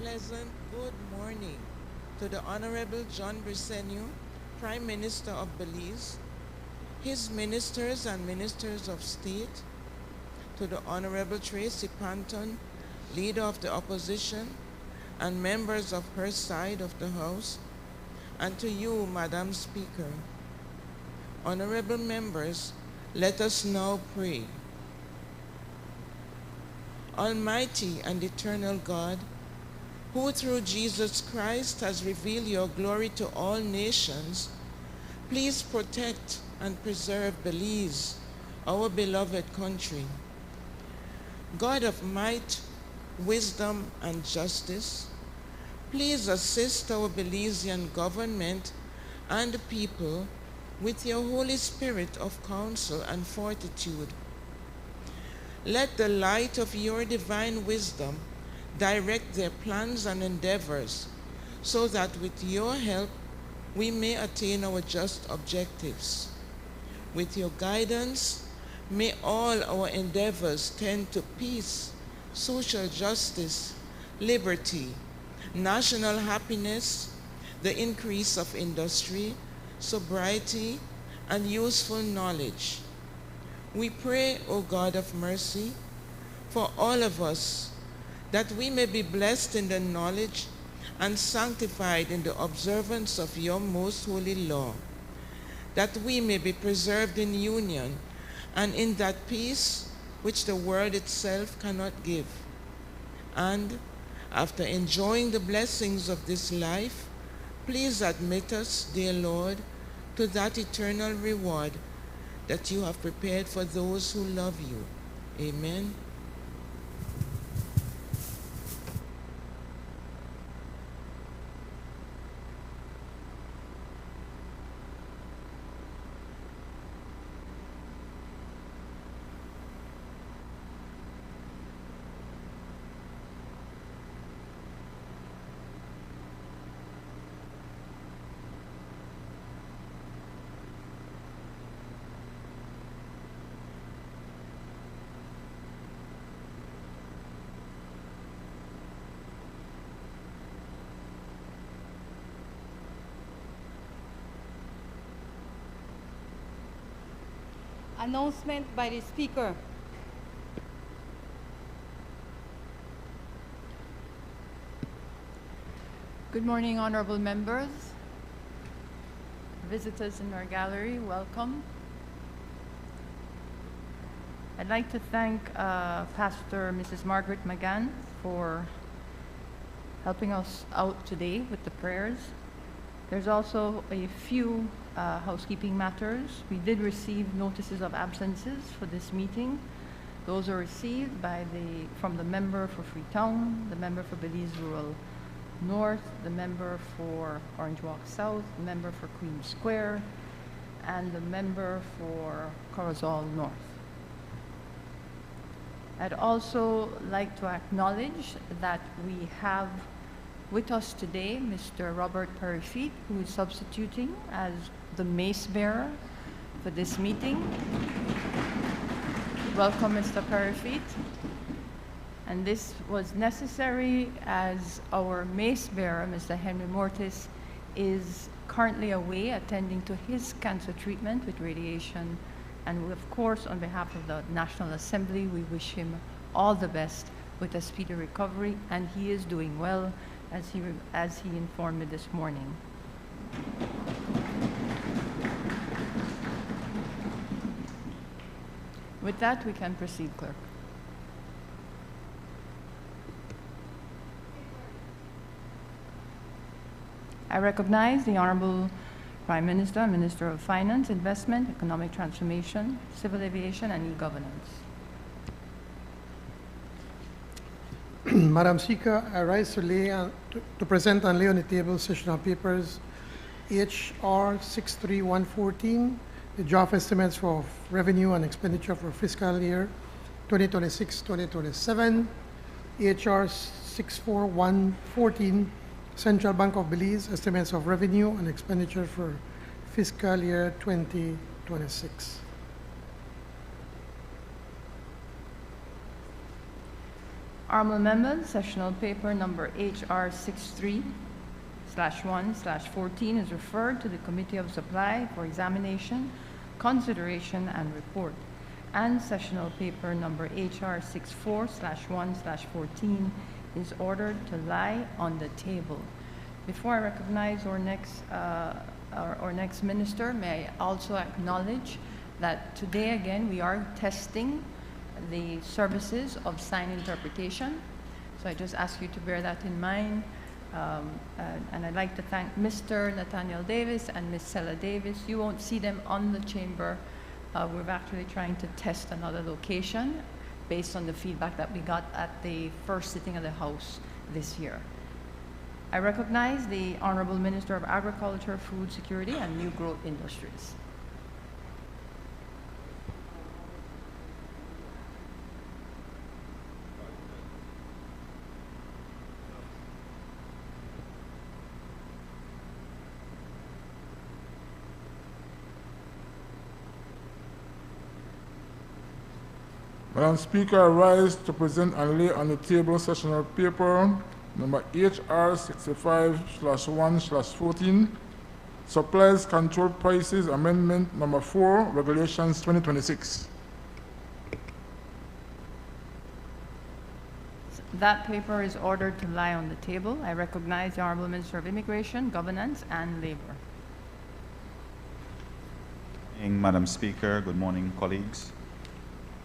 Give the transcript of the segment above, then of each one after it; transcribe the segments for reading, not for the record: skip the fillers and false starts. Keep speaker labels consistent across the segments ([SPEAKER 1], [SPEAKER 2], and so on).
[SPEAKER 1] pleasant good morning to the Honorable John Briceño, Prime Minister of Belize, his ministers and ministers of state, to the Honorable Tracy Panton, Leader of the Opposition, and members of her side of the House, and to you, Madam Speaker. Honorable members, let us now pray. Almighty and eternal God, who through Jesus Christ has revealed your glory to all nations, please protect and preserve Belize, our beloved country. God of might, wisdom, and justice, please assist our Belizean government and people with your Holy Spirit of counsel and fortitude. Let the light of your divine wisdom direct their plans and endeavors, so that with your help we may attain our just objectives. With your guidance, may all our endeavors tend to peace, social justice, liberty, national happiness, the increase of industry, sobriety, and useful knowledge. We pray, O God of mercy, for all of us, that we may be blessed in the knowledge and sanctified in the observance of your most holy law, that we may be preserved in union and in that peace which the world itself cannot give. And after enjoying the blessings of this life, please admit us, dear Lord, to that eternal reward that you have prepared for those who love you. Amen.
[SPEAKER 2] Announcement by the Speaker. Good morning, honorable members, visitors in our gallery, welcome. I'd like to thank Pastor Mrs. Margaret McGann for helping us out today with the prayers. There's also a few housekeeping matters. We did receive notices of absences for this meeting. Those are received from the member for Freetown, the member for Belize Rural North, the member for Orange Walk South, the member for Queen Square, and the member for Corozal North. I'd also like to acknowledge that we have with us today Mr. Robert Perifit, who is substituting as the mace bearer for this meeting. Welcome, Mr. Perifit. And this was necessary as our mace bearer, Mr. Henry Mortis, is currently away attending to his cancer treatment with radiation. And of course, on behalf of the National Assembly, we wish him all the best with a speedy recovery, and he is doing well, as he informed me this morning. With that, we can proceed, Clerk. I recognize the Honorable Prime Minister and Minister of Finance, Investment, Economic Transformation, Civil Aviation, and E-Governance.
[SPEAKER 3] Madam Speaker, I rise to present and lay on the table sessional papers HR 63114, the draft estimates for revenue and expenditure for fiscal year 2026-2027, HR 64114, Central Bank of Belize estimates of revenue and expenditure for fiscal year 2026.
[SPEAKER 2] Honorable members, sessional paper number HR 63/1/14 is referred to the Committee of Supply for examination, consideration, and report. And sessional paper number HR 64/1/14 is ordered to lie on the table. Before I recognize our next minister, may I also acknowledge that today again we are testing the services of sign interpretation. So I just ask you to bear that in mind. And I'd like to thank Mr. Nathaniel Davis and Ms. Sella Davis. You won't see them on the chamber. We're actually trying to test another location based on the feedback that we got at the first sitting of the House this year. I recognize the Honorable Minister of Agriculture, Food Security, and New Growth Industries.
[SPEAKER 4] Madam Speaker, I rise to present and lay on the table sessional paper number HR 65/1/14, Supplies Control Prices Amendment number 4, Regulations 2026.
[SPEAKER 2] That paper is ordered to lie on the table. I recognize the Honorable Minister of Immigration, Governance, and Labor.
[SPEAKER 5] Madam Speaker, good morning, colleagues.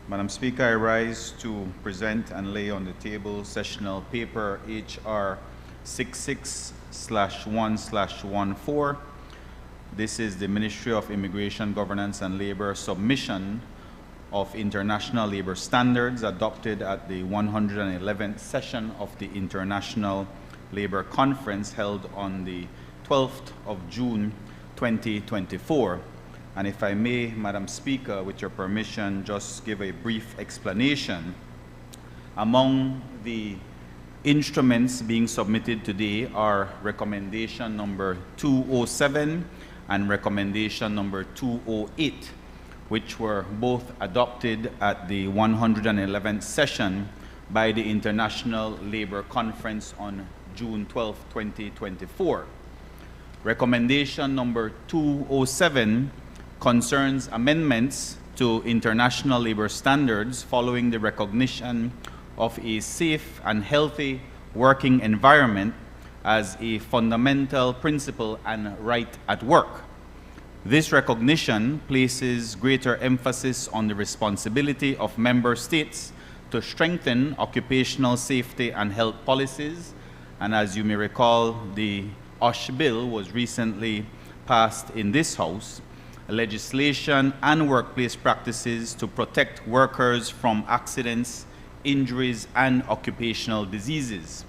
[SPEAKER 5] Madam Speaker, I rise to present and lay on the table sessional paper HR 66/1/14. This is the Ministry of Immigration, Governance, and Labor submission of international labor standards adopted at the 111th session of the International Labor Conference held on the 12th of June 2024. And if I may, Madam Speaker, with your permission, just give a brief explanation. Among the instruments being submitted today are recommendation number 207 and recommendation number 208, which were both adopted at the 111th session by the International Labor Conference on June 12, 2024. Recommendation number 207 concerns amendments to international labor standards following the recognition of a safe and healthy working environment as a fundamental principle and right at work. This recognition places greater emphasis on the responsibility of member states to strengthen occupational safety and health policies. And as you may recall, the OSH bill was recently passed in this House. Legislation and workplace practices to protect workers from accidents, injuries, and occupational diseases.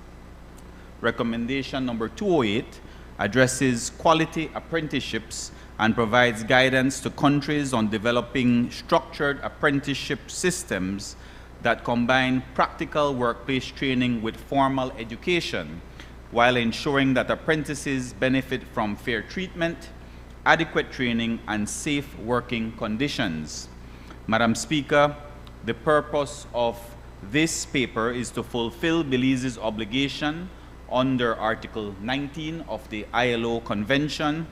[SPEAKER 5] Recommendation number 208 addresses quality apprenticeships and provides guidance to countries on developing structured apprenticeship systems that combine practical workplace training with formal education, while ensuring that apprentices benefit from fair treatment, adequate training, and safe working conditions. Madam Speaker, the purpose of this paper is to fulfill Belize's obligation under Article 19 of the ILO Convention,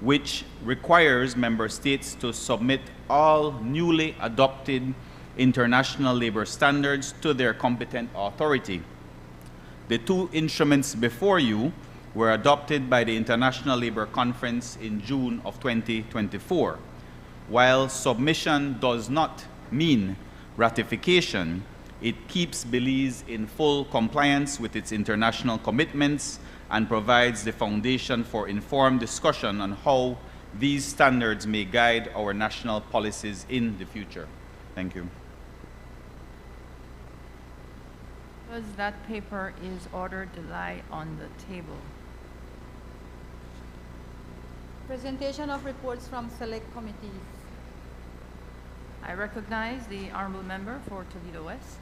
[SPEAKER 5] which requires member states to submit all newly adopted international labor standards to their competent authority. The two instruments before you were adopted by the International Labor Conference in June of 2024. While submission does not mean ratification, it keeps Belize in full compliance with its international commitments and provides the foundation for informed discussion on how these standards may guide our national policies in the future. Thank you.
[SPEAKER 2] Because that paper is ordered to lie on the table.
[SPEAKER 6] Presentation of reports from select committees.
[SPEAKER 2] I recognize the Honorable Member for Toledo West.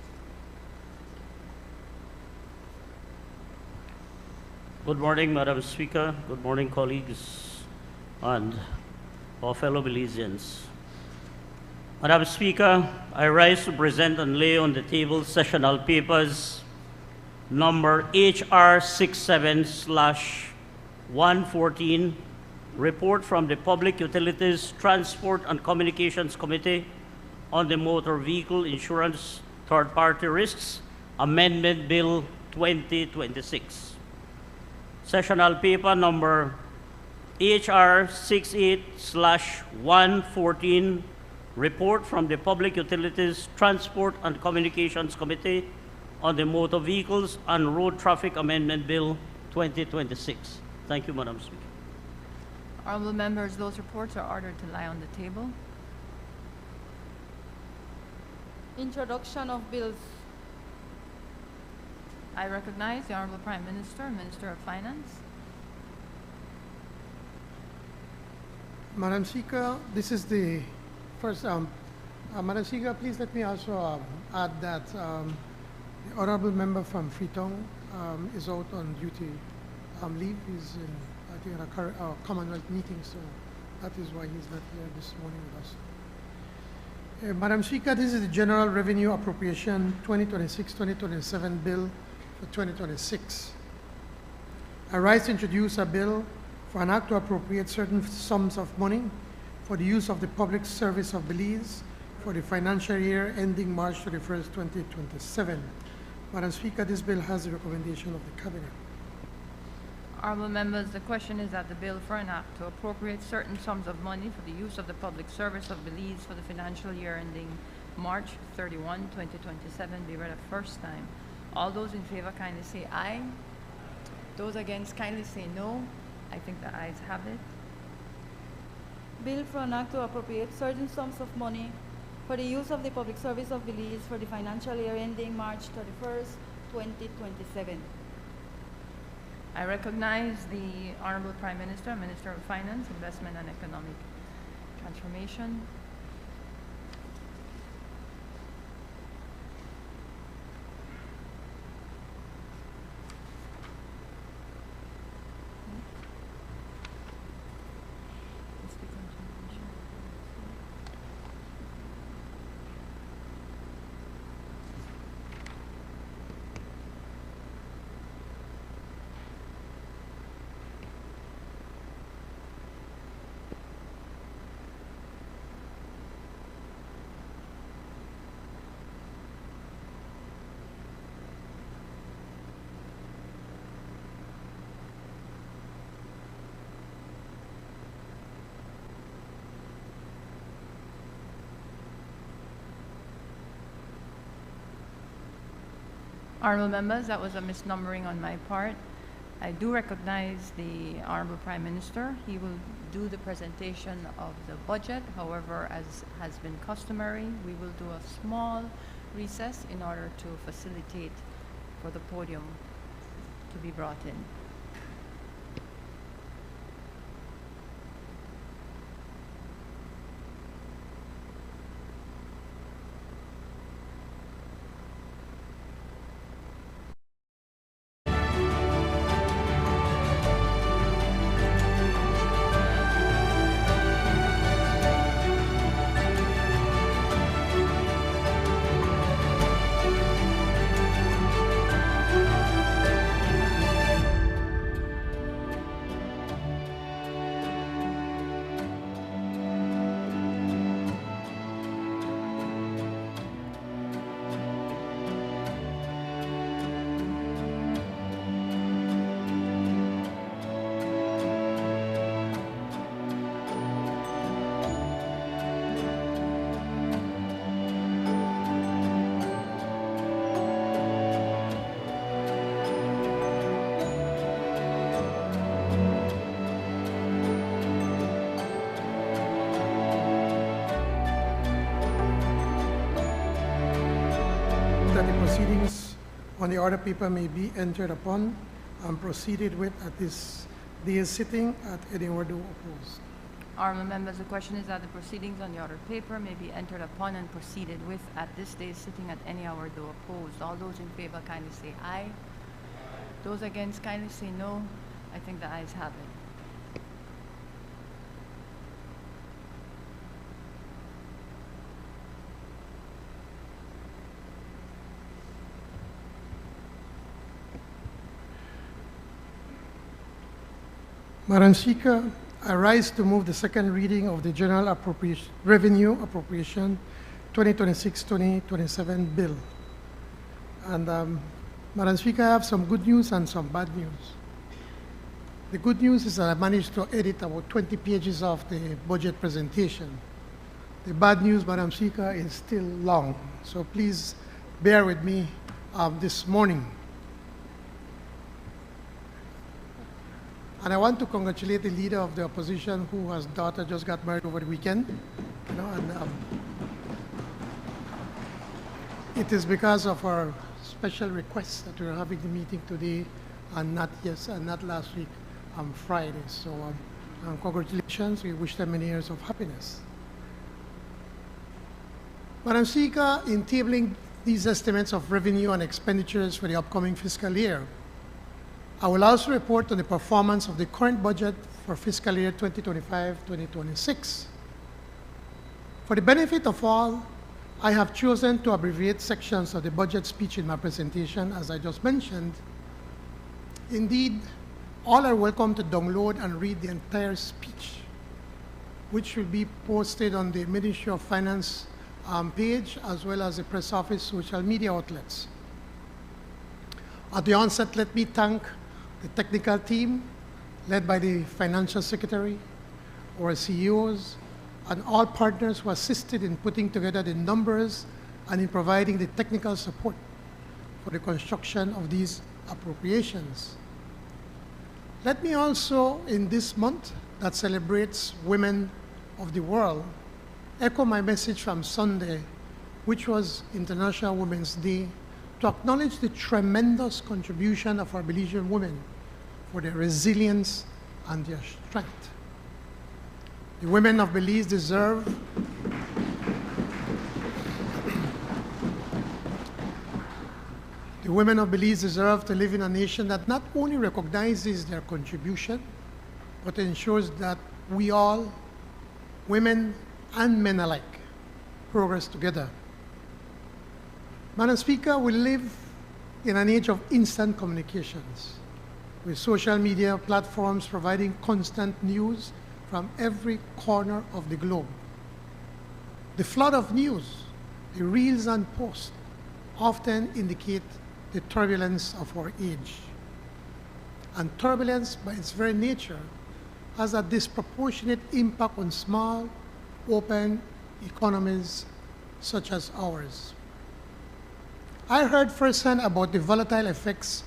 [SPEAKER 7] Good morning, Madam Speaker. Good morning, colleagues and our fellow Belizeans. Madam Speaker, I rise to present and lay on the table sessional papers number HR 67/114, report from the Public Utilities, Transport and Communications Committee on the Motor Vehicle Insurance Third-Party Risks Amendment Bill 2026. Sessional paper number HR 68/114, report from the Public Utilities, Transport and Communications Committee on the Motor Vehicles and Road Traffic Amendment Bill 2026. Thank you, Madam Speaker.
[SPEAKER 2] Honorable members, those reports are ordered to lie on the table.
[SPEAKER 6] Introduction of bills.
[SPEAKER 2] I recognize the Honorable Prime Minister and Minister of Finance.
[SPEAKER 3] Madam Speaker, this is the first, Madam Speaker, please let me also add that the honorable member from Freetown is out on duty leave. He's in, I think, a Commonwealth meeting, so that is why he's not here this morning with us. Madam Speaker, this is the General Revenue Appropriation 2026-2027 bill for 2026. I rise to introduce a bill for an act to appropriate certain sums of money for the use of the public service of Belize for the financial year ending March 31st, 2027. Madam Speaker, this bill has the recommendation of the Cabinet.
[SPEAKER 2] Honorable members, the question is that the bill for an act to appropriate certain sums of money for the use of the public service of Belize for the financial year ending March 31, 2027 be read a first time. All those in favor kindly say aye. Those against kindly say no. I think the ayes have it.
[SPEAKER 6] Bill for an act to appropriate certain sums of money for the use of the public service of Belize for the financial year ending March 31st, 2027.
[SPEAKER 2] I recognize the Honorable Prime Minister, Minister of Finance, Investment and Economic Transformation. Honorable members, that was a misnumbering on my part. I do recognize the Honorable Prime Minister. He will do the presentation of the budget. However, as has been customary, we will do a small recess in order to facilitate for the podium to be brought in.
[SPEAKER 3] That the proceedings on the order paper may be entered upon and proceeded with at this day's sitting at any order opposed.
[SPEAKER 2] Honorable members, the question is that the proceedings on the order paper may be entered upon and proceeded with at this day's sitting at any hour though opposed. All those in favor kindly say aye. Those against kindly say no. I think the ayes have it.
[SPEAKER 3] Madam Speaker, I rise to move the second reading of the General Revenue Appropriation 2026-2027 bill. And Madam Speaker, I have some good news and some bad news. The good news is that I managed to edit about 20 pages of the budget presentation. The bad news, Madam Speaker, is still long, so please bear with me this morning. And I want to congratulate the leader of the opposition whose daughter just got married over the weekend. You know, and it is because of our special request that we're having the meeting today and not last week on Friday. So congratulations. We wish them many years of happiness. Madam Speaker, in tabling these estimates of revenue and expenditures for the upcoming fiscal year, I will also report on the performance of the current budget for fiscal year 2025-2026. For the benefit of all, I have chosen to abbreviate sections of the budget speech in my presentation, as I just mentioned. Indeed, all are welcome to download and read the entire speech, which will be posted on the Ministry of Finance page, as well as the press office social media outlets. At the onset, let me thank the technical team, led by the Financial Secretary, our CEOs, and all partners who assisted in putting together the numbers and in providing the technical support for the construction of these appropriations. Let me also, in this month that celebrates women of the world, echo my message from Sunday, which was International Women's Day, to acknowledge the tremendous contribution of our Belizean women for their resilience and their strength. The women of Belize deserve to live in a nation that not only recognizes their contribution, but ensures that we all, women and men alike, progress together. Madam Speaker, we live in an age of instant communications, with social media platforms providing constant news from every corner of the globe. The flood of news, the reels and posts, often indicate the turbulence of our age. And turbulence, by its very nature, has a disproportionate impact on small, open economies such as ours. I heard firsthand about the volatile effects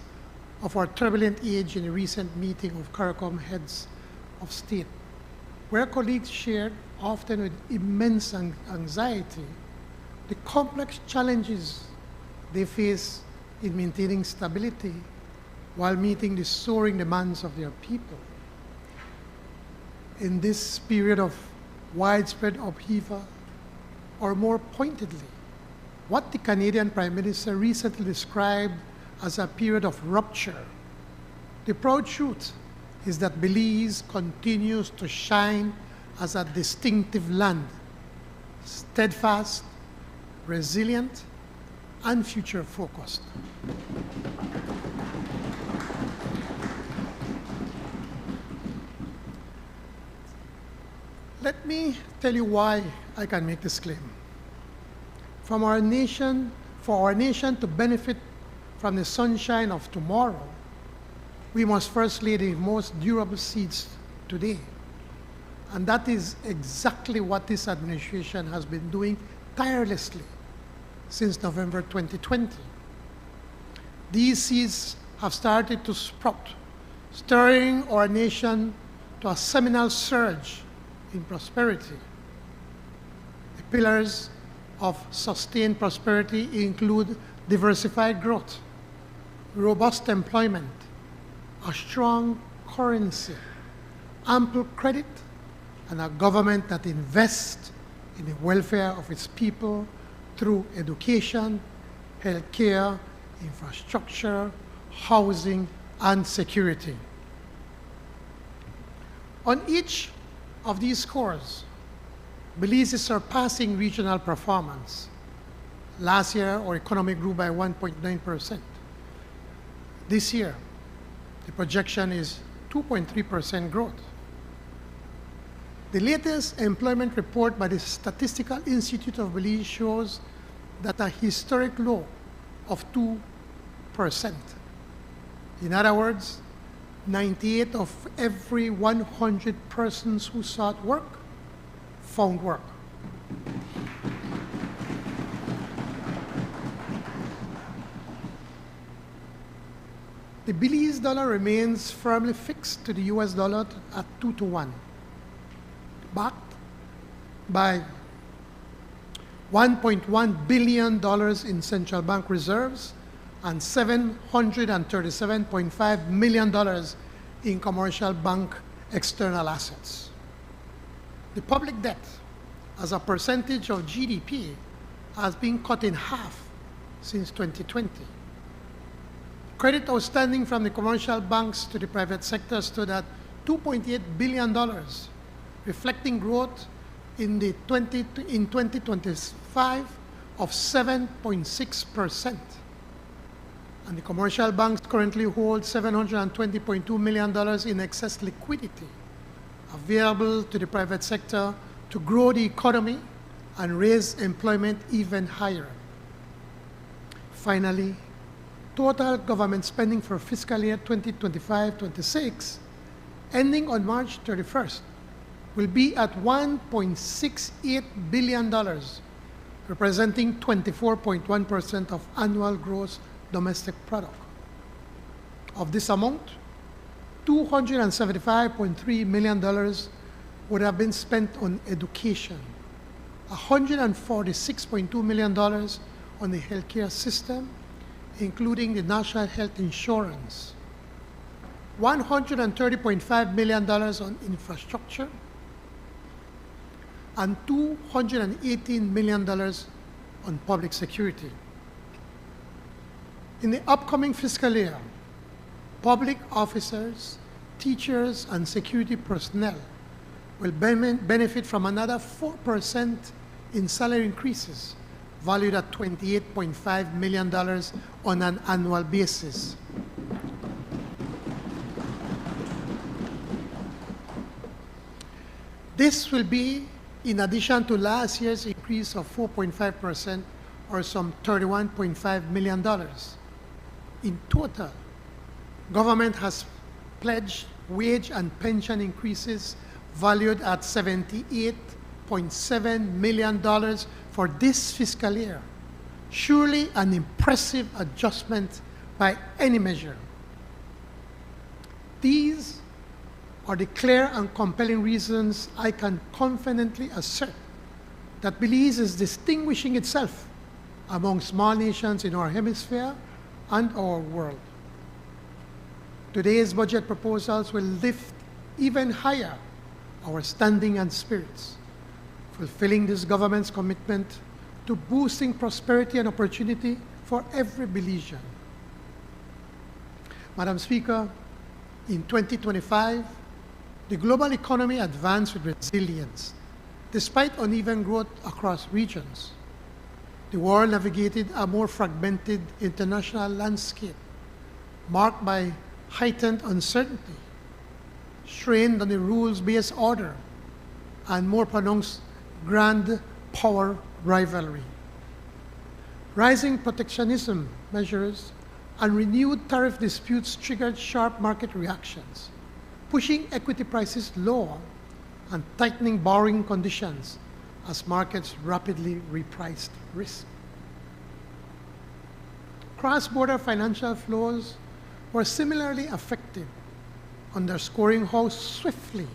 [SPEAKER 3] of our turbulent age in a recent meeting of CARICOM heads of state, where colleagues shared, often with immense anxiety, the complex challenges they face in maintaining stability while meeting the soaring demands of their people. In this period of widespread upheaval, or more pointedly, what the Canadian Prime Minister recently described as a period of rupture, the proud truth is that Belize continues to shine as a distinctive land, steadfast, resilient, and future-focused. Let me tell you why I can make this claim. For our nation to benefit from the sunshine of tomorrow, we must first lay the most durable seeds today. And that is exactly what this administration has been doing tirelessly since November 2020. These seeds have started to sprout, stirring our nation to a seminal surge in prosperity. The pillars of sustained prosperity include diversified growth, robust employment, a strong currency, ample credit, and a government that invests in the welfare of its people through education, healthcare, infrastructure, housing, and security. On each of these scores, Belize is surpassing regional performance. Last year, our economy grew by 1.9%. This year, the projection is 2.3% growth. The latest employment report by the Statistical Institute of Belize shows that a historic low of 2%. In other words, 98 of every 100 persons who sought work found work. The Belize dollar remains firmly fixed to the US dollar at 2-to-1, backed by $1.1 billion in central bank reserves and $737.5 million in commercial bank external assets. The public debt as a percentage of GDP has been cut in half since 2020. Credit outstanding from the commercial banks to the private sector stood at $2.8 billion, reflecting growth in 2025 of 7.6%. And the commercial banks currently hold $720.2 million in excess liquidity available to the private sector to grow the economy and raise employment even higher. Finally, total government spending for fiscal year 2025-26, ending on March 31st, will be at $1.68 billion, representing 24.1% of annual gross domestic product. Of this amount, $275.3 million would have been spent on education, $146.2 million on the healthcare system, including the national health insurance, $130.5 million on infrastructure, and $218 million on public security. In the upcoming fiscal year, public officers, teachers, and security personnel will benefit from another 4% in salary increases, valued at $28.5 million on an annual basis. This will be in addition to last year's increase of 4.5%, or some $31.5 million. In total, government has pledged wage and pension increases valued at $78.7 million for this fiscal year. Surely an impressive adjustment by any measure. These are the clear and compelling reasons I can confidently assert that Belize is distinguishing itself among small nations in our hemisphere and our world. Today's budget proposals will lift even higher our standing and spirits, fulfilling this government's commitment to boosting prosperity and opportunity for every Belizean. Madam Speaker, in 2025, the global economy advanced with resilience, despite uneven growth across regions. The world navigated a more fragmented international landscape, marked by heightened uncertainty, strained on the rules-based order, and more pronounced grand power rivalry. Rising protectionism measures and renewed tariff disputes triggered sharp market reactions, pushing equity prices lower and tightening borrowing conditions as markets rapidly repriced risk. Cross-border financial flows were similarly affected, underscoring how swiftly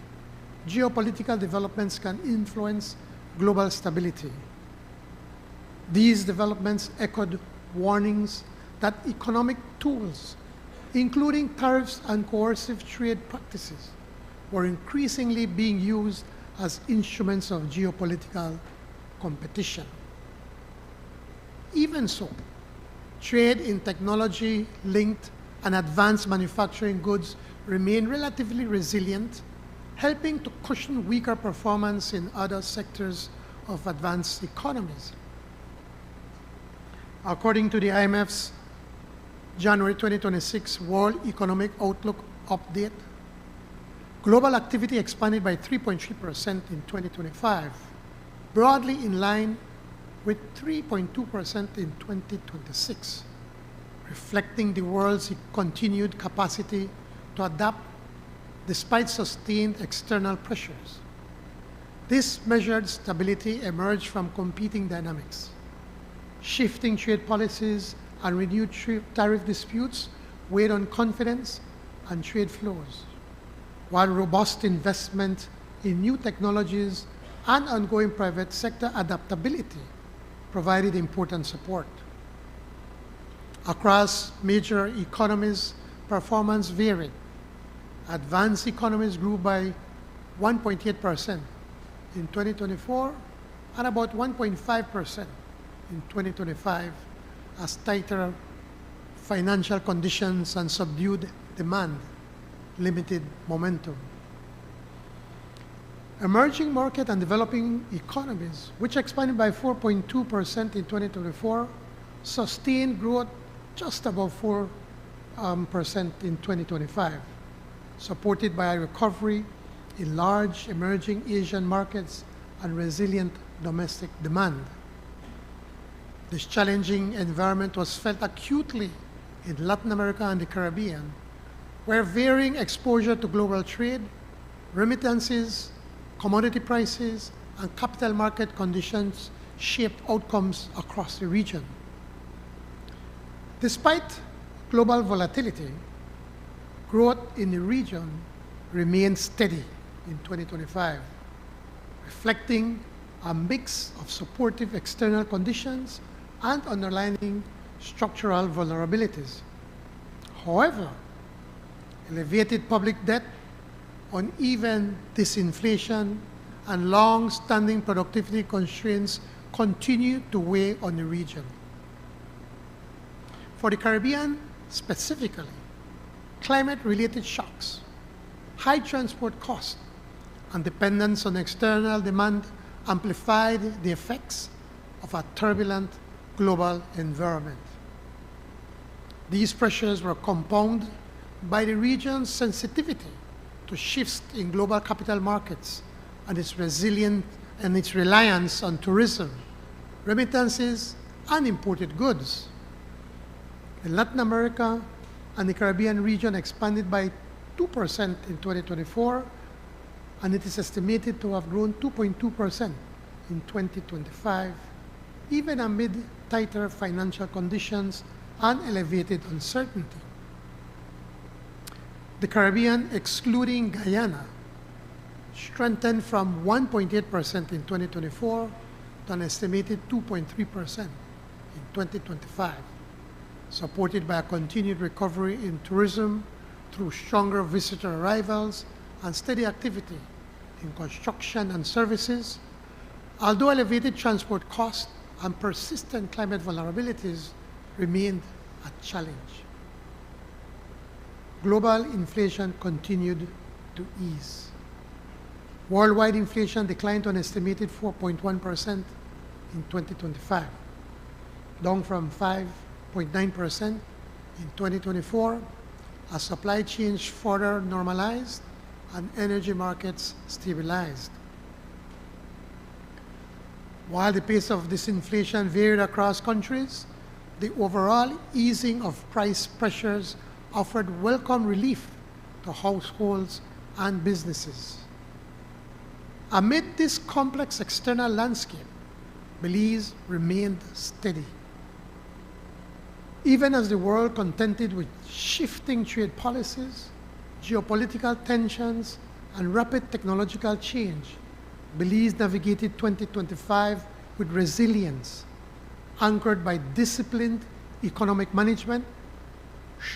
[SPEAKER 3] geopolitical developments can influence global stability. These developments echoed warnings that economic tools, including tariffs and coercive trade practices, were increasingly being used as instruments of geopolitical competition. Even so, trade in technology-linked and advanced manufacturing goods remain relatively resilient, helping to cushion weaker performance in other sectors of advanced economies. According to the IMF's January 2026 World Economic Outlook Update, Global activity expanded by 3.3% in 2025, broadly in line with 3.2% in 2026, reflecting the world's continued capacity to adapt despite sustained external pressures. This measured stability emerged from competing dynamics. Shifting trade policies and renewed tariff disputes weighed on confidence and trade flows, while robust investment in new technologies and ongoing private sector adaptability provided important support. Across major economies, performance varied. Advanced economies grew by 1.8% in 2024 and about 1.5% in 2025 as tighter financial conditions and subdued demand limited momentum. Emerging market and developing economies, which expanded by 4.2% in 2024, sustained growth just above 4% in 2025, supported by a recovery in large emerging Asian markets and resilient domestic demand. This challenging environment was felt acutely in Latin America and the Caribbean, where varying exposure to global trade, remittances, commodity prices, and capital market conditions shaped outcomes across the region. Despite global volatility, growth in the region remained steady in 2025, reflecting a mix of supportive external conditions and underlying structural vulnerabilities. However, elevated public debt, uneven disinflation, and long-standing productivity constraints continue to weigh on the region. For the Caribbean specifically, climate-related shocks, high transport costs, and dependence on external demand amplified the effects of a turbulent global environment. These pressures were compounded by the region's sensitivity to shifts in global capital markets and its reliance on tourism, remittances, and imported goods. In Latin America and the Caribbean region expanded by 2% in 2024, and it is estimated to have grown 2.2% in 2025, even amid tighter financial conditions and elevated uncertainty. The Caribbean, excluding Guyana, strengthened from 1.8% in 2024 to an estimated 2.3% in 2025, supported by a continued recovery in tourism through stronger visitor arrivals and steady activity in construction and services, although elevated transport costs and persistent climate vulnerabilities remained a challenge. Global inflation continued to ease. Worldwide inflation declined to an estimated 4.1% in 2025, down from 5.9% in 2024 as supply chains further normalized and energy markets stabilized. While the pace of disinflation varied across countries, the overall easing of price pressures offered welcome relief to households and businesses. Amid this complex external landscape, Belize remained steady. Even as the world contended with shifting trade policies, geopolitical tensions, and rapid technological change, Belize navigated 2025 with resilience, anchored by disciplined economic management,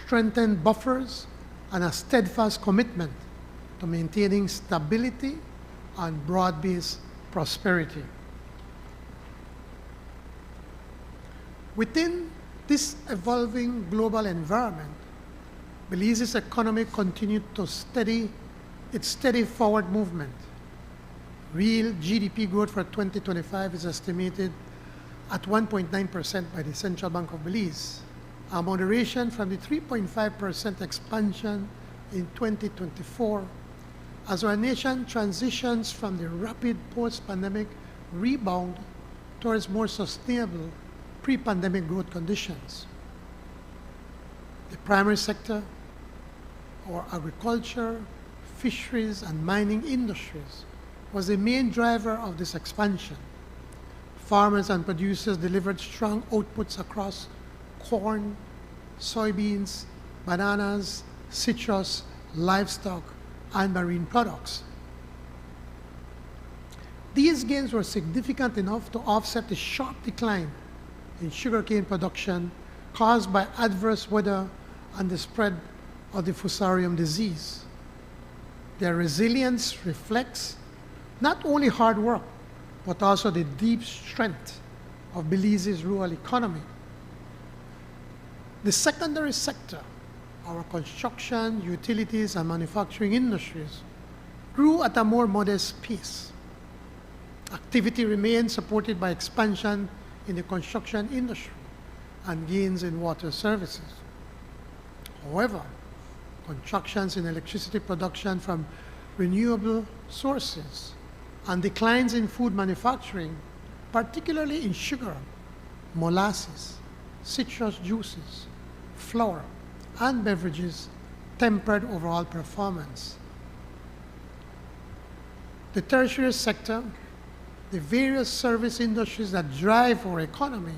[SPEAKER 3] strengthened buffers, and a steadfast commitment to maintaining stability and broad-based prosperity. Within this evolving global environment, Belize's economy continued to its steady forward movement. Real GDP growth for 2025 is estimated at 1.9% by the Central Bank of Belize, a moderation from the 3.5% expansion in 2024 as our nation transitions from the rapid post-pandemic rebound towards more sustainable pre-pandemic growth conditions. The primary sector, or agriculture, fisheries, and mining industries, was the main driver of this expansion. Farmers and producers delivered strong outputs across corn, soybeans, bananas, citrus, livestock, and marine products. These gains were significant enough to offset the sharp decline in sugarcane production caused by adverse weather and the spread of the fusarium disease. Their resilience reflects not only hard work, but also the deep strength of Belize's rural economy. The secondary sector, our construction, utilities, and manufacturing industries, grew at a more modest pace. Activity remained supported by expansion in the construction industry and gains in water services. However, contractions in electricity production from renewable sources and declines in food manufacturing, particularly in sugar, molasses, citrus juices, flour, and beverages, tempered overall performance. The tertiary sector, the various service industries that drive our economy,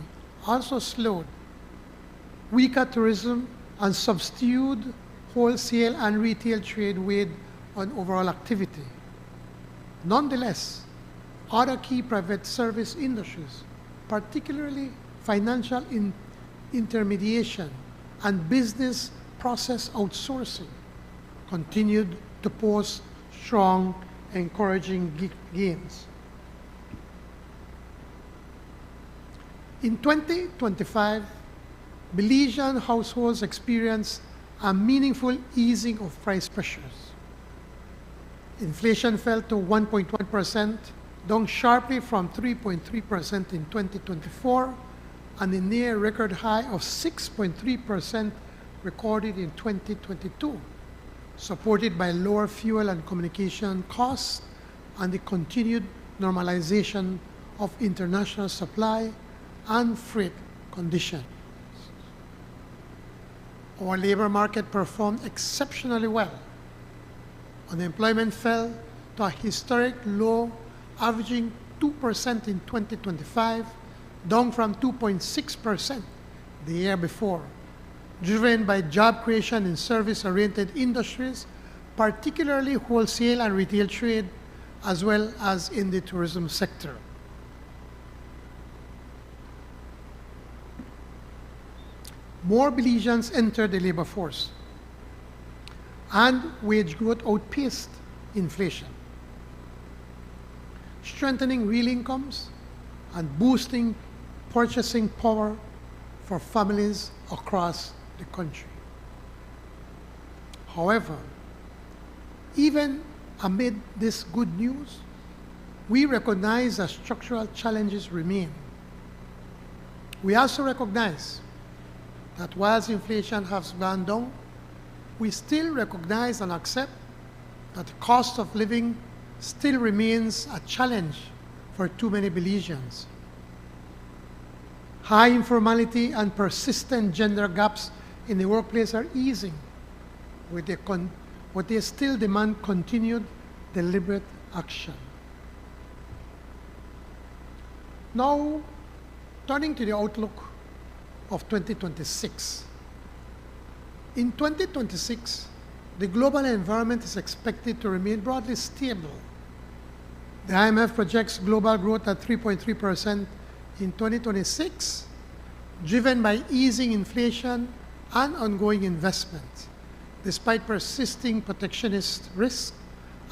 [SPEAKER 3] also slowed. Weaker tourism and subdued wholesale and retail trade weighed on overall activity. Nonetheless, other key private service industries, particularly financial intermediation and business process outsourcing, continued to post strong, encouraging gains. In 2025, Belizean households experienced a meaningful easing of price pressures. Inflation fell to 1.1%, down sharply from 3.3% in 2024, and a near record high of 6.3% recorded in 2022, supported by lower fuel and communication costs and the continued normalization of international supply and freight conditions. Our labor market performed exceptionally well. Unemployment fell to a historic low, averaging 2% in 2025, down from 2.6% the year before, driven by job creation in service-oriented industries, particularly wholesale and retail trade, as well as in the tourism sector. More Belizeans entered the labor force, and wage growth outpaced inflation, strengthening real incomes and boosting purchasing power for families across the country. However, even amid this good news, we recognize that structural challenges remain. We also recognize that whilst inflation has gone down, we still recognize and accept that the cost of living still remains a challenge for too many Belizeans. High informality and persistent gender gaps in the workplace are easing, but they still demand continued deliberate action. Now, turning to the outlook of 2026. In 2026, the global environment is expected to remain broadly stable. The IMF projects global growth at 3.3% in 2026, driven by easing inflation and ongoing investment, despite persisting protectionist risk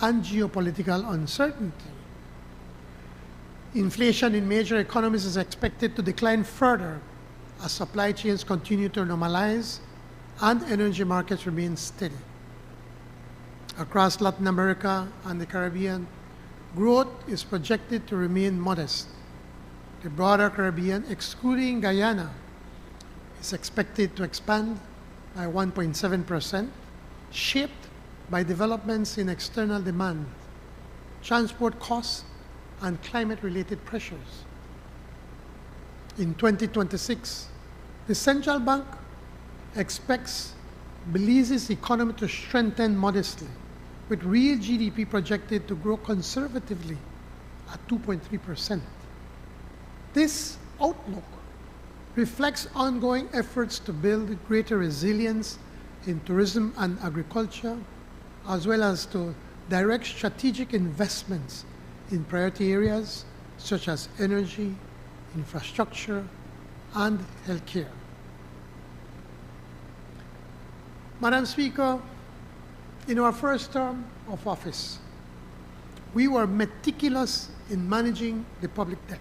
[SPEAKER 3] and geopolitical uncertainty. Inflation in major economies is expected to decline further as supply chains continue to normalize and energy markets remain steady. Across Latin America and the Caribbean, growth is projected to remain modest. The broader Caribbean, excluding Guyana, is expected to expand by 1.7%, shaped by developments in external demand, transport costs, and climate-related pressures. In 2026, the central bank expects Belize's economy to strengthen modestly, with real GDP projected to grow conservatively at 2.3%. This outlook reflects ongoing efforts to build greater resilience in tourism and agriculture, as well as to direct strategic investments in priority areas such as energy, infrastructure, and healthcare. Madam Speaker, in our first term of office, we were meticulous in managing the public debt.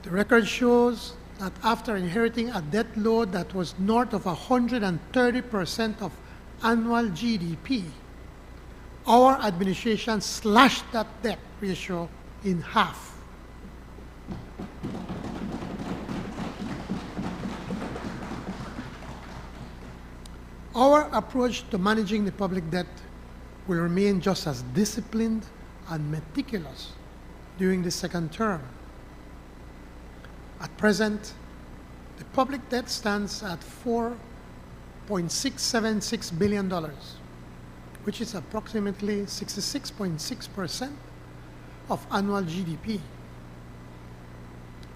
[SPEAKER 3] The record shows that after inheriting a debt load that was north of 130% of annual GDP, our administration slashed that debt ratio in half. Our approach to managing the public debt will remain just as disciplined and meticulous during the second term. At present, the public debt stands at $4.676 billion, which is approximately 66.6% of annual GDP.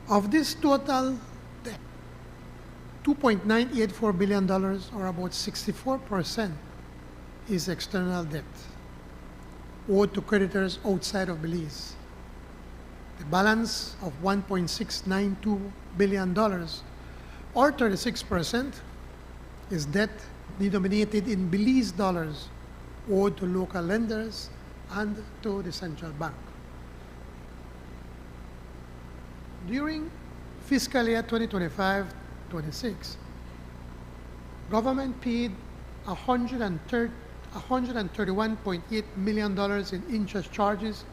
[SPEAKER 3] Of this total debt, $2.984 billion, or about 64%, is external debt owed to creditors outside of Belize. The balance of $1.692 billion, or 36%, is debt denominated in Belize dollars owed to local lenders and to the central bank. During fiscal year 2025-26, government paid $131.8 million in interest charges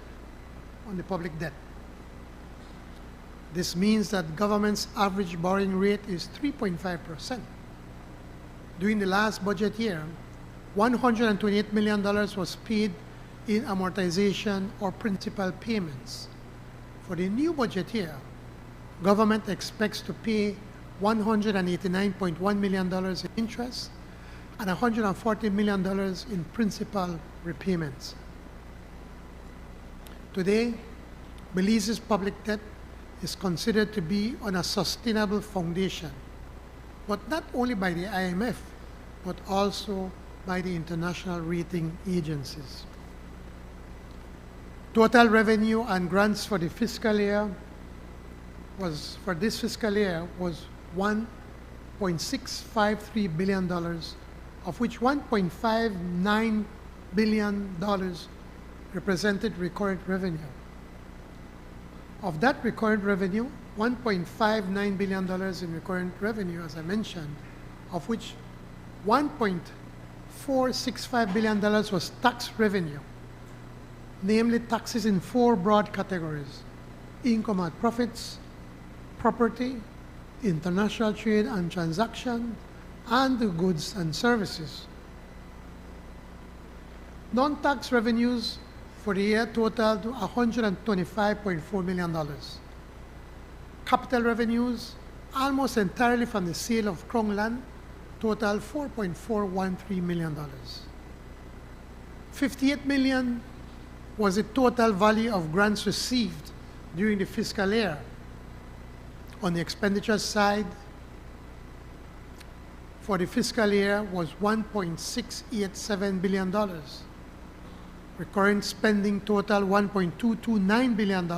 [SPEAKER 3] on the public debt. This means that government's average borrowing rate is 3.5%. During the last budget year, $128 million was paid in amortization or principal payments. For the new budget year, government expects to pay $189.1 million in interest and $140 million in principal repayments. Today, Belize's public debt is considered to be on a sustainable foundation, but not only by the IMF, but also by the international rating agencies. Total revenue and grants for the fiscal year was $1.653 billion, of which $1.59 billion represented recurrent revenue. Of that recurrent revenue, $1.59 billion in recurrent revenue, as I mentioned, of which $1.465 billion was tax revenue, namely taxes in four broad categories: income and profits, property, international trade and transaction, and goods and services. Non-tax revenues for the year totaled $125.4 million. Capital revenues, almost entirely from the sale of Crown land, totaled $4.413 million. $58 million was the total value of grants received during the fiscal year. On the expenditure side, for the fiscal year was $1.687 billion. Recurrent spending total $1.229 billion,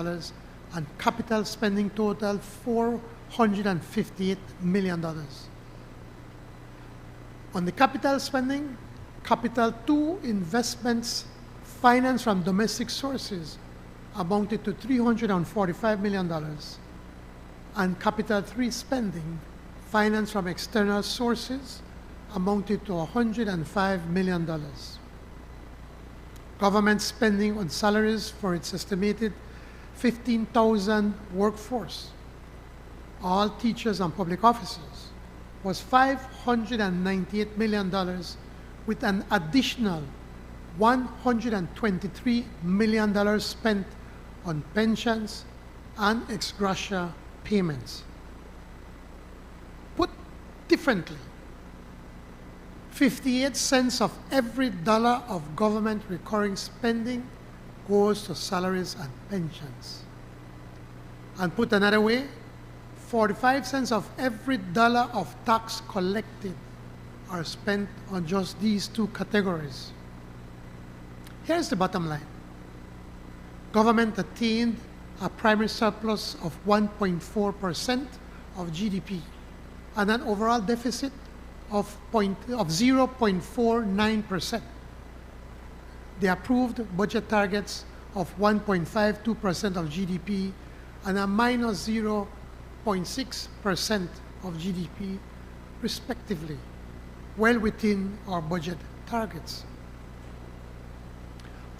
[SPEAKER 3] and capital spending total $458 million. On the capital spending, Capital 2 investments financed from domestic sources amounted to $345 million, and Capital 3 spending financed from external sources amounted to $105 million. Government spending on salaries for its estimated 15,000 workforce, all teachers and public officers, was $598 million, with an additional $123 million spent on pensions and ex gratia payments. Put differently, 58 cents of every dollar of government recurring spending goes to salaries and pensions. And put another way, 45 cents of every dollar of tax collected are spent on just these two categories. Here's the bottom line. Government attained a primary surplus of 1.4% of GDP and an overall deficit of 0.49%. They approved budget targets of 1.52% of GDP and a minus 0.6% of GDP, respectively, well within our budget targets.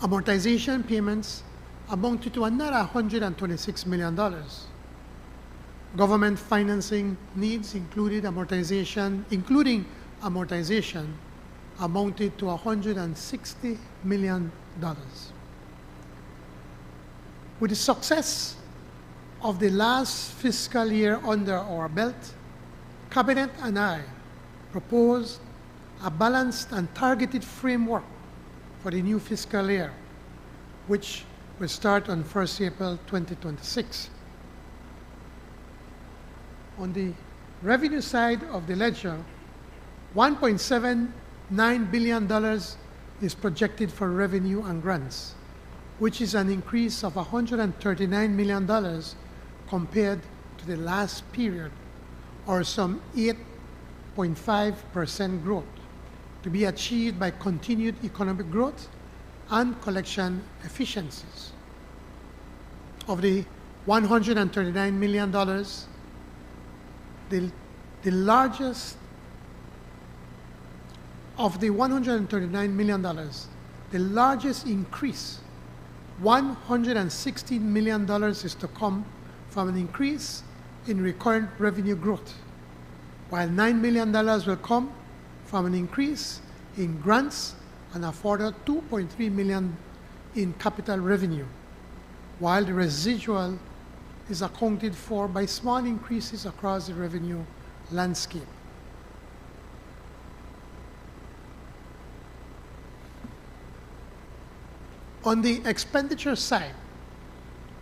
[SPEAKER 3] Amortization payments amounted to another $126 million. Government financing needs, including amortization, amounted to $160 million. With the success of the last fiscal year under our belt, Cabinet and I proposed a balanced and targeted framework for the new fiscal year, which will start on 1st April 2026. On the revenue side of the ledger, $1.79 billion is projected for revenue and grants, which is an increase of $139 million compared to the last period, or some 8.5% growth, to be achieved by continued economic growth and collection efficiencies. Of the $139 million, the largest of the $139 million, the largest increase, $116 million, is to come from an increase in recurrent revenue growth, while $9 million will come from an increase in grants and a further $2.3 million in capital revenue, while the residual is accounted for by small increases across the revenue landscape. On the expenditure side,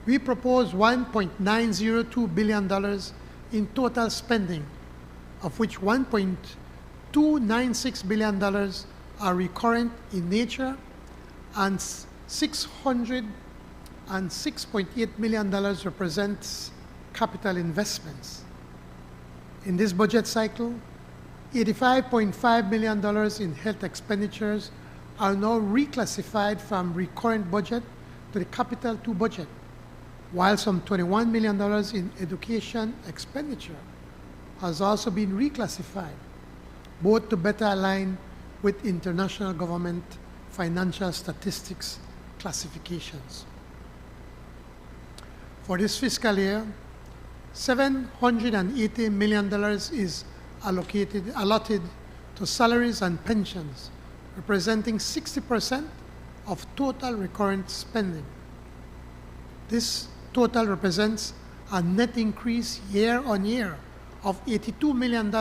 [SPEAKER 3] we propose $1.902 billion in total spending, of which $1.296 billion are recurrent in nature and $606.8 million represents capital investments. In this budget cycle, $85.5 million in health expenditures are now reclassified from recurrent budget to the Capital 2 budget, while some $21 million in education expenditure has also been reclassified, both to better align with international government financial statistics classifications. For this fiscal year, $780 million is allotted to salaries and pensions, representing 60% of total recurrent spending. This total represents a net increase year on year of $82 million,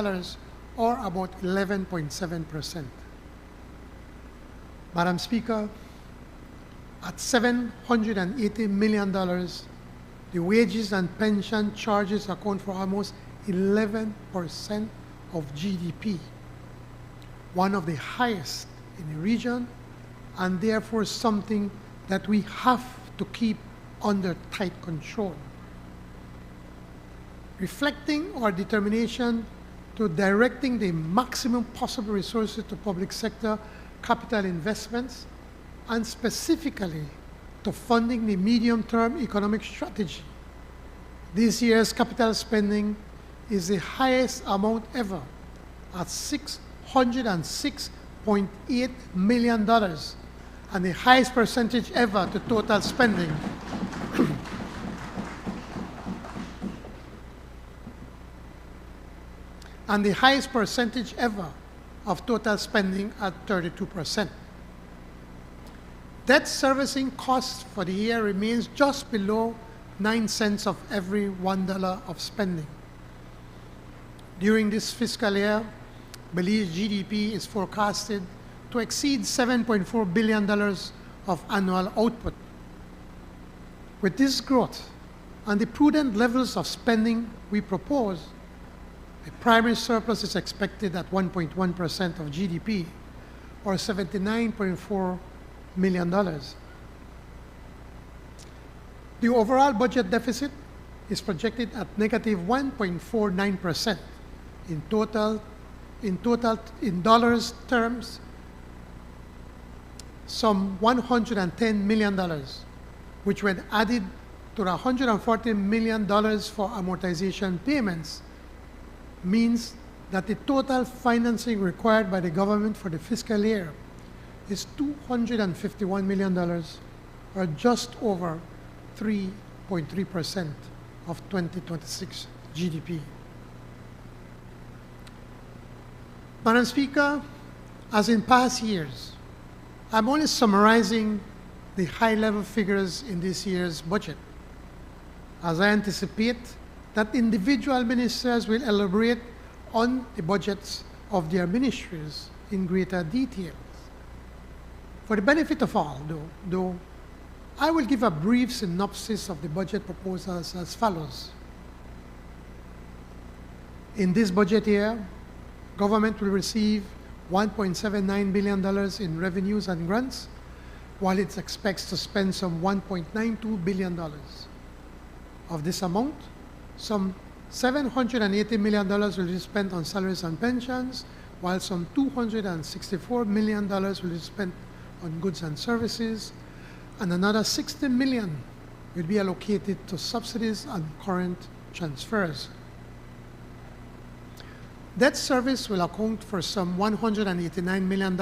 [SPEAKER 3] or about 11.7%. Madam Speaker, at $780 million, the wages and pension charges account for almost 11% of GDP, one of the highest in the region, and therefore something that we have to keep under tight control. Reflecting our determination to directing the maximum possible resources to public sector capital investments, and specifically to funding the medium-term economic strategy, this year's capital spending is the highest amount ever at $606.8 million, and the highest percentage ever to total spending. And the highest percentage ever of total spending at 32%. Debt servicing cost for the year remains just below 9 cents of every $1 of spending. During this fiscal year, Belize GDP is forecasted to exceed $7.4 billion of annual output. With this growth and the prudent levels of spending we propose, a primary surplus is expected at 1.1% of GDP, or $79.4 million. The overall budget deficit is projected at negative 1.49%. In dollars terms, some $110 million, which when added to the $140 million for amortization payments, means that the total financing required by the government for the fiscal year is $251 million, or just over 3.3% of 2026 GDP. Madam Speaker, as in past years, I'm only summarizing the high-level figures in this year's budget, as I anticipate that individual ministers will elaborate on the budgets of their ministries in greater detail. For the benefit of all, though, I will give a brief synopsis of the budget proposals as follows. In this budget year, government will receive $1.79 billion in revenues and grants, while it expects to spend some $1.92 billion. Of this amount, some $780 million will be spent on salaries and pensions, while some $264 million will be spent on goods and services, and another $60 million will be allocated to subsidies and current transfers. Debt service will account for some $189 million.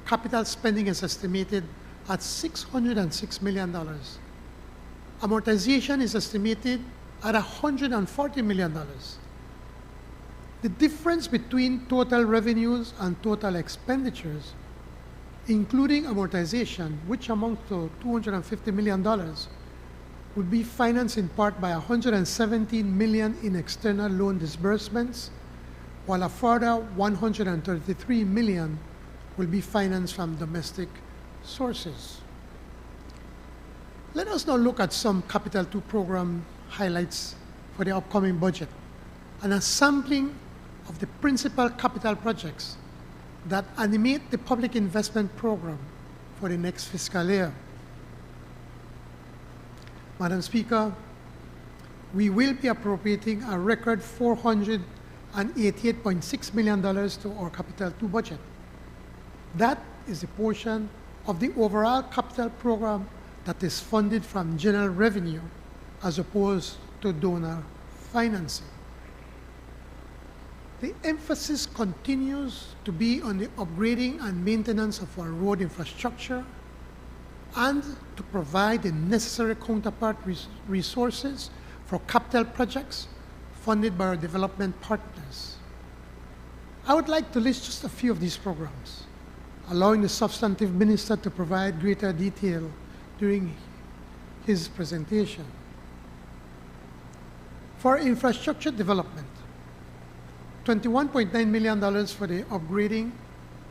[SPEAKER 3] Capital spending is estimated at $606 million. Amortization is estimated at $140 million. The difference between total revenues and total expenditures, including amortization, which amount to $250 million, will be financed in part by $117 million in external loan disbursements, while a further $133 million will be financed from domestic sources. Let us now look at some Capital 2 program highlights for the upcoming budget and a sampling of the principal capital projects that animate the public investment program for the next fiscal year. Madam Speaker, we will be appropriating a record $488.6 million to our Capital 2 budget. That is a portion of the overall capital program that is funded from general revenue as opposed to donor financing. The emphasis continues to be on the upgrading and maintenance of our road infrastructure and to provide the necessary counterpart resources for capital projects funded by our development partners. I would like to list just a few of these programs, allowing the substantive minister to provide greater detail during his presentation. For infrastructure development, $21.9 million for the upgrading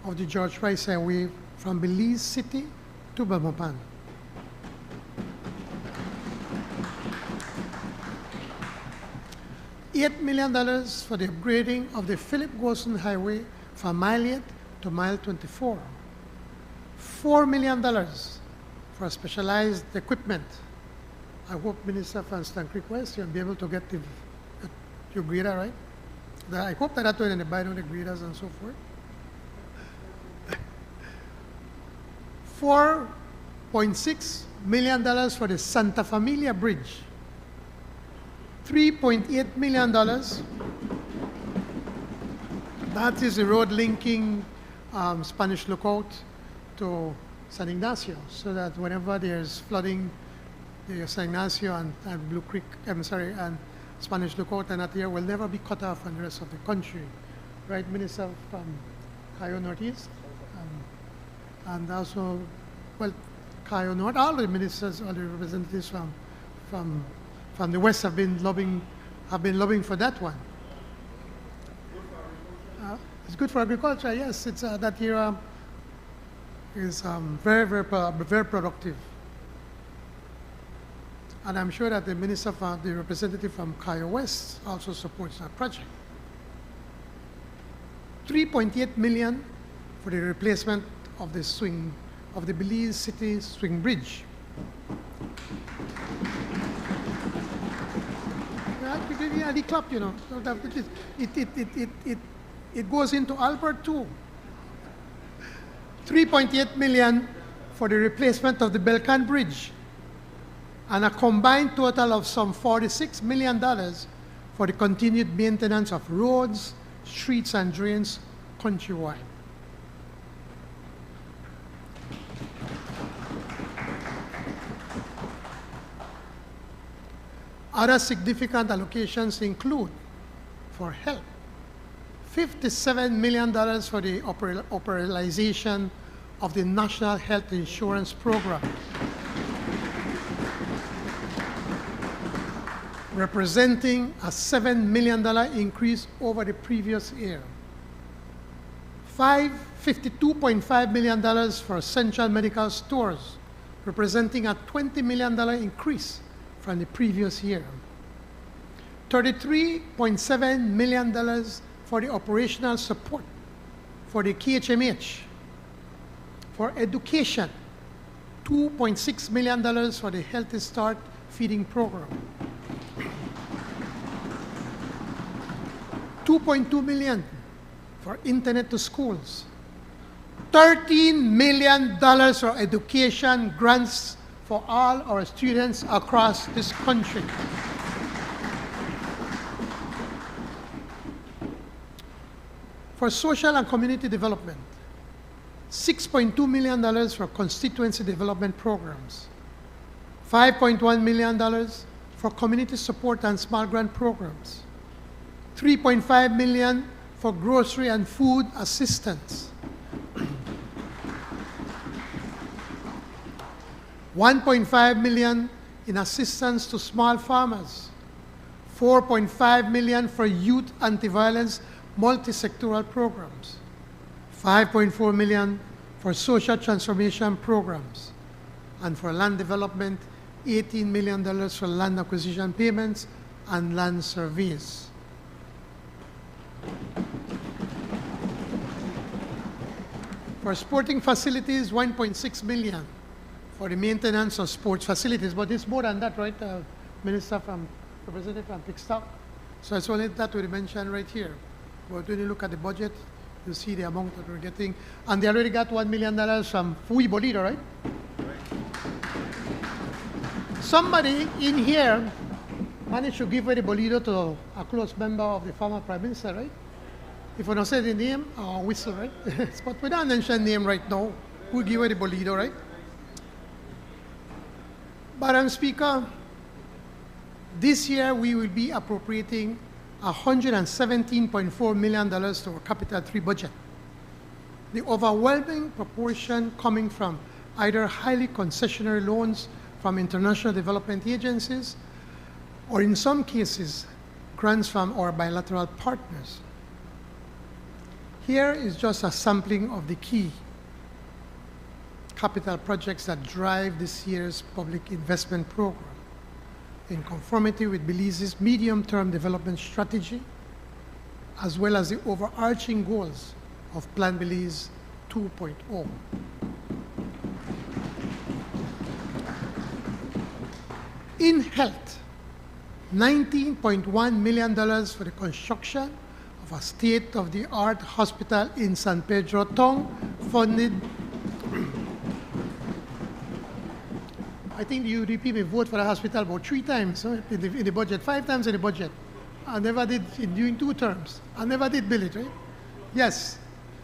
[SPEAKER 3] of the George Rice Highway from Belize City to Belmopan. $8 million for the upgrading of the Philip Gorson Highway from Mile 8 to Mile 24. $4 million for specialized equipment. I hope Minister from Stan Creek West, you'll be able to get your grader, right? I hope that when they buy the graders and so forth. $4.6 million for the Santa Familia Bridge. $3.8 million. That is the road linking Spanish Lookout to San Ignacio, so that whenever there's flooding, the San Ignacio and Blue Creek, and Spanish Lookout and that area will never be cut off from the rest of the country right, Minister from Cayo Northeast, and also, well, Cayo North, all the ministers, all the representatives from the West have been lobbying for that one. It's good for agriculture, yes. It's that year is very productive. And I'm sure that the the representative from Cayo West also supports that project. 3.8 million for the replacement of the Belize City swing bridge. Yeah, the club, you know. It goes into Albert too. 3.8 million for the replacement of the Belcan Bridge, and a combined total of some $46 million for the continued maintenance of roads, streets, and drains countrywide. Other significant allocations include, for health, $57 million for the operationalization of the National Health Insurance Program, representing a $7 million increase over the previous year. $52.5 million for central medical stores, representing a $20 million increase from the previous year. $33.7 million for the operational support for the KHMH. For education, $2.6 million for the Healthy Start feeding program. $2.2 million for internet to schools. $13 million for education grants for all our students across this country. For social and community development, $6.2 million for constituency development programs, $5.1 million for community support and small grant programs, $3.5 million for grocery and food assistance, $1.5 million in assistance to small farmers, $4.5 million for youth anti-violence multi-sectoral programs, $5.4 million for social transformation programs, and for land development, $18 million for land acquisition payments and land surveys. For sporting facilities, $1.6 million for the maintenance of sports facilities, but it's more than that, right, Representative from Pickstock? So it's only that we mentioned right here. But when you look at the budget, you see the amount that we're getting. And they already got $1 million from Fui Bolito, right? Somebody in here managed to give away the Bolito to a close member of the former Prime Minister, right? If we don't say the name, I'll whistle, right? But we don't mention name right now. Who give away the Bolito, right? Madam Speaker, this year we will be appropriating $117.4 million to our Capital 3 budget. The overwhelming proportion coming from either highly concessionary loans from international development agencies, or in some cases, grants from our bilateral partners. Here is just a sampling of the key capital projects that drive this year's public investment program, in conformity with Belize's medium-term development strategy, as well as the overarching goals of Plan Belize 2.0. In health, $19.1 million for the construction of a state-of-the-art hospital in San Pedro Tong, funded. I think the UDP may vote for the hospital about 3 times in the budget, 5 times in the budget. I never did during 2 terms. I never did build it, right? Yes.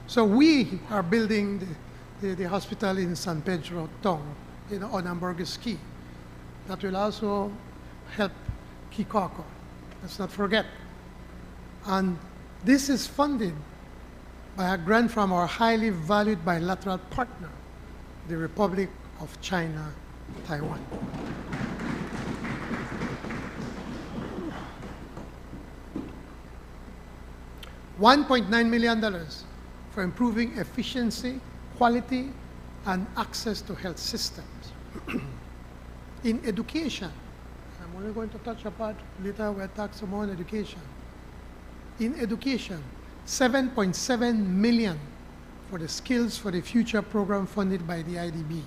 [SPEAKER 3] So we are building the hospital in San Pedro Tong, on Hamburger's Key. That will also help Kikoko. Let's not forget. And this is funded by a grant from our highly valued bilateral partner, the Republic of China, Taiwan. $1.9 million for improving efficiency, quality, and access to health systems. In education, I'm only going to touch upon later, we'll talk some more on education. In education, $7.7 million for the Skills for the Future program funded by the IDB.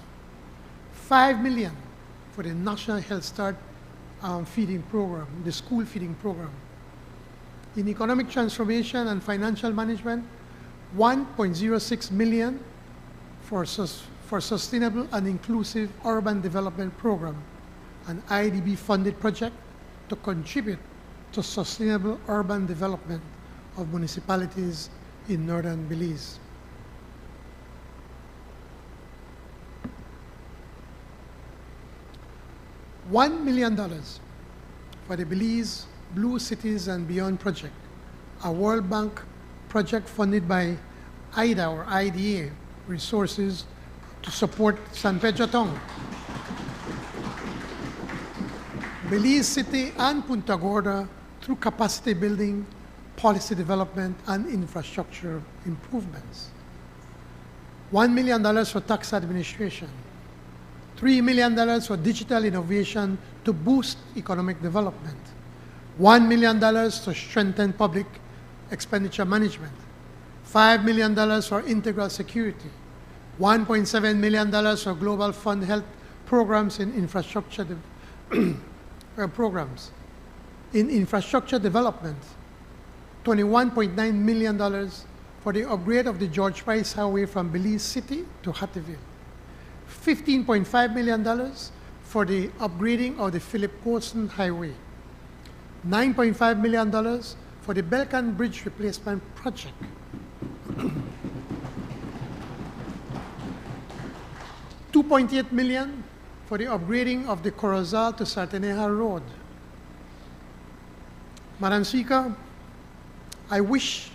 [SPEAKER 3] $5 million for the National Health Start feeding program, the school feeding program. In economic transformation and financial management, $1.06 million for sustainable and inclusive urban development program, an IDB-funded project to contribute to sustainable urban development of municipalities in northern Belize. $1 million for the Belize Blue Cities and Beyond project, a World Bank project funded by IDA or IDA resources to support San Pedro Town, Belize City and Punta Gorda through capacity building, policy development, and infrastructure improvements. $1 million for tax administration, $3 million for digital innovation to boost economic development, $1 million to strengthen public expenditure management, $5 million for integral security, $1.7 million for global fund health programs in infrastructure programs. In infrastructure development, $21.9 million for the upgrade of the George Price Highway from Belize City to Hattieville, $15.5 million for the upgrading of the Philip Coulson Highway, $9.5 million for the Belcan Bridge Replacement Project, $2.8 million for the upgrading of the Corozal to Sarteneja Road. Madam Speaker, I wish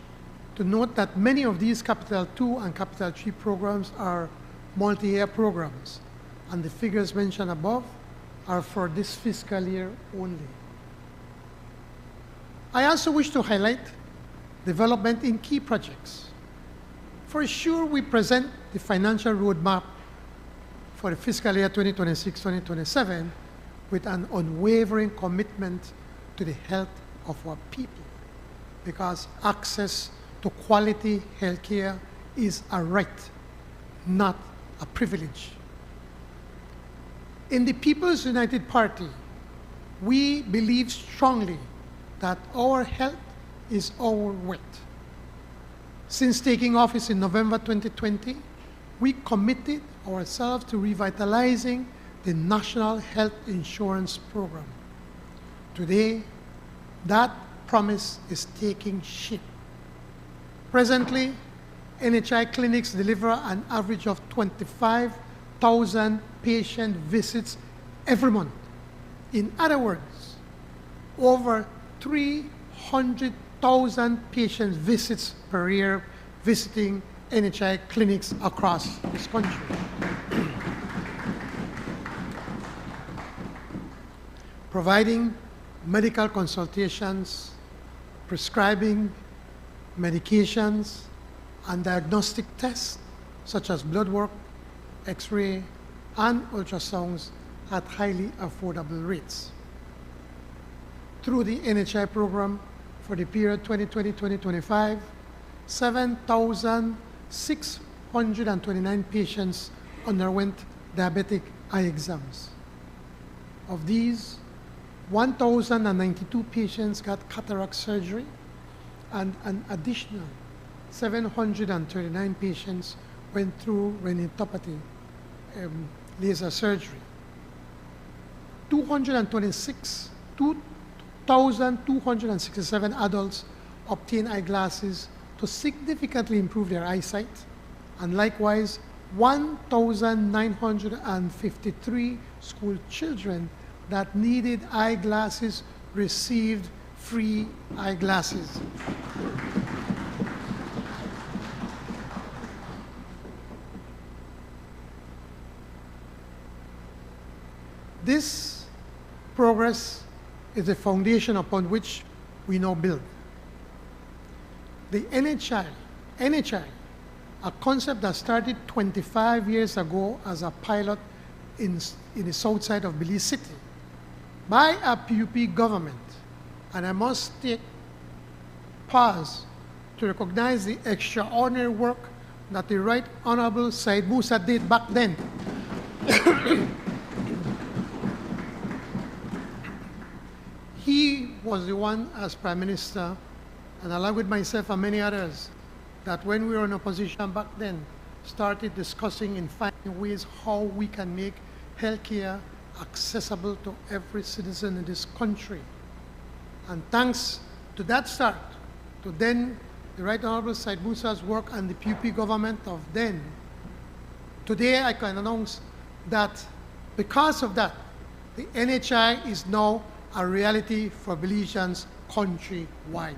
[SPEAKER 3] to note that many of these Capital 2 and Capital 3 programs are multi-year programs, and the figures mentioned above are for this fiscal year only. I also wish to highlight development in key projects. For sure, we present the financial roadmap for the fiscal year 2026-2027 with an unwavering commitment to the health of our people, because access to quality health care is a right, not a privilege. In the People's United Party, we believe strongly that our health is our wealth. Since taking office in November 2020, we committed ourselves to revitalizing the National Health Insurance Program. Today, that promise is taking shape. Presently, NHI clinics deliver an average of 25,000 patient visits every month. In other words, over 300,000 patient visits per year visiting NHI clinics across this country. Providing medical consultations, prescribing medications, and diagnostic tests such as blood work, X-ray, and ultrasounds at highly affordable rates. Through the NHI program for the period 2020-2025, 7,629 patients underwent diabetic eye exams. Of these, 1,092 patients got cataract surgery, and an additional 739 patients went through retinopathy laser surgery. 2,267 adults obtained eyeglasses to significantly improve their eyesight, and likewise 1,953 school children that needed eyeglasses received free eyeglasses. This progress is the foundation upon which we now build. The NHI, a concept that started 25 years ago as a pilot in the south side of Belize City by a PUP government. And I must take pause to recognize the extraordinary work that the Right Honorable Said Musa did back then. He was the one, as Prime Minister, and along with myself and many others, that when we were in opposition back then, started discussing and finding ways how we can make healthcare accessible to every citizen in this country. And thanks to that start, to then the Right Honorable Said Musa's work and the PUP government of then, today I can announce that because of that, the NHI is now a reality for Belizeans countrywide.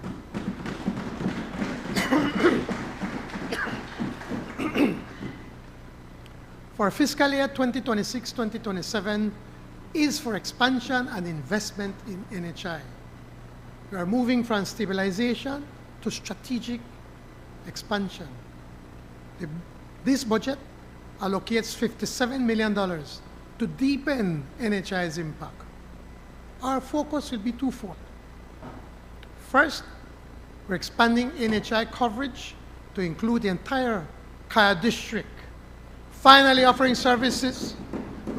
[SPEAKER 3] For fiscal year 2026-2027 is for expansion and investment in NHI. We are moving from stabilization to strategic expansion. This budget allocates $57 million to deepen NHI's impact. Our focus will be twofold. First, we're expanding NHI coverage to include the entire Kaya district, finally offering services.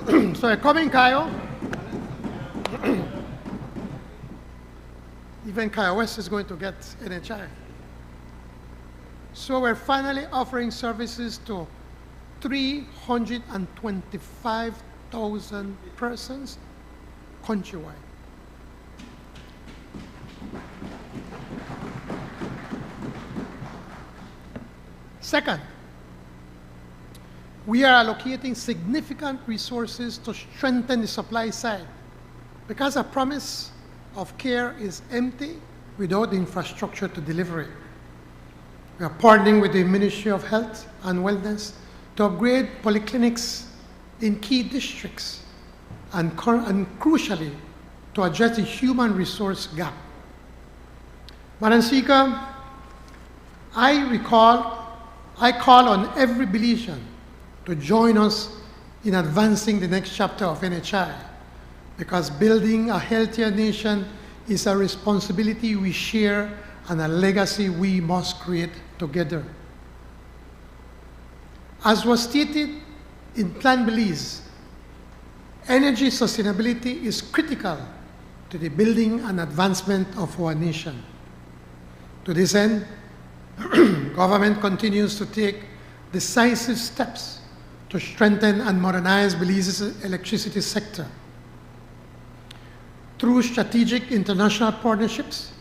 [SPEAKER 3] So coming Kaya, even Kaya West is going to get NHI. So we're finally offering services to 325,000 persons countrywide. Second, we are allocating significant resources to strengthen the supply side because a promise of care is empty without the infrastructure to deliver it. We are partnering with the Ministry of Health and Wellness to upgrade polyclinics in key districts and crucially to address the human resource gap. Madam Speaker, I call on every Belizean to join us in advancing the next chapter of NHI because building a healthier nation is a responsibility we share and a legacy we must create together. As was stated in Plan Belize, energy sustainability is critical to the building and advancement of our nation. To this end, government continues to take decisive steps to strengthen and modernize Belize's electricity sector. Through strategic international partnerships,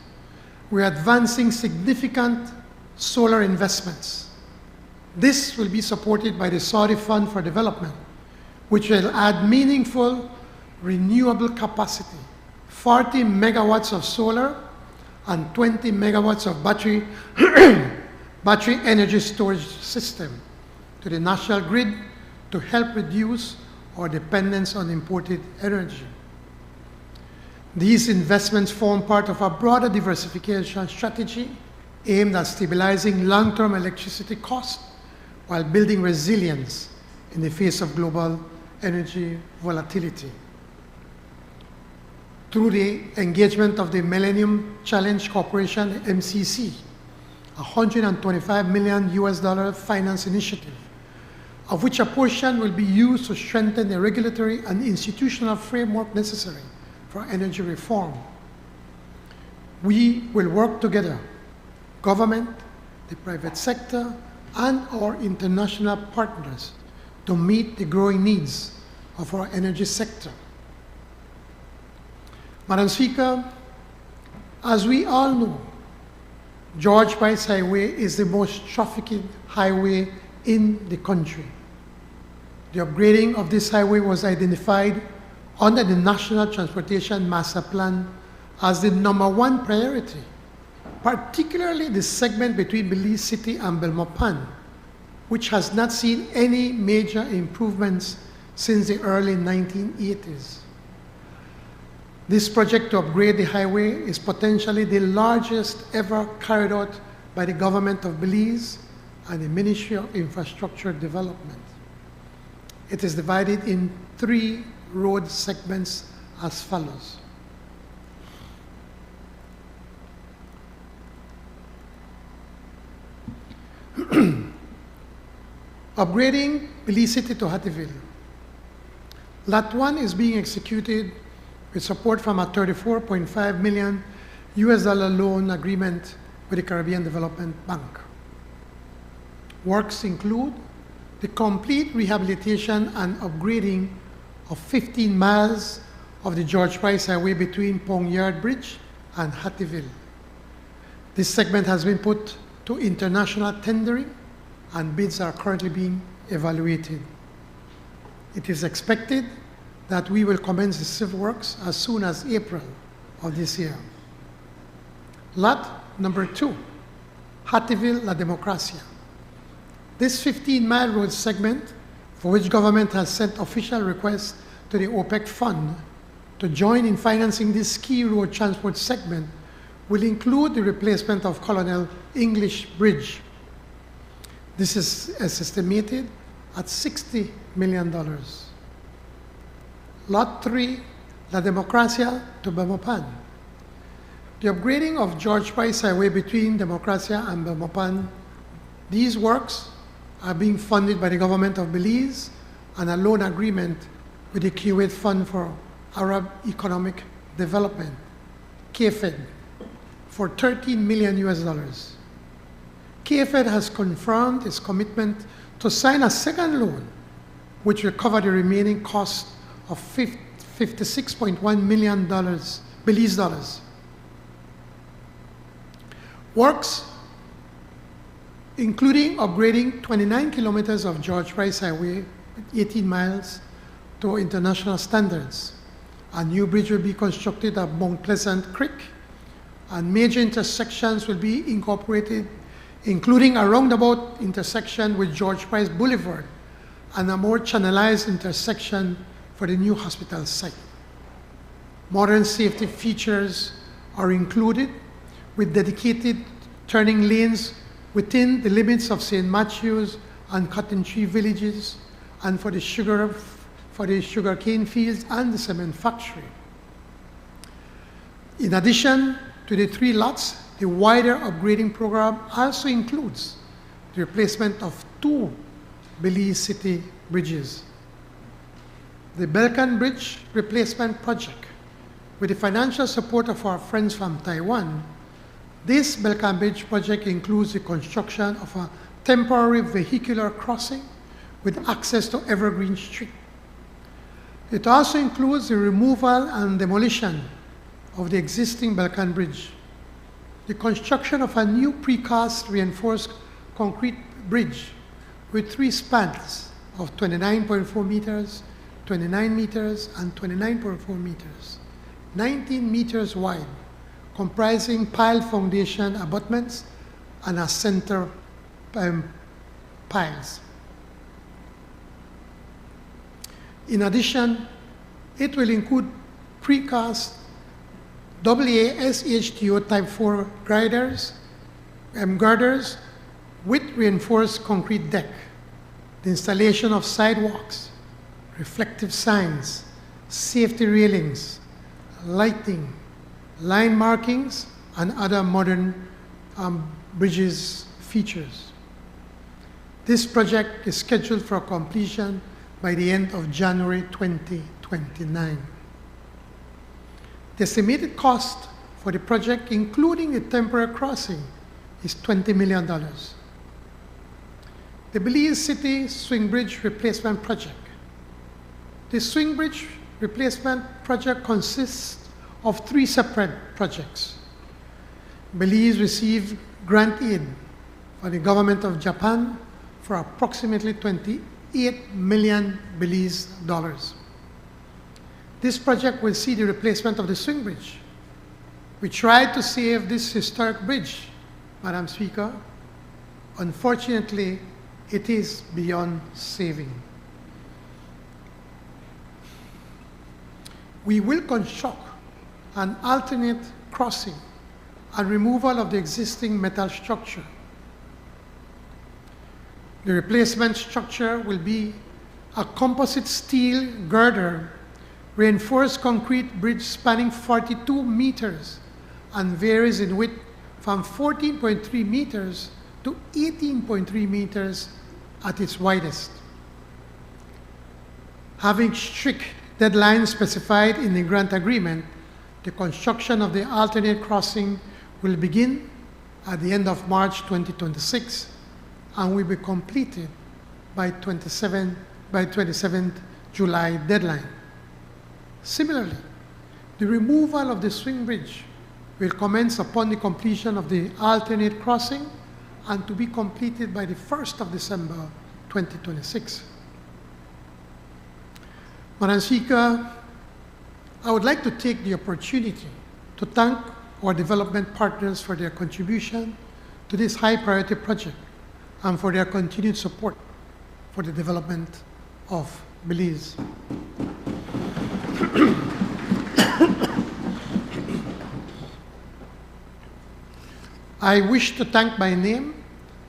[SPEAKER 3] we are advancing significant solar investments. This will be supported by the Saudi Fund for Development, which will add meaningful renewable capacity, 40 megawatts of solar and 20 megawatts of battery energy storage system to the national grid to help reduce our dependence on imported energy. These investments form part of a broader diversification strategy aimed at stabilizing long-term electricity costs while building resilience in the face of global energy volatility. Through the engagement of the Millennium Challenge Corporation, MCC, $125 million finance initiative, of which a portion will be used to strengthen the regulatory and institutional framework necessary for energy reform. We will work together, government, the private sector, and our international partners to meet the growing needs of our energy sector. Madam Speaker, as we all know, George Price Highway is the most trafficked highway in the country. The upgrading of this highway was identified under the National Transportation Master Plan as the #1 priority, particularly the segment between Belize City and Belmopan, which has not seen any major improvements since the early 1980s. This project to upgrade the highway is potentially the largest ever carried out by the government of Belize and the Ministry of Infrastructure Development. It is divided in 3 road segments as follows. Upgrading Belize City to Hattieville. Lot 1 is being executed with support from a $34.5 million loan agreement with the Caribbean Development Bank. Works include the complete rehabilitation and upgrading of 15 miles of the George Price Highway between Pong Yard Bridge and Hattieville. This segment has been put to international tendering and bids are currently being evaluated. It is expected that we will commence the civil works as soon as April of this year. Lot number 2, Hattieville La Democracia. This 15-mile road segment, for which government has sent official requests to the OPEC fund to join in financing this key road transport segment, will include the replacement of Colonel English Bridge. This is estimated at $60 million. Lot 3, La Democracia to Belmopan. The upgrading of George Price Highway between Democracia and Belmopan, these works are being funded by the government of Belize and a loan agreement with the Kuwait Fund for Arab Economic Development, KFED, for $13 million. KFED has confirmed its commitment to sign a second loan, which will cover the remaining cost of $56.1 million Belize dollars. Works including upgrading 29 kilometers of George Price Highway, 18 miles, to international standards. A new bridge will be constructed at Mount Pleasant Creek, and major intersections will be incorporated, including a roundabout intersection with George Price Boulevard and a more channelized intersection for the new hospital site. Modern safety features are included with dedicated turning lanes within the limits of St. Matthews and Cotton Tree villages and for the sugarcane fields and the cement factory. In addition to the 3 lots, the wider upgrading program also includes the replacement of 2 Belize City bridges. The Belcan Bridge Replacement Project, with the financial support of our friends from Taiwan, this Belcan Bridge project includes the construction of a temporary vehicular crossing with access to Evergreen Street. It also includes the removal and demolition of the existing Belcan Bridge, the construction of a new precast reinforced concrete bridge with 3 spans of 29.4 meters, 29 meters, and 29.4 meters, 19 meters wide, comprising pile foundation abutments and a center piles. In addition, it will include precast AA SHTO Type 4 girders with reinforced concrete deck, the installation of sidewalks, reflective signs, safety railings, lighting, line markings, and other modern bridges features. This project is scheduled for completion by the end of January 2029. The estimated cost for the project, including the temporary crossing, is $20 million. The Belize City Swing Bridge Replacement Project. The Swing Bridge Replacement Project consists of 3 separate projects. Belize received grant aid from the government of Japan for approximately 28 million Belize dollars. This project will see the replacement of the swing bridge. We tried to save this historic bridge, Madam Speaker. Unfortunately, it is beyond saving. We will construct an alternate crossing and removal of the existing metal structure. The replacement structure will be a composite steel girder, reinforced concrete bridge spanning 42 meters and varies in width from 14.3 meters to 18.3 meters at its widest. Having strict deadlines specified in the grant agreement, the construction of the alternate crossing will begin at the end of March 2026 and will be completed by 27th July deadline. Similarly, the removal of the swing bridge will commence upon the completion of the alternate crossing and to be completed by the 1st of December 2026. Madam Speaker, I would like to take the opportunity to thank our development partners for their contribution to this high priority project and for their continued support for the development of Belize. I wish to thank by name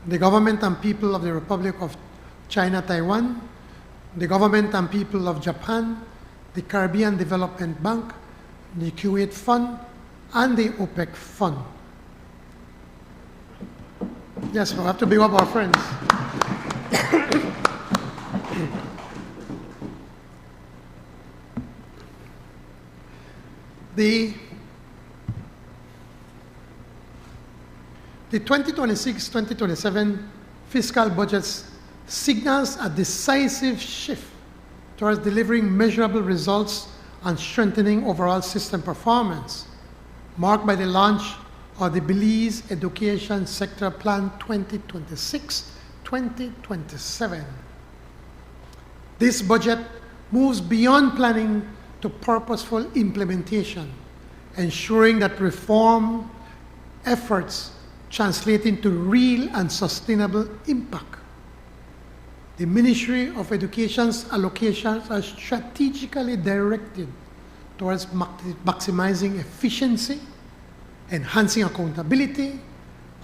[SPEAKER 3] the government and people of the Republic of China, Taiwan, the government and people of Japan, the Caribbean Development Bank, the Kuwait Fund, and the OPEC Fund. Yes, we'll have to big up our friends. The 2026-2027 fiscal budget signals a decisive shift towards delivering measurable results and strengthening overall system performance, marked by the launch of the Belize Education Sector Plan 2026-2027. This budget moves beyond planning to purposeful implementation, ensuring that reform efforts translate into real and sustainable impact. The Ministry of Education's allocations are strategically directed towards maximizing efficiency, enhancing accountability,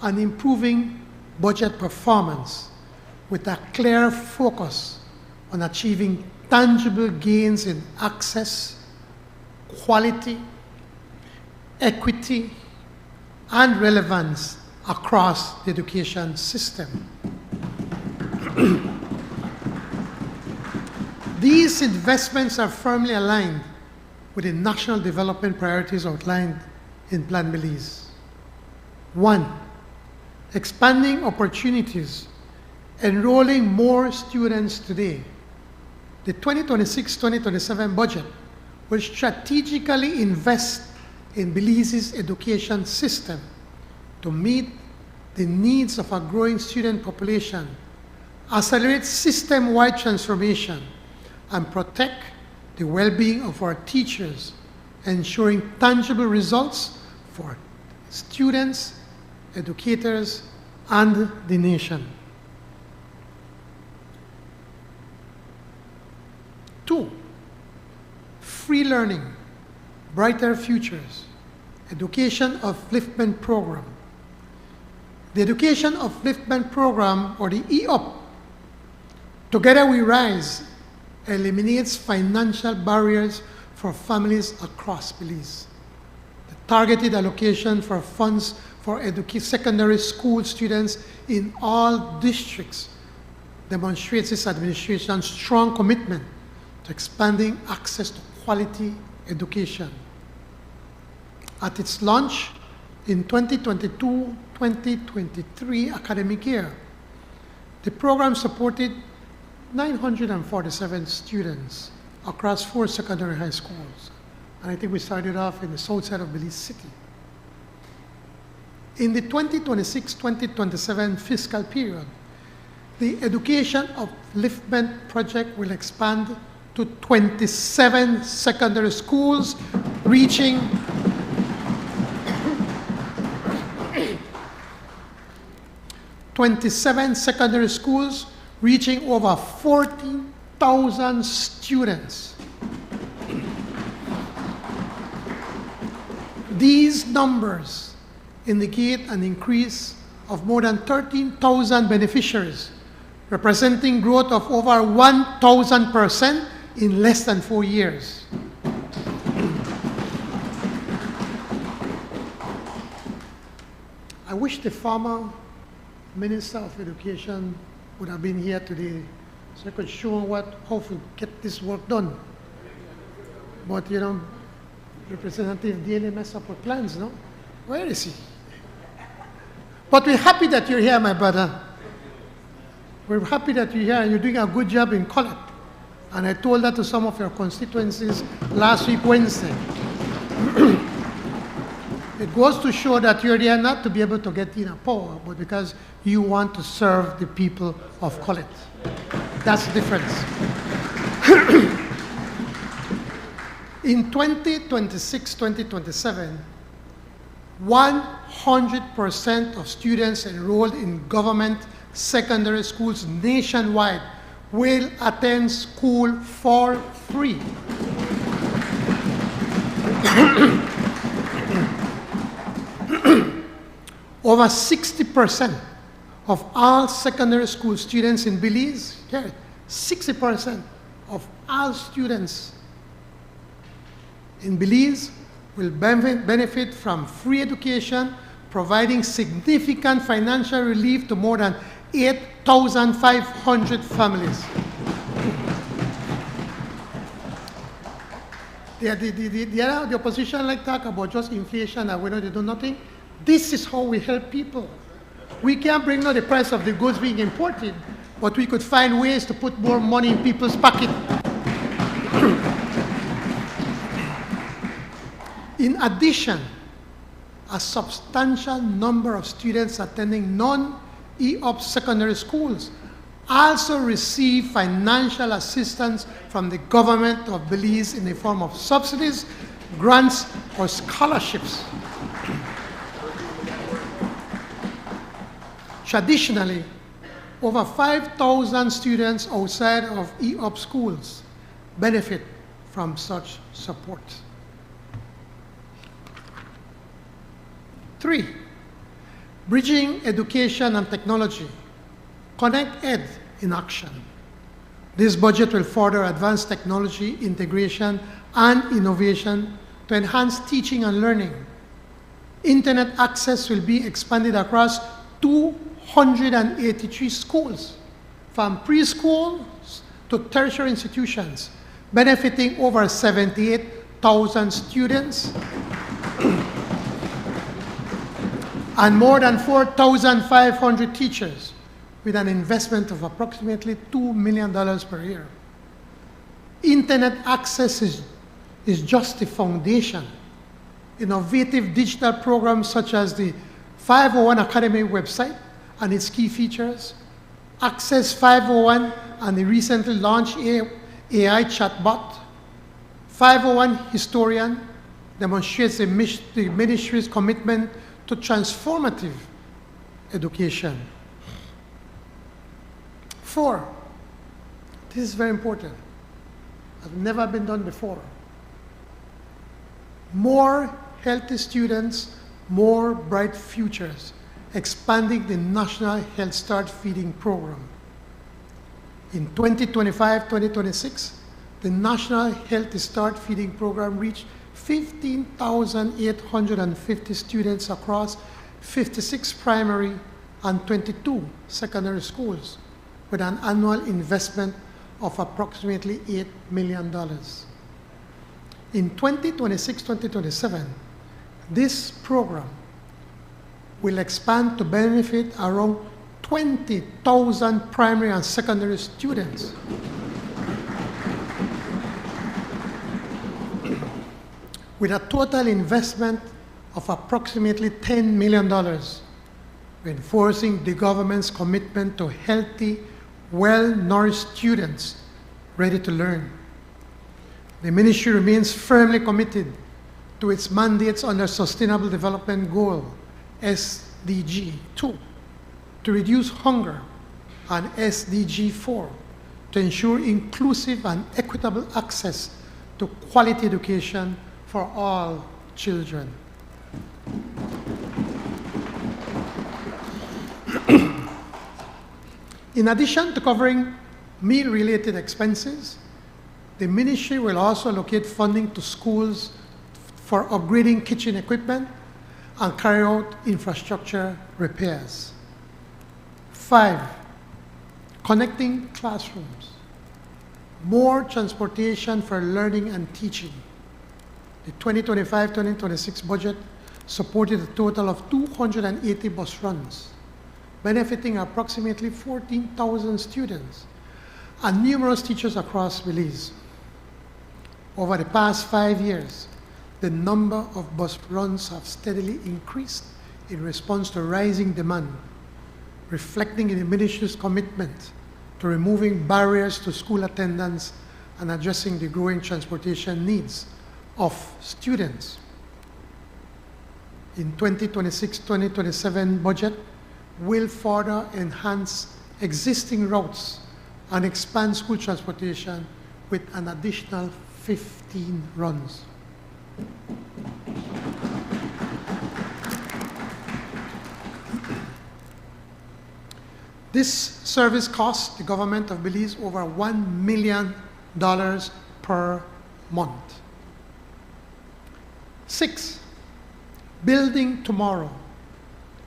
[SPEAKER 3] and improving budget performance with a clear focus on achieving tangible gains in access, quality, equity, and relevance across the education system. These investments are firmly aligned with the national development priorities outlined in Plan Belize. 1, expanding opportunities, enrolling more students today. The 2026-2027 budget will strategically invest in Belize's education system to meet the needs of a growing student population, accelerate system-wide transformation, and protect the well-being of our teachers, ensuring tangible results for students, educators, and the nation. 2, free learning, brighter futures, education upliftment program. The education upliftment program, or the EUP, Together We Rise, eliminates financial barriers for families across Belize. The targeted allocation for funds for secondary school students in all districts demonstrates this administration's strong commitment to expanding access to quality education. At its launch in 2022-2023 academic year, the program supported 947 students across 4 secondary high schools. And I think we started off in the south side of Belize City. In the 2026-2027 fiscal period, the Education Upliftment Project will expand to 27 secondary schools, reaching 27 secondary schools, reaching over 14,000 students. These numbers indicate an increase of more than 13,000 beneficiaries, representing growth of over 1,000% in less than 4 years. I wish the former Minister of Education would have been here today so I could show how to get this work done. But you know, Representative Daly messed up with plans, no? Where is he? But we're happy that you're here, my brother. We're happy that you're here and you're doing a good job in Colette. And I told that to some of your constituencies last week, Wednesday. It goes to show that you're there not to be able to get in a power, but because you want to serve the people of Colette. That's the difference. In 2026-2027, 100% of students enrolled in government secondary schools nationwide will attend school for free. Over 60% of all secondary school students in Belize, 60% of all students in Belize will benefit from free education, providing significant financial relief to more than 8,500 families. The opposition like talk about just inflation and we know they do nothing. This is how we help people. We can't bring down the price of the goods being imported, but we could find ways to put more money in people's pocket. In addition, a substantial number of students attending non-EOP secondary schools also receive financial assistance from the government of Belize in the form of subsidies, grants, or scholarships. Traditionally, over 5,000 students outside of EOP schools benefit from such support. 3, bridging education and technology. Connect Ed in action. This budget will further advance technology integration and innovation to enhance teaching and learning. Internet access will be expanded across 283 schools, from preschool to tertiary institutions, benefiting over 78,000 students and more than 4,500 teachers, with an investment of approximately $2 million per year. Internet access is just the foundation. Innovative digital programs such as the 501 Academy website and its key features, Access 501 and the recently launched AI chatbot, 501 Historian demonstrates the ministry's commitment to transformative education. 4, this is very important. Has never been done before. More healthy students, more bright futures, expanding the National Health Start Feeding Program. In 2025-2026, the National Health Start Feeding Program reached 15,850 students across 56 primary and 22 secondary schools, with an annual investment of approximately $8 million. In 2026-2027, this program will expand to benefit around 20,000 primary and secondary students. With a total investment of approximately $10 million, reinforcing the government's commitment to healthy, well-nourished students ready to learn. The ministry remains firmly committed to its mandates under Sustainable Development Goal, SDG 2, to reduce hunger, and SDG 4, to ensure inclusive and equitable access to quality education for all children. In addition to covering meal-related expenses, the ministry will also allocate funding to schools for upgrading kitchen equipment and carry out infrastructure repairs. 5, connecting classrooms. More transportation for learning and teaching. The 2025-2026 budget supported a total of 280 bus runs, benefiting approximately 14,000 students and numerous teachers across Belize. Over the past 5 years, the number of bus runs have steadily increased in response to rising demand, reflecting in the ministry's commitment to removing barriers to school attendance and addressing the growing transportation needs of students. In 2026-2027 budget will further enhance existing routes and expand school transportation with an additional 15 runs. This service costs the government of Belize over $1 million per month. 6, building tomorrow,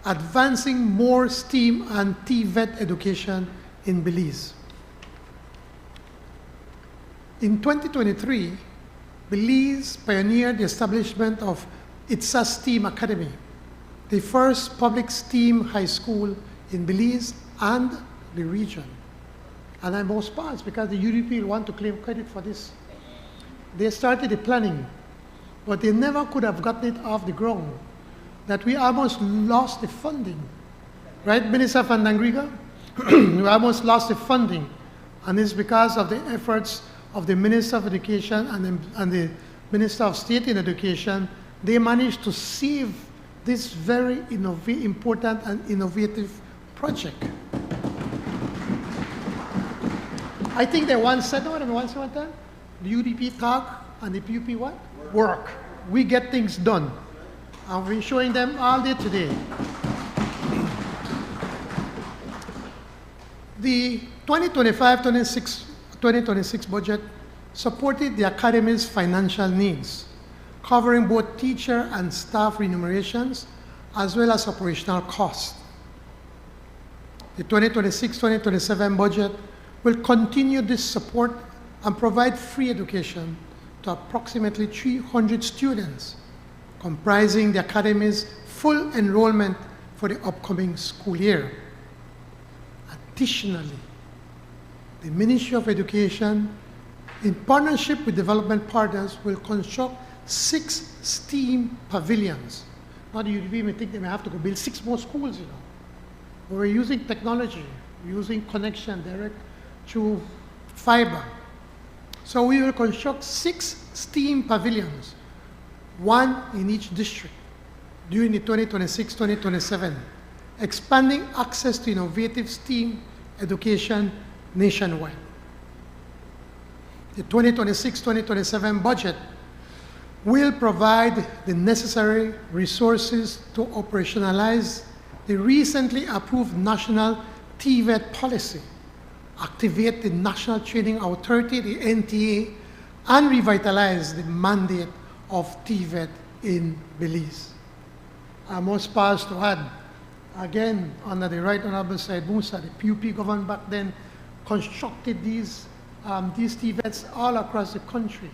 [SPEAKER 3] advancing more STEAM and TVET education in Belize. In 2023, Belize pioneered the establishment of ITSA STEAM Academy, the first public STEAM high school in Belize and the region. And I'm most surprised because the UDP will want to claim credit for this. They started the planning, but they never could have gotten it off the ground, that we almost lost the funding. Right, Minister Fandangriga? We almost lost the funding, and it's because of the efforts of the Minister of Education and the Minister of State in Education. They managed to save this very important and innovative project. I think they once said, no, once one time, the UDP talk and the PUP what? Work. We get things done. And we're showing them all day today. The 2025-2026 budget supported the Academy's financial needs, covering both teacher and staff remunerations, as well as operational costs. The 2026-2027 budget will continue this support and provide free education to approximately 300 students, comprising the Academy's full enrollment for the upcoming school year. Additionally, the Ministry of Education, in partnership with development partners, will construct 6 STEAM pavilions. Now the UDP may think they may have to go build 6 more schools, you know. But we're using technology, we're using connection direct through fiber. So we will construct 6 STEAM pavilions, 1 in each district, during the 2026-2027, expanding access to innovative STEAM education nationwide. The 2026-2027 budget will provide the necessary resources to operationalize the recently approved national TVET policy, activate the National Training Authority, the NTA, and revitalize the mandate of TVET in Belize. I'm most pleased to add, again, under the Right Honorable Said Musa, the PUP government back then constructed these TVETs all across the country.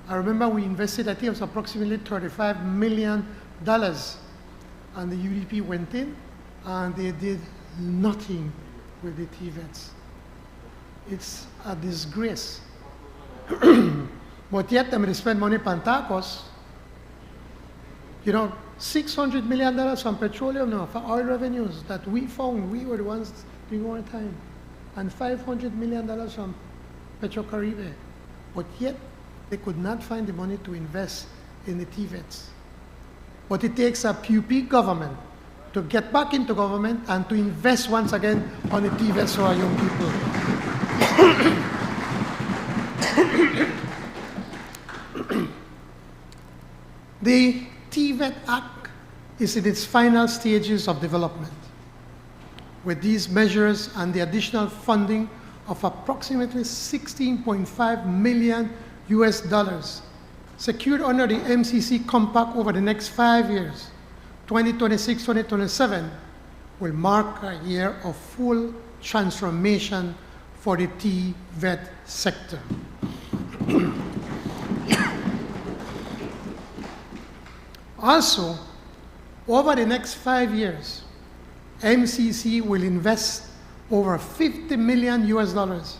[SPEAKER 3] I remember we invested, I think it was approximately $35 million, and the UDP went in and they did nothing with the TVETs. It's a disgrace. But yet, they spend money on tacos. You know, $600 million from petroleum now, for oil revenues that we found, we were the ones doing our time, and $500 million from Petrocaribe. But yet, they could not find the money to invest in the TVETs. But it takes a PUP government to get back into government and to invest once again on the TVETs for our young people. The TVET Act is in its final stages of development. With these measures and the additional funding of approximately 16.5 million US dollars secured under the MCC compact over the next 5 years, 2026-2027 will mark a year of full transformation for the TVET sector. Also, over the next 5 years, MCC will invest over 50 million US dollars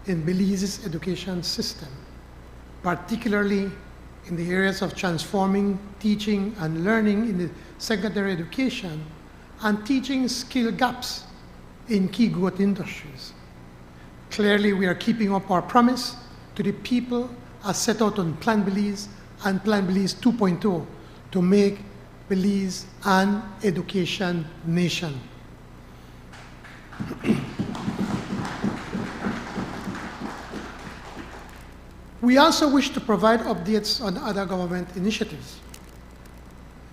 [SPEAKER 3] in Belize's education system, particularly in the areas of transforming teaching and learning in the secondary education and teaching skill gaps in key growth industries. Clearly, we are keeping up our promise to the people as set out on Plan Belize and Plan Belize 2.0 to make Belize an education nation. We also wish to provide updates on other government initiatives.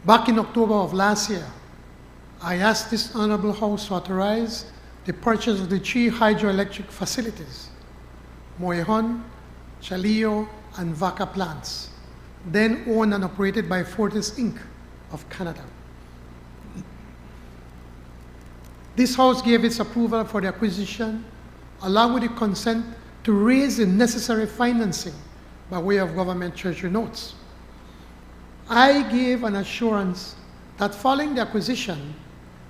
[SPEAKER 3] Back in October of last year, I asked this Honorable House to authorize the purchase of the 3 hydroelectric facilities, Moyhon, Chaleo, and Vaca plants, then owned and operated by Fortis Inc. of Canada. This House gave its approval for the acquisition, along with the consent to raise the necessary financing by way of government treasury notes. I gave an assurance that following the acquisition,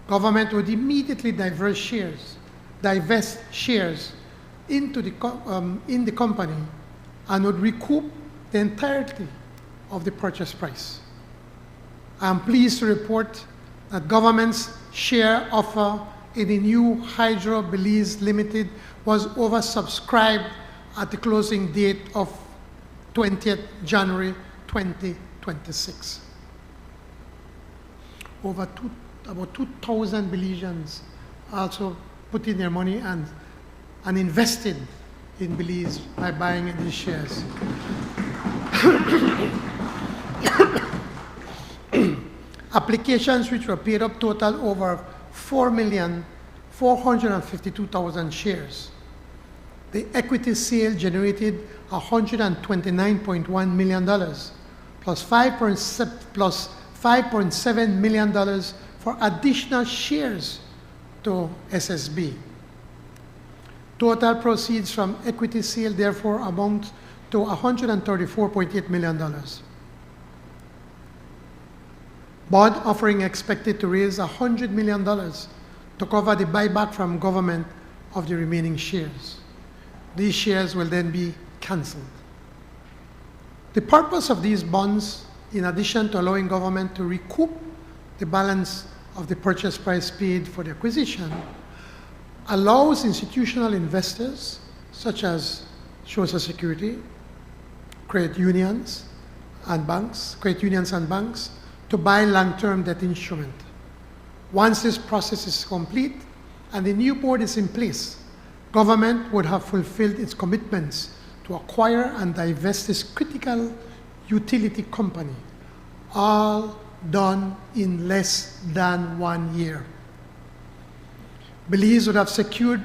[SPEAKER 3] government would immediately divest shares into in the company and would recoup the entirety of the purchase price. I am pleased to report that government's share offer in the new Hydro Belize Limited was oversubscribed at the closing date of 20th January 2026. About 2,000 Belizeans also put in their money and invested in Belize by buying these shares. Applications which were paid up total over 4,452,000 shares. The equity sale generated $129.1 million plus $5.7 million for additional shares to SSB. Total proceeds from equity sale therefore amount to $134.8 million. Bond offering expected to raise $100 million to cover the buyback from government of the remaining shares. These shares will then be cancelled. The purpose of these bonds, in addition to allowing government to recoup the balance of the purchase price paid for the acquisition, allows institutional investors, such as Social Security, credit unions and banks, to buy long-term debt instrument. Once this process is complete and the new board is in place, government would have fulfilled its commitments to acquire and divest this critical utility company, all done in less than 1 year. Belize would have secured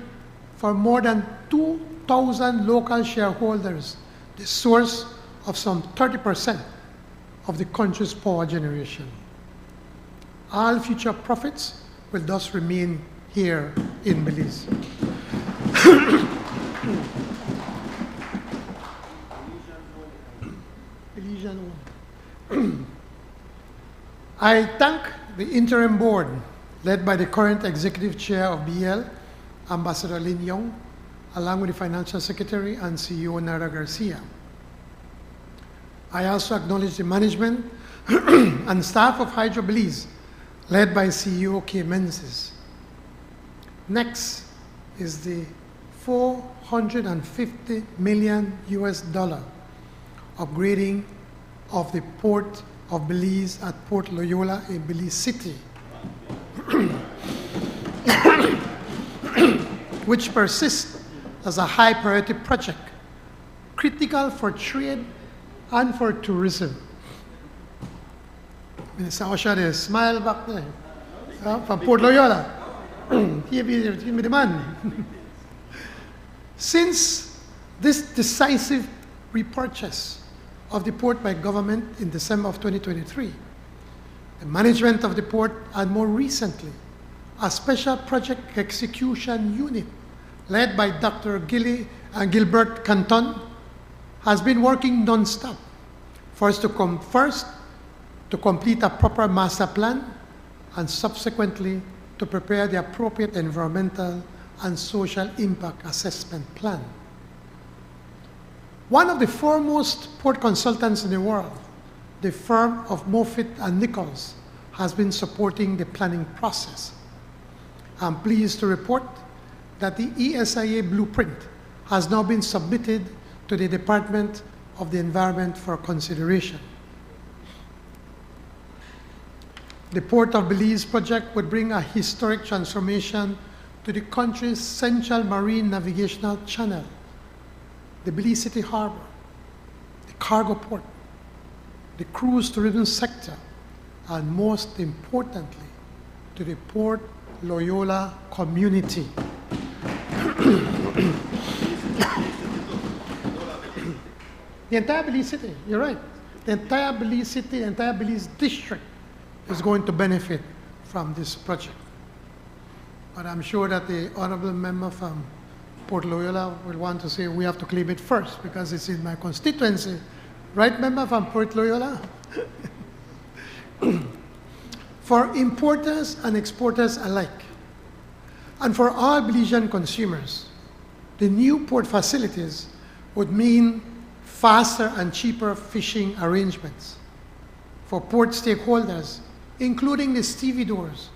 [SPEAKER 3] for more than 2,000 local shareholders the source of some 30% of the country's power generation. All future profits will thus remain here in Belize. I thank the interim board, led by the current executive chair of BL, Ambassador Lin Yong, along with the financial secretary and CEO Nara Garcia. I also acknowledge the management and staff of Hydro Belize, led by CEO K. Menzies. Next is the $450 million upgrading of the Port of Belize at Port Loyola in Belize City, which persists as a high priority project, critical for trade and for tourism. Minister Osha, smile back there, from Port Loyola. Give me the man. Since this decisive repurchase of the port by government in December of 2023, the management of the port, and more recently, a special project execution unit led by Dr. Gilbert Canton, has been working non-stop for us to complete a proper master plan and subsequently to prepare the appropriate environmental and social impact assessment plan. One of the foremost port consultants in the world, the firm of Moffitt and Nichols, has been supporting the planning process. I'm pleased to report that the ESIA blueprint has now been submitted to the Department of the Environment for consideration. The Port of Belize project would bring a historic transformation to the country's central marine navigational channel, the Belize City Harbor, the cargo port, the cruise tourism sector, and most importantly, to the Port Loyola community. The entire Belize City, you're right. The entire Belize City, the entire Belize district is going to benefit from this project. But I'm sure that the honorable member from Port Loyola will want to say we have to claim it first because it's in my constituency. Right, member from Port Loyola? For importers and exporters alike, and for all Belizean consumers, the new port facilities would mean faster and cheaper fishing arrangements. For port stakeholders, including the stevedores,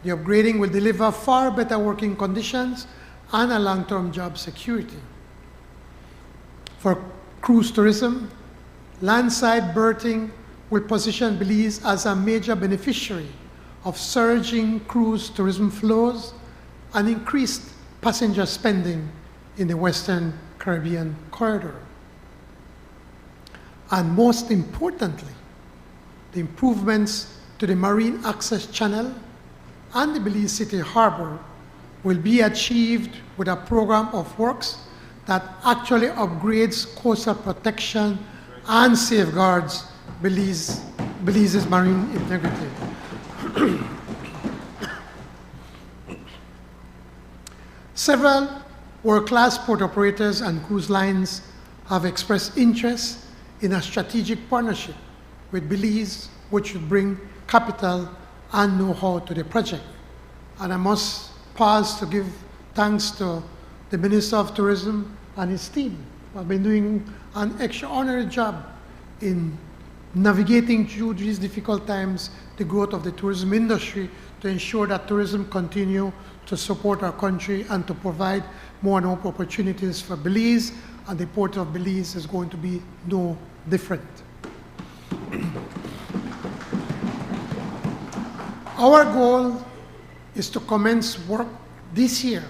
[SPEAKER 3] the upgrading will deliver far better working conditions and a long-term job security. For cruise tourism, landside berthing will position Belize as a major beneficiary of surging cruise tourism flows and increased passenger spending in the Western Caribbean corridor. And most importantly, the improvements to the marine access channel and the Belize City Harbor will be achieved with a program of works that actually upgrades coastal protection and safeguards Belize's marine integrity. Several world-class port operators and cruise lines have expressed interest in a strategic partnership with Belize, which would bring capital and know-how to the project. And I must pause to give thanks to the Minister of Tourism and his team who have been doing an extraordinary job in navigating through these difficult times the growth of the tourism industry to ensure that tourism continue to support our country and to provide more and more opportunities for Belize, and the Port of Belize is going to be no different. Our goal is to commence work this year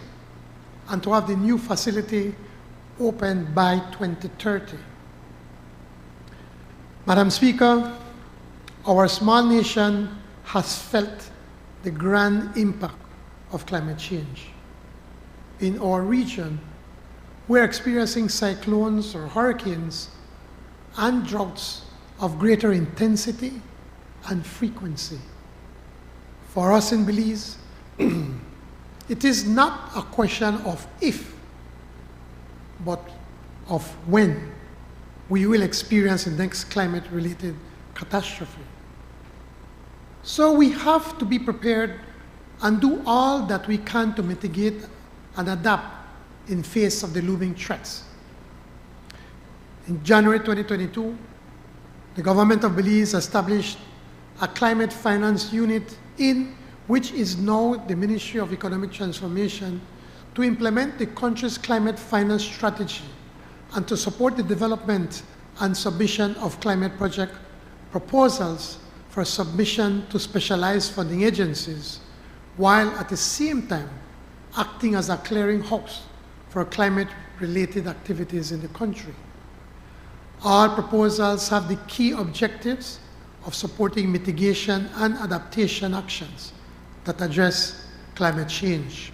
[SPEAKER 3] and to have the new facility open by 2030. Madam Speaker, our small nation has felt the grand impact of climate change. In our region, we're experiencing cyclones or hurricanes and droughts of greater intensity and frequency. For us in Belize, it is not a question of if, but of when we will experience the next climate-related catastrophe. So we have to be prepared and do all that we can to mitigate and adapt in face of the looming threats. In January 2022, the government of Belize established a climate finance unit in which is now the Ministry of Economic Transformation to implement the country's climate finance strategy and to support the development and submission of climate project proposals for submission to specialized funding agencies, while at the same time acting as a clearinghouse for climate-related activities in the country. All proposals have the key objectives of supporting mitigation and adaptation actions that address climate change.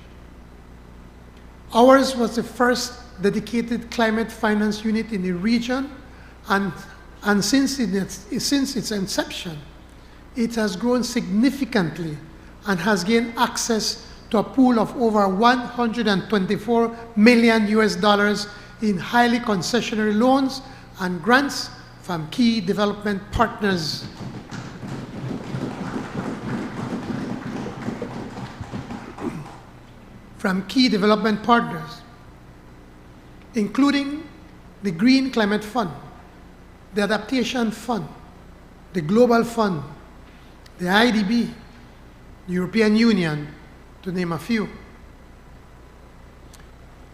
[SPEAKER 3] Ours was the first dedicated climate finance unit in the region, and since its inception, it has grown significantly and has gained access to a pool of over $124 million in highly concessionary loans and grants from key development partners. Including the Green Climate Fund, the Adaptation Fund, the Global Fund, the IDB, the European Union, to name a few.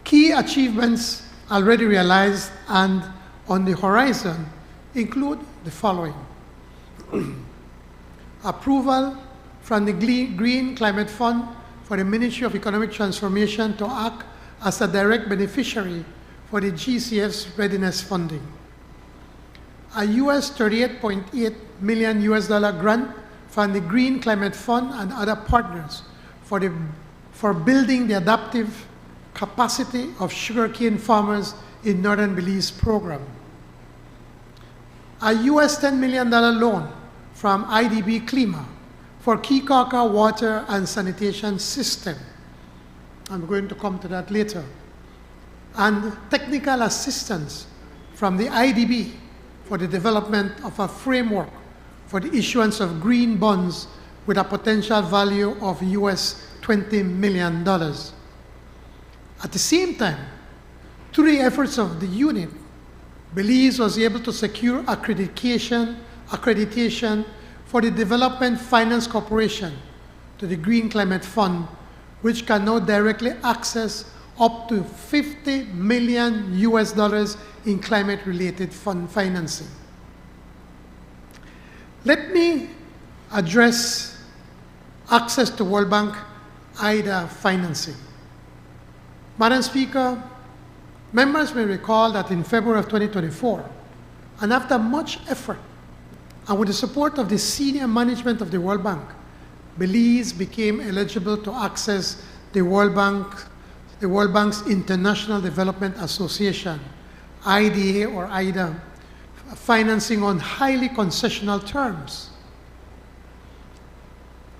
[SPEAKER 3] Key achievements already realized and on the horizon include the following. Approval from the Green Climate Fund for the Ministry of Economic Transformation to act as a direct beneficiary for the GCF's readiness funding. A US $38.8 million grant from the Green Climate Fund and other partners for building the adaptive capacity of sugarcane farmers in northern Belize program. A US $10 million loan from IDB Klima for Kikaka water and sanitation system. I'm going to come to that later. And technical assistance from the IDB for the development of a framework for the issuance of green bonds with a potential value of US $20 million. At the same time, through the efforts of the unit, Belize was able to secure accreditation for the Development Finance Corporation to the Green Climate Fund, which can now directly access up to $50 million in climate-related fund financing. Let me address access to World Bank IDA financing. Madam Speaker, members may recall that in February of 2024, and after much effort, and with the support of the senior management of the World Bank, Belize became eligible to access the World Bank's International Development Association, IDA or IDA, financing on highly concessional terms.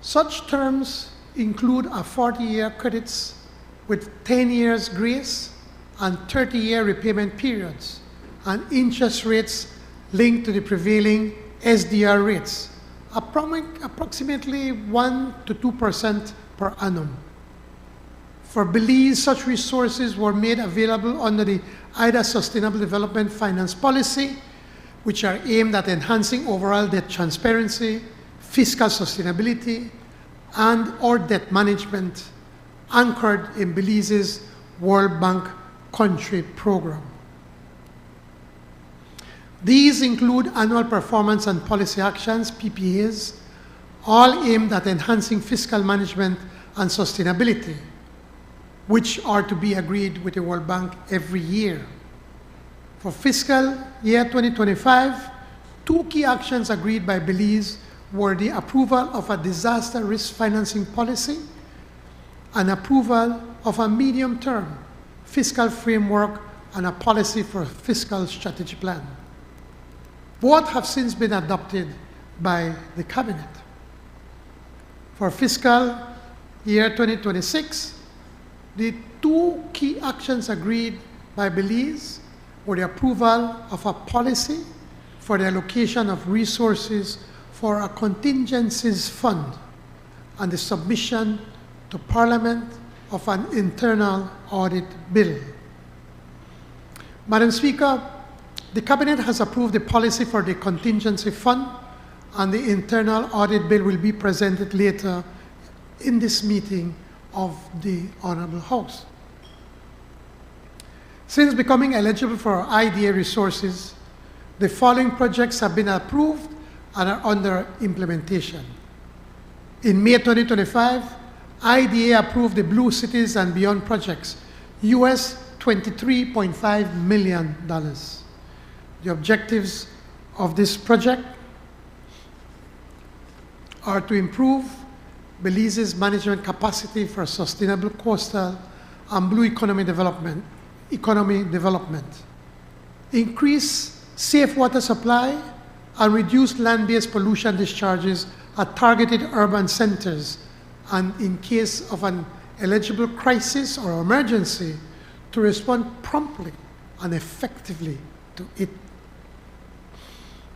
[SPEAKER 3] Such terms include a 40-year credits with 10 years grace and 30-year repayment periods, and interest rates linked to the prevailing SDR rates, approximately 1 to 2% per annum. For Belize, such resources were made available under the IDA Sustainable Development Finance Policy, which are aimed at enhancing overall debt transparency, fiscal sustainability, and/or debt management, anchored in Belize's World Bank country program. These include annual performance and policy actions, PPAs, all aimed at enhancing fiscal management and sustainability, which are to be agreed with the World Bank every year. For fiscal year 2025, two key actions agreed by Belize were the approval of a disaster risk financing policy and approval of a medium-term fiscal framework and a policy for a fiscal strategy plan. Both have since been adopted by the Cabinet. For fiscal year 2026, the two key actions agreed by Belize were the approval of a policy for the allocation of resources for a contingencies fund and the submission to Parliament of an internal audit bill. Madam Speaker, the Cabinet has approved the policy for the contingency fund, and the internal audit bill will be presented later in this meeting of the Honorable House. Since becoming eligible for IDA resources, the following projects have been approved and are under implementation. In May 2025, IDA approved the Blue Cities and Beyond projects, US $23.5 million. The objectives of this project are to improve Belize's management capacity for sustainable coastal and blue economy development, increase safe water supply, and reduce land-based pollution discharges at targeted urban centers, and in case of an eligible crisis or emergency, to respond promptly and effectively to it.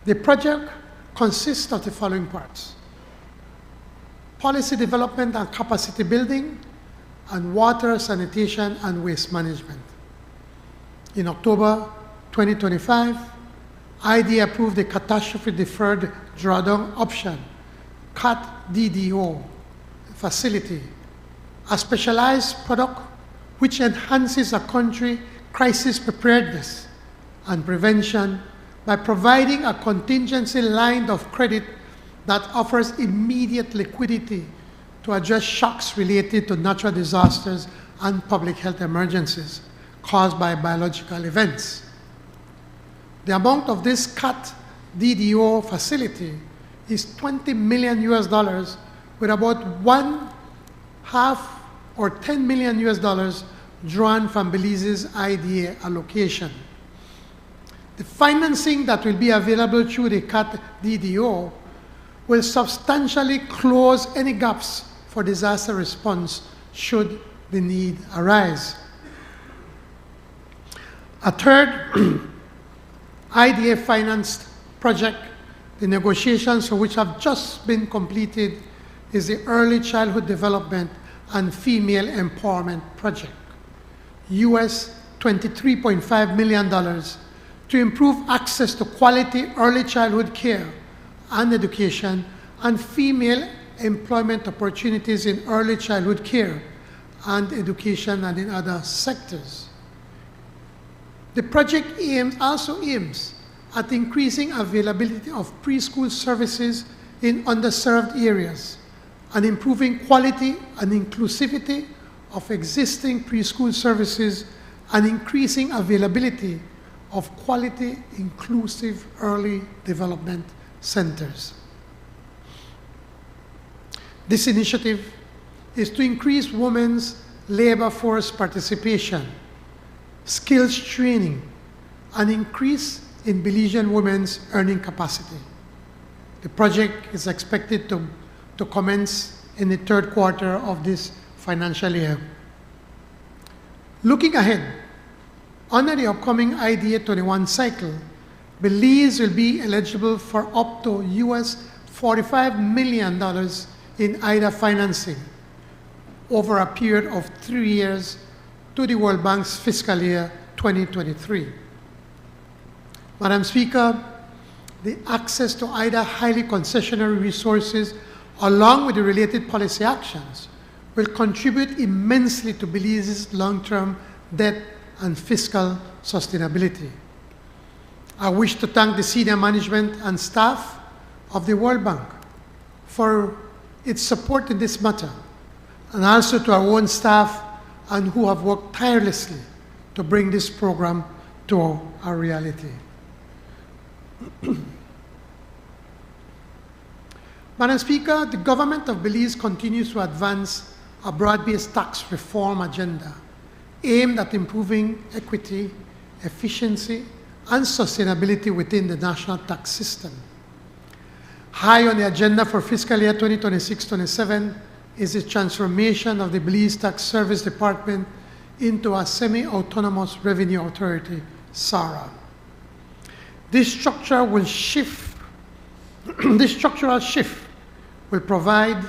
[SPEAKER 3] The project consists of the following parts: policy development and capacity building, and water, sanitation, and waste management. In October 2025, ID approved the Catastrophe Deferred Drawdown Option, CAT-DDO, facility, a specialized product which enhances a country's crisis preparedness and prevention by providing a contingency line of credit that offers immediate liquidity to address shocks related to natural disasters and public health emergencies caused by biological events. The amount of this CAT-DDO facility is $20 million, with about $1.5 or $10 million drawn from Belize's IDA allocation. The financing that will be available through the CAT-DDO will substantially close any gaps for disaster response should the need arise. A third IDA-financed project, the negotiations for which have just been completed, is the Early Childhood Development and Female Empowerment Project, US $23.5 million, to improve access to quality early childhood care and education and female employment opportunities in early childhood care and education and in other sectors. The project also aims at increasing availability of preschool services in underserved areas and improving quality and inclusivity of existing preschool services and increasing availability of quality, inclusive early development centers. This initiative is to increase women's labor force participation, skills training, and increase in Belizean women's earning capacity. The project is expected to commence in the third quarter of this financial year. Looking ahead, under the upcoming IDA 21 cycle, Belize will be eligible for up to US $45 million in IDA financing over a period of 3 years to the World Bank's fiscal year 2023. Madam Speaker, the access to IDA highly concessionary resources, along with the related policy actions, will contribute immensely to Belize's long-term debt and fiscal sustainability. I wish to thank the senior management and staff of the World Bank for its support in this matter, and also to our own staff and who have worked tirelessly to bring this program to a reality. Madam Speaker, the government of Belize continues to advance a broad-based tax reform agenda aimed at improving equity, efficiency, and sustainability within the national tax system. High on the agenda for fiscal year 2026-27 is the transformation of the Belize Tax Service Department into a semi-autonomous revenue authority, SARA. This structural shift will provide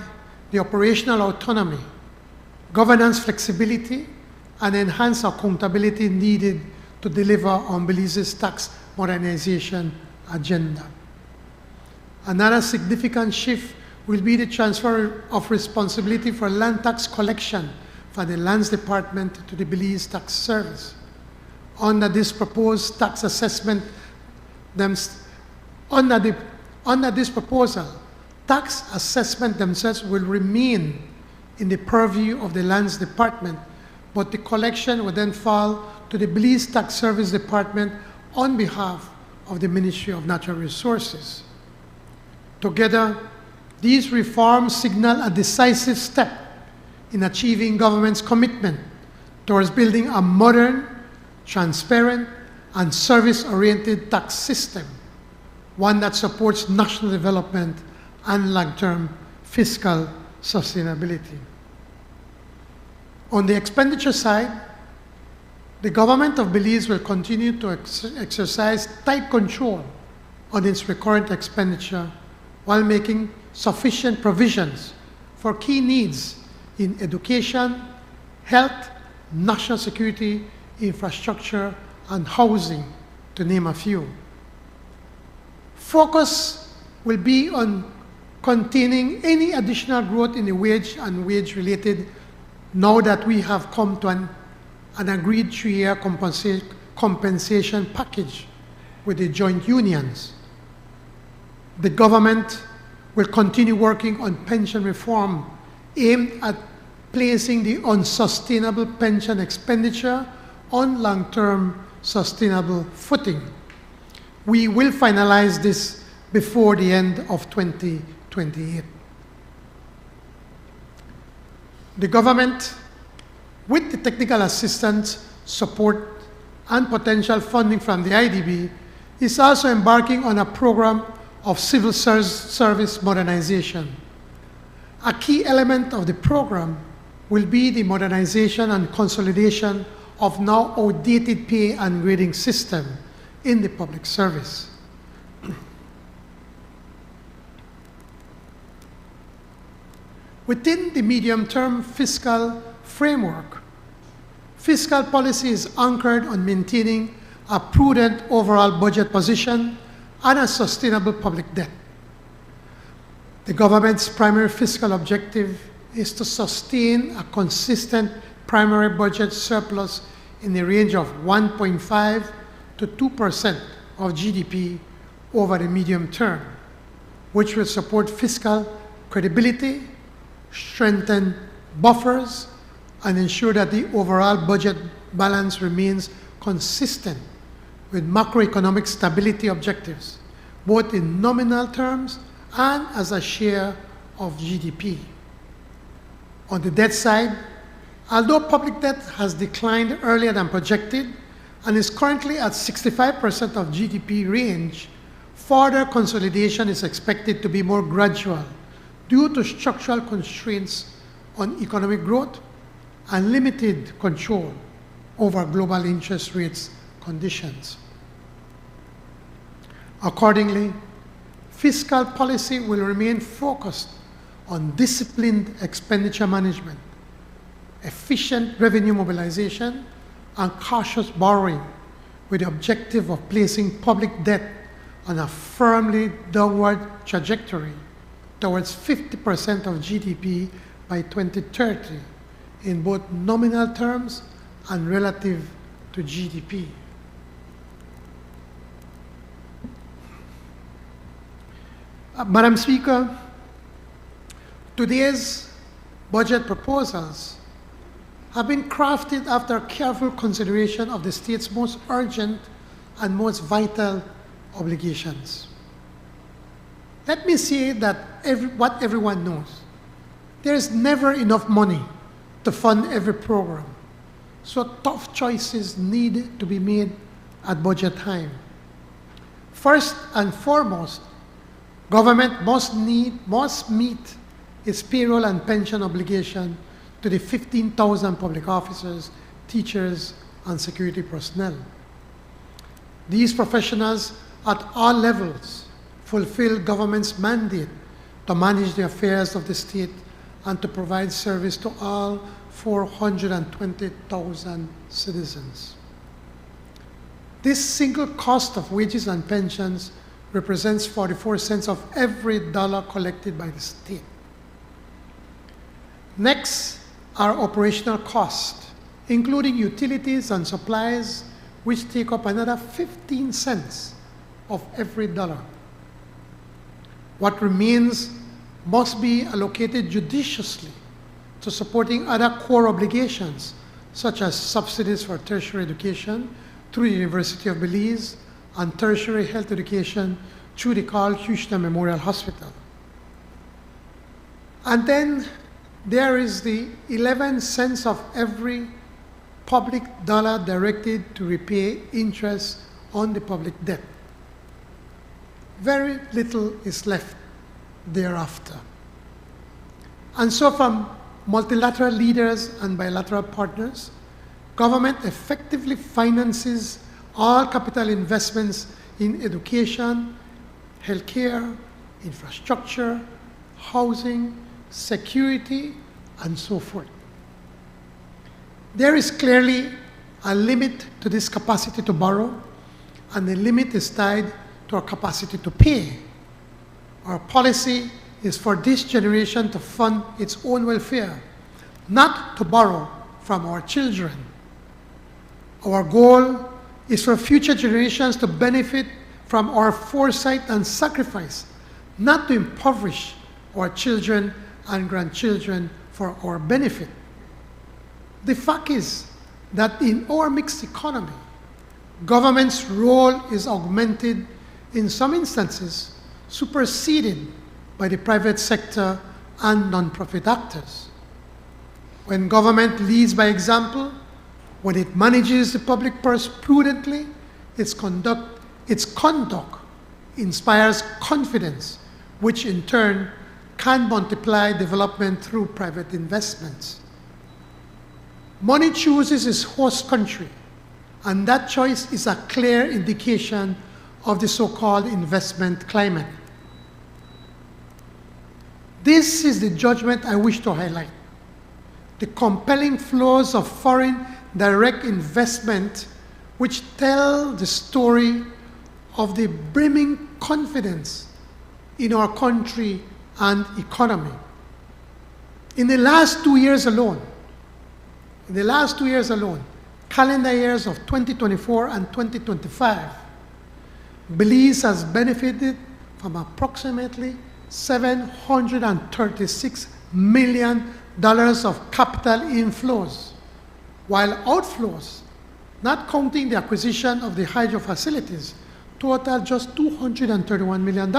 [SPEAKER 3] the operational autonomy, governance flexibility, and enhance accountability needed to deliver on Belize's tax modernization agenda. Another significant shift will be the transfer of responsibility for land tax collection from the Lands Department to the Belize Tax Service. Under this proposed tax assessment, under this proposal, tax assessment themselves will remain in the purview of the Lands Department, but the collection will then fall to the Belize Tax Service Department on behalf of the Ministry of Natural Resources. Together, These reforms signal a decisive step in achieving government's commitment towards building a modern, transparent, and service-oriented tax system, one that supports national development and long-term fiscal sustainability. On the expenditure side, the government of Belize will continue to exercise tight control on its recurrent expenditure while making sufficient provisions for key needs in education, health, national security, infrastructure, and housing, to name a few. Focus will be on containing any additional growth in the wage and wage-related now that we have come to an agreed 3-year compensation package with the joint unions. The government will continue working on pension reform aimed at placing the unsustainable pension expenditure on long-term sustainable footing. We will finalize this before the end of 2028. The government, with the technical assistance, support, and potential funding from the IDB, is also embarking on a program of civil service modernization. A key element of the program will be the modernization and consolidation of now outdated pay and grading system in the public service. Within the medium-term fiscal framework, fiscal policy is anchored on maintaining a prudent overall budget position and a sustainable public debt. The government's primary fiscal objective is to sustain a consistent primary budget surplus in the range of 1.5 to 2% of GDP over the medium term, which will support fiscal credibility, strengthen buffers, and ensure that the overall budget balance remains consistent with macroeconomic stability objectives, both in nominal terms and as a share of GDP. On the debt side, although public debt has declined earlier than projected and is currently at 65% of GDP range, further consolidation is expected to be more gradual due to structural constraints on economic growth and limited control over global interest rates conditions. Accordingly, fiscal policy will remain focused on disciplined expenditure management, efficient revenue mobilization, and cautious borrowing, with the objective of placing public debt on a firmly downward trajectory towards 50% of GDP by 2030 in both nominal terms and relative to GDP. Madam Speaker, today's budget proposals have been crafted after careful consideration of the state's most urgent and most vital obligations. Let me say that what everyone knows. There is never enough money to fund every program, so tough choices need to be made at budget time. First and foremost, government must meet its payroll and pension obligation to the 15,000 public officers, teachers, and security personnel. These professionals at all levels fulfill government's mandate to manage the affairs of the state and to provide service to all 420,000 citizens. This single cost of wages and pensions represents 44 cents of every dollar collected by the state. Next are operational costs, including utilities and supplies, which take up another 15 cents of every dollar. What remains must be allocated judiciously to supporting other core obligations, such as subsidies for tertiary education through the University of Belize and tertiary health education through the Carl Kushner Memorial Hospital. And then there is the 11 cents of every public dollar directed to repay interest on the public debt. Very little is left thereafter. And so from multilateral leaders and bilateral partners, government effectively finances all capital investments in education, healthcare, infrastructure, housing, security, and so forth. There is clearly a limit to this capacity to borrow, and the limit is tied to our capacity to pay. Our policy is for this generation to fund its own welfare, not to borrow from our children. Our goal is for future generations to benefit from our foresight and sacrifice, not to impoverish our children and grandchildren for our benefit. The fact is that in our mixed economy, government's role is augmented, in some instances, superseded by the private sector and non-profit actors. When government leads by example, when it manages the public purse prudently, its conduct inspires confidence, which in turn can multiply development through private investments. Money chooses its host country, and that choice is a clear indication of the so-called investment climate. This is the judgment I wish to highlight. The compelling flows of foreign direct investment which tell the story of the brimming confidence in our country and economy. In the last 2 years alone, calendar years of 2024 and 2025, Belize has benefited from approximately $736 million of capital inflows, while outflows, not counting the acquisition of the hydro facilities, total just $231 million.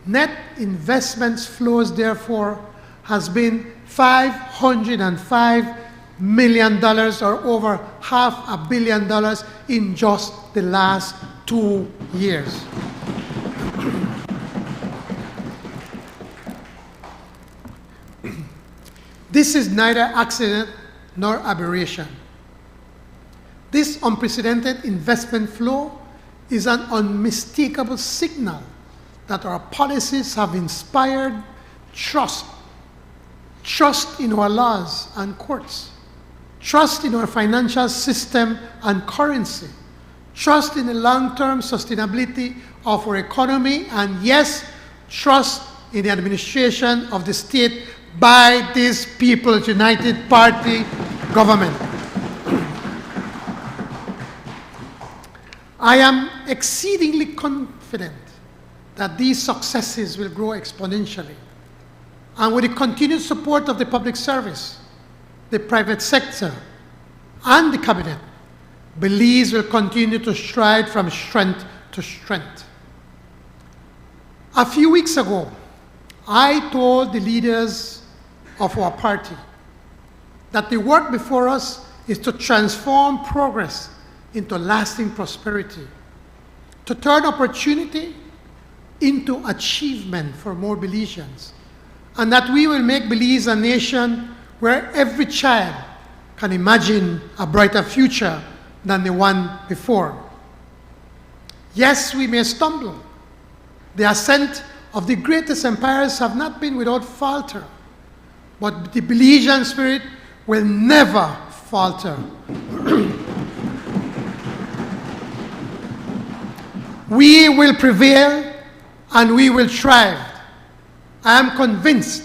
[SPEAKER 3] Net investments flows, therefore, has been $505 million, or over $500 million in just the last 2 years. This is neither accident nor aberration. This unprecedented investment flow is an unmistakable signal that our policies have inspired trust in our laws and courts, trust in our financial system and currency, trust in the long-term sustainability of our economy, and yes, trust in the administration of the state by this People's United Party government. I am exceedingly confident that these successes will grow exponentially. And with the continued support of the public service, the private sector, and the cabinet, Belize will continue to stride from strength to strength. A few weeks ago, I told the leaders of our party that the work before us is to transform progress into lasting prosperity, to turn opportunity into achievement for more Belizeans, and that we will make Belize a nation where every child can imagine a brighter future than the one before. Yes, we may stumble. The ascent of the greatest empires have not been without falter, but the Belizean spirit will never falter. We will prevail and we will thrive. I am convinced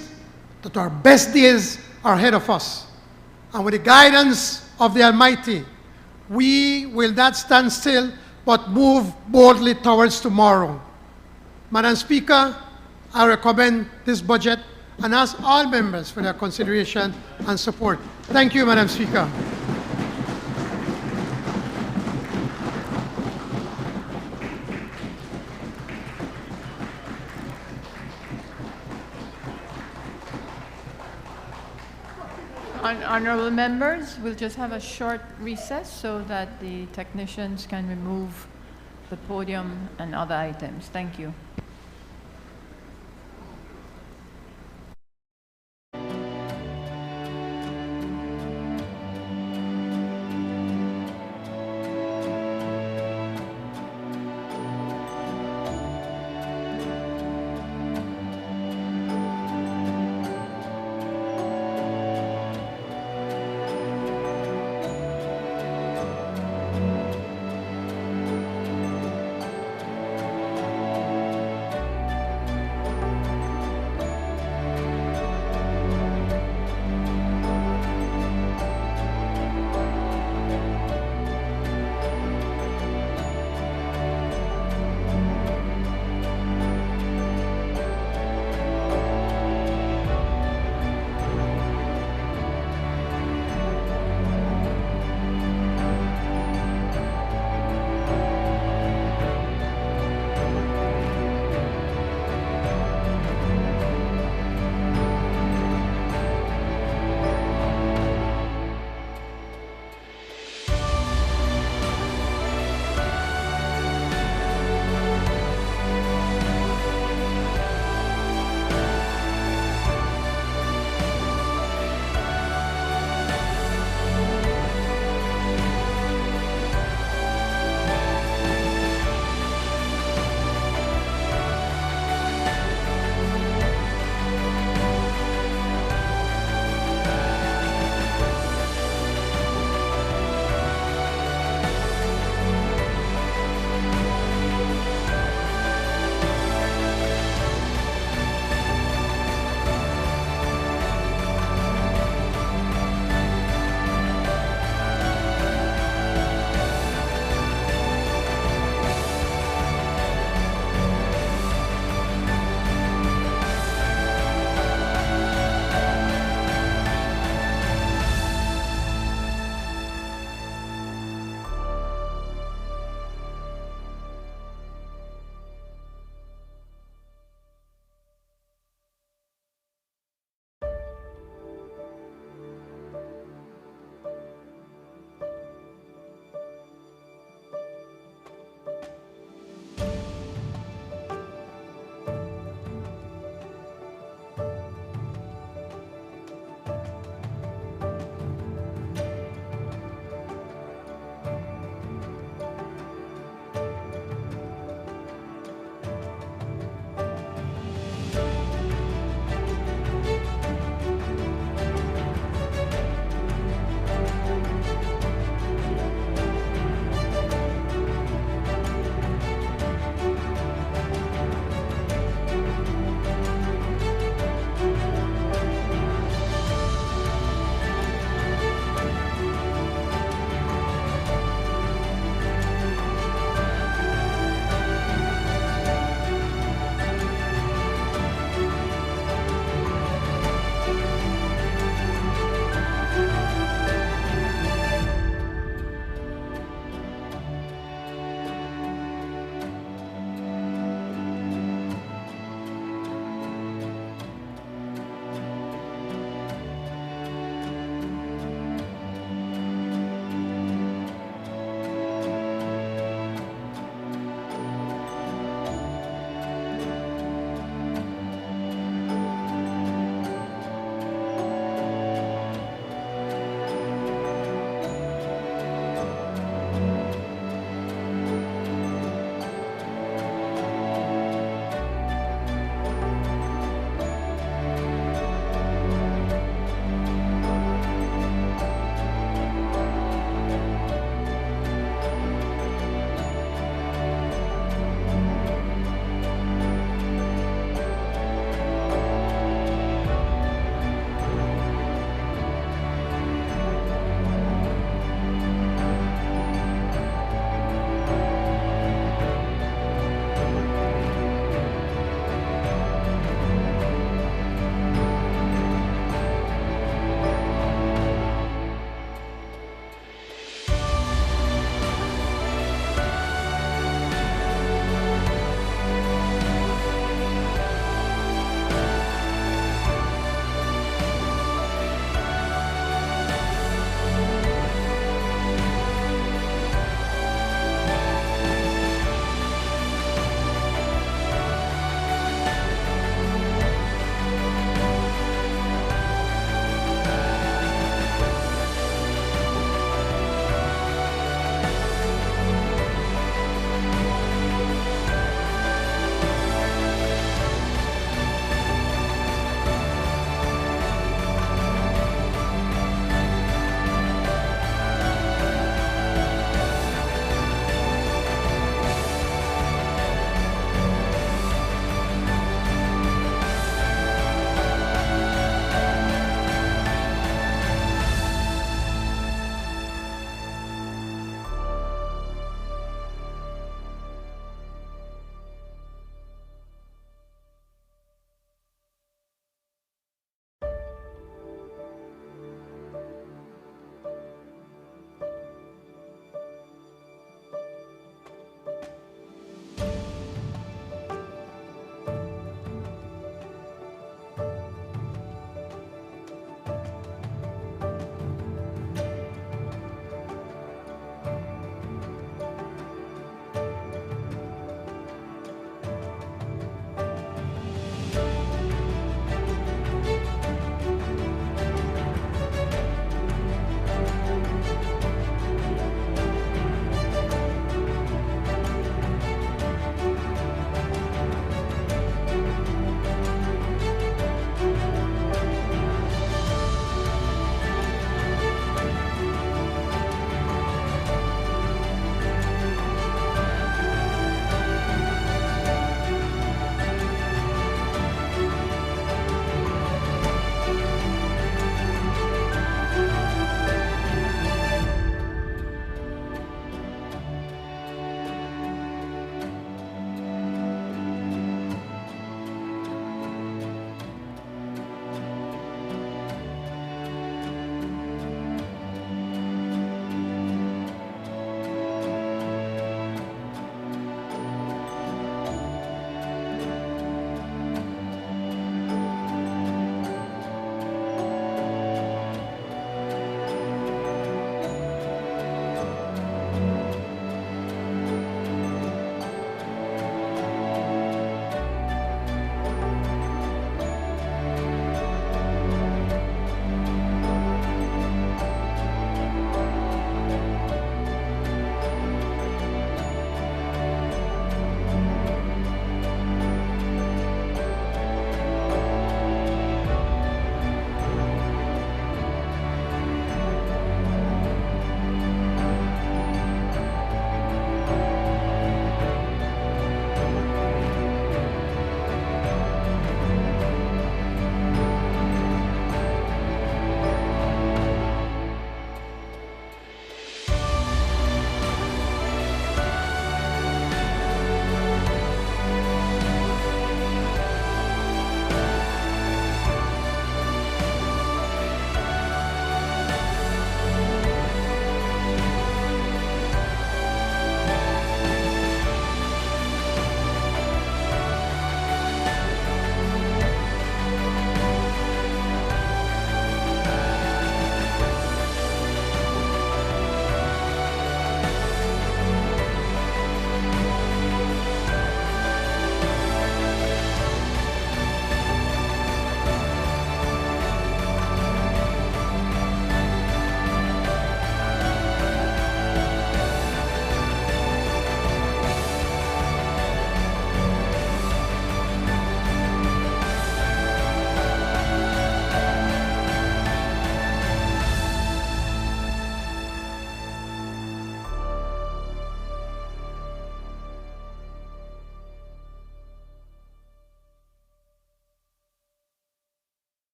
[SPEAKER 3] that our best days are ahead of us. And with the guidance of the Almighty, we will not stand still, but move boldly towards tomorrow. Madam Speaker, I recommend this budget and ask all members for their consideration and support. Thank you, Madam Speaker.
[SPEAKER 2] Honorable members, we'll just have a short recess so that the technicians can remove the podium and other items. Thank you.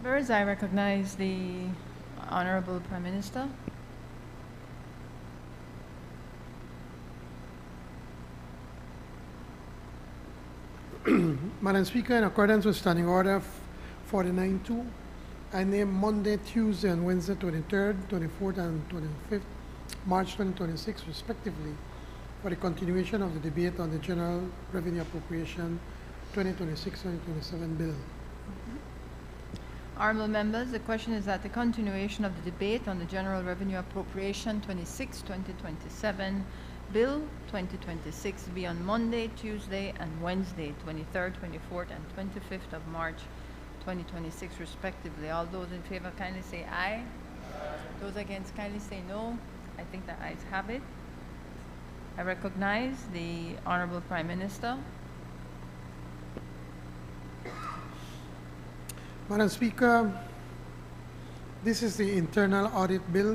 [SPEAKER 2] Members, I recognize the Honorable Prime Minister.
[SPEAKER 3] Madam Speaker, in accordance with Standing Order 49-2, I name Monday, Tuesday, and Wednesday, 23rd, 24th, and 25th, March 2026, respectively, for the continuation of the debate on the General Revenue Appropriation 2026-2027 bill.
[SPEAKER 2] Honorable members, the question is that the continuation of the debate on the General Revenue Appropriation 26-2027 Bill 2026 be on Monday, Tuesday, and Wednesday, 23rd, 24th, and 25th of March 2026, respectively. All those in favor kindly say aye. Those against kindly say no. I think the ayes have it. I recognize the Honorable Prime Minister.
[SPEAKER 3] Madam Speaker, this is the Internal Audit Bill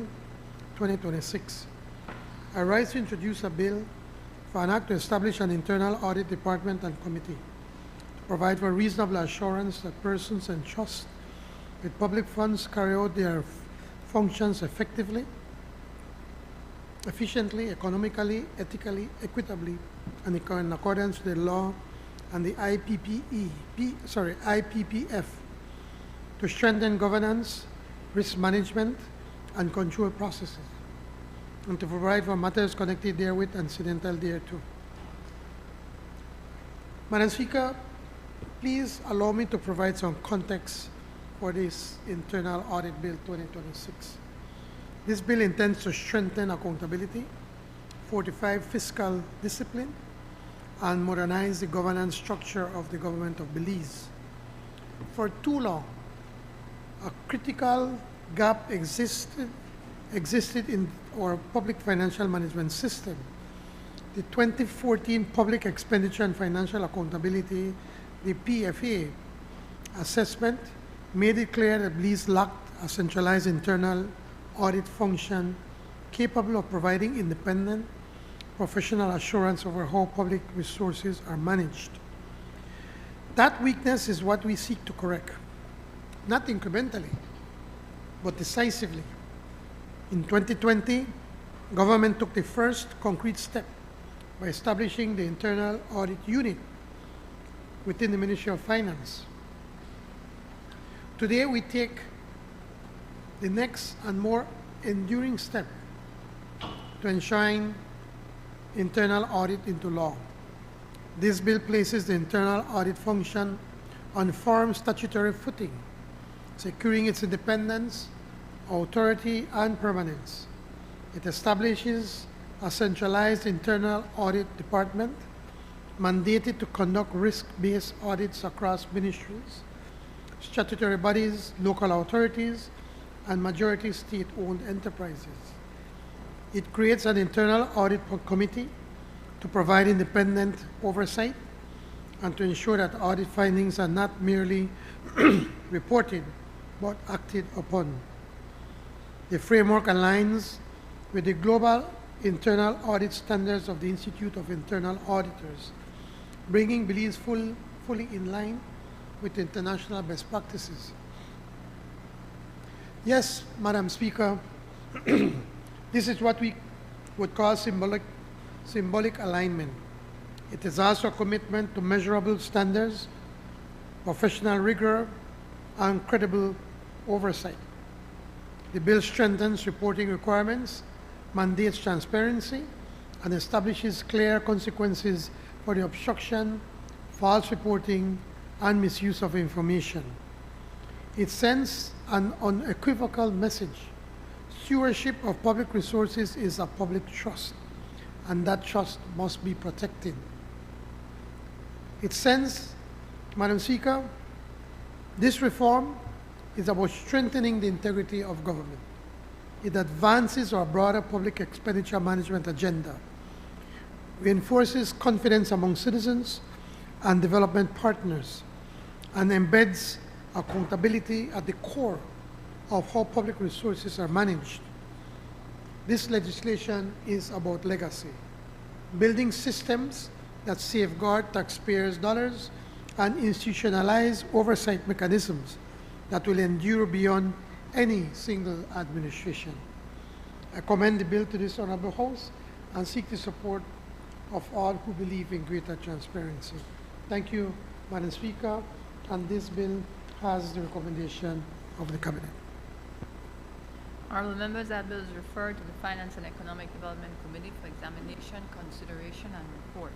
[SPEAKER 3] 2026. I rise to introduce a bill for an act to establish an internal audit department and committee to provide for reasonable assurance that persons entrusted with public funds carry out their functions effectively, efficiently, economically, ethically, equitably, and in accordance with the law and the IPPF to strengthen governance, risk management, and control processes, and to provide for matters connected therewith and incidental thereto. Madam Speaker, please allow me to provide some context for this Internal Audit Bill 2026. This bill intends to strengthen accountability, fortify fiscal discipline, and modernize the governance structure of the government of Belize. For too long, a critical gap existed in our public financial management system. The 2014 Public Expenditure and Financial Accountability, the PFA, assessment made it clear that Belize lacked a centralized internal audit function capable of providing independent, professional assurance over how public resources are managed. That weakness is what we seek to correct, not incrementally, but decisively. In 2020, government took the first concrete step by establishing the Internal Audit Unit within the Ministry of Finance. Today, we take the next and more enduring step to enshrine internal audit into law. This bill places the internal audit function on firm statutory footing, securing its independence, authority, and permanence. It establishes a centralized internal audit department mandated to conduct risk-based audits across ministries, statutory bodies, local authorities, and majority state-owned enterprises. It creates an internal audit committee to provide independent oversight and to ensure that audit findings are not merely reported but acted upon. The framework aligns with the global internal audit standards of the Institute of Internal Auditors, bringing Belize fully in line with international best practices. Yes, Madam Speaker, this is what we would call symbolic alignment. It is also a commitment to measurable standards, professional rigor, and credible oversight. The bill strengthens reporting requirements, mandates transparency, and establishes clear consequences for the obstruction, false reporting, and misuse of information. It sends an unequivocal message. Stewardship of public resources is a public trust, and that trust must be protected. It sends, Madam Speaker, this reform is about strengthening the integrity of government. It advances our broader public expenditure management agenda, reinforces confidence among citizens and development partners, and embeds accountability at the core of how public resources are managed. This legislation is about legacy, building systems that safeguard taxpayers' dollars and institutionalize oversight mechanisms that will endure beyond any single administration. I commend the bill to this honorable House and seek the support of all who believe in greater transparency. Thank you, Madam Speaker, and this bill has the recommendation of the Cabinet.
[SPEAKER 2] Honorable members, that bill is referred to the Finance and Economic Development Committee for examination, consideration, and report.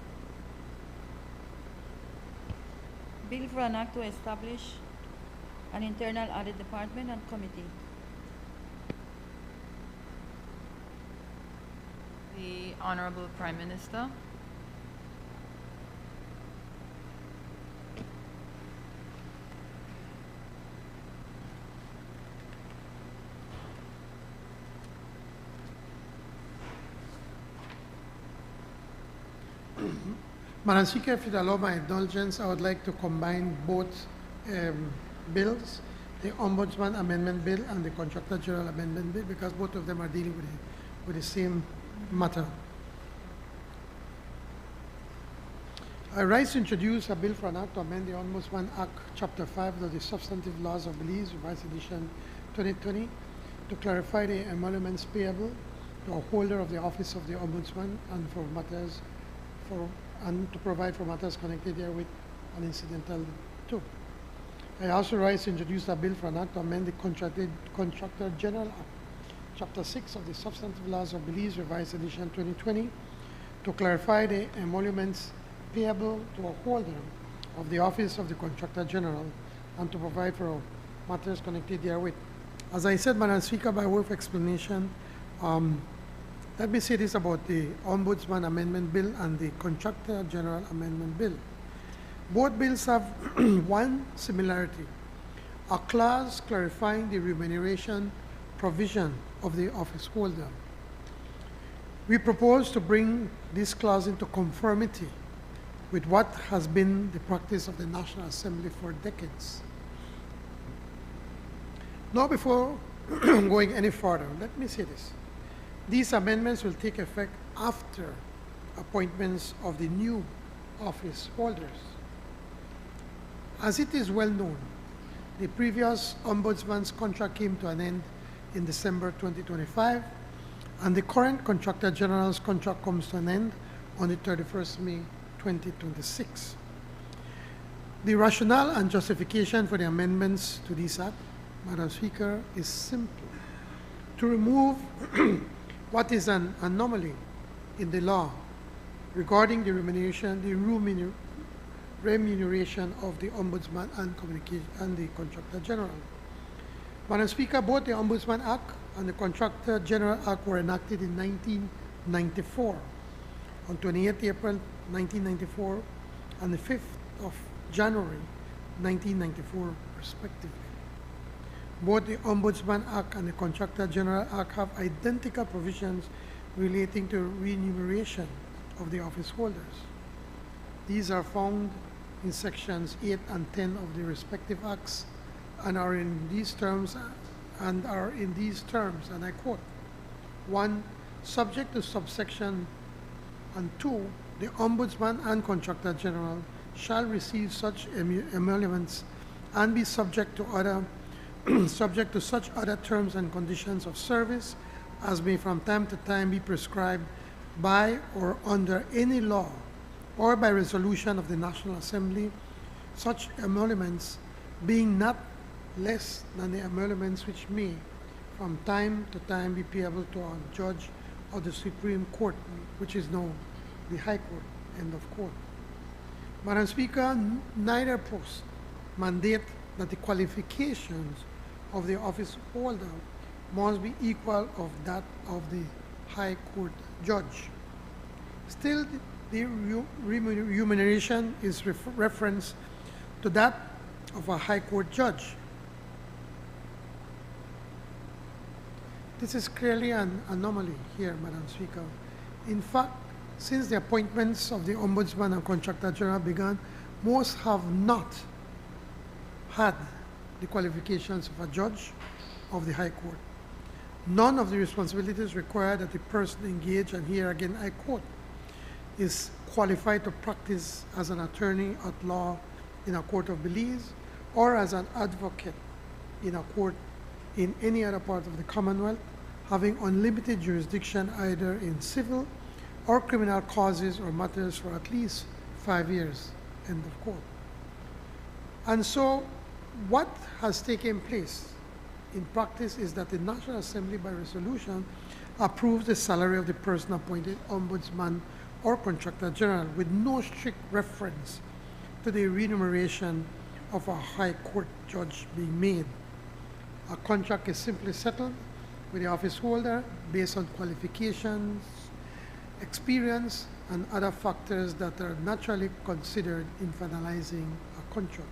[SPEAKER 6] Bill for an act to establish an internal audit department and committee.
[SPEAKER 2] The Honorable Prime Minister.
[SPEAKER 3] Madam Speaker, if you allow my indulgence, I would like to combine both bills, the Ombudsman Amendment Bill and the Contractor General Amendment Bill, because both of them are dealing with the same matter. I rise to introduce a bill for an act to amend the Ombudsman Act, Chapter 5 of the Substantive Laws of Belize, Revised Edition 2020, to clarify the emoluments payable to a holder of the office of the Ombudsman and for matters and to provide for matters connected therewith and incidental to. I also rise to introduce a bill for an act to amend the Contractor General Act, Chapter 6 of the Substantive Laws of Belize, Revised Edition 2020, to clarify the emoluments payable to a holder of the office of the Contractor General and to provide for matters connected therewith. As I said, Madam Speaker, by way of explanation, let me say this about the Ombudsman Amendment Bill and the Contractor General Amendment Bill. Both bills have one similarity, a clause clarifying the remuneration provision of the office holder. We propose to bring this clause into conformity with what has been the practice of the National Assembly for decades. Now, before going any further, let me say this. These amendments will take effect after appointments of the new office holders. As it is well known, the previous Ombudsman's contract came to an end in December 2025, and the current Contractor General's contract comes to an end on the 31st May 2026. The rationale and justification for the amendments to this Act, Madam Speaker, is simple: to remove what is an anomaly in the law regarding the remuneration of the Ombudsman and the Contractor General. Madam Speaker, both the Ombudsman Act and the Contractor General Act were enacted in 1994, on 28 April 1994 and the 5th of January 1994, respectively. Both the Ombudsman Act and the Contractor General Act have identical provisions relating to remuneration of the office holders. These are found in sections 8 and 10 of the respective acts and are in these terms, and I quote: 1, subject to subsection, and 2, the Ombudsman and Contractor General shall receive such emoluments and be subject to such other terms and conditions of service as may from time to time be prescribed by or under any law or by resolution of the National Assembly, such emoluments being not less than the emoluments which may from time to time be payable to a judge of the Supreme Court, which is now the High Court, end of quote. Madam Speaker, neither post mandate that the qualifications of the office holder must be equal of that of the High Court judge. Still, the remuneration is referenced to that of a High Court judge. This is clearly an anomaly here, Madam Speaker. In fact, since the appointments of the Ombudsman and Contractor General began, most have not had the qualifications of a judge of the High Court. None of the responsibilities required that the person engaged, and here again I quote, is qualified to practice as an attorney at law in a court of Belize or as an advocate in a court in any other part of the Commonwealth, having unlimited jurisdiction either in civil or criminal causes or matters for at least 5 years, end of quote. And so what has taken place in practice is that the National Assembly by resolution approves the salary of the person appointed ombudsman or contractor general with no strict reference to the remuneration of a high court judge being made. A contract is simply settled with the office holder based on qualifications, experience, and other factors that are naturally considered in finalizing a contract.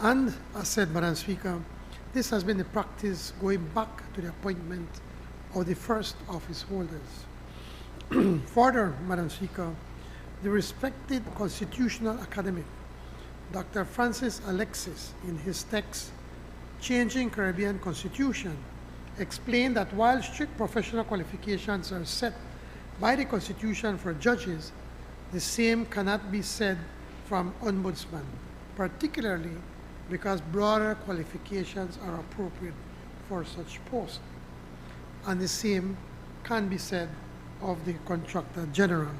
[SPEAKER 3] And as said, Madam Speaker, this has been the practice going back to the appointment of the first office holders. Further, Madam Speaker, the respected constitutional academic, Dr. Francis Alexis, in his text, Changing Caribbean Constitution, explained that while strict professional qualifications are set by the Constitution for judges, the same cannot be said from ombudsman, particularly because broader qualifications are appropriate for such posts. And the same can be said of the contractor general.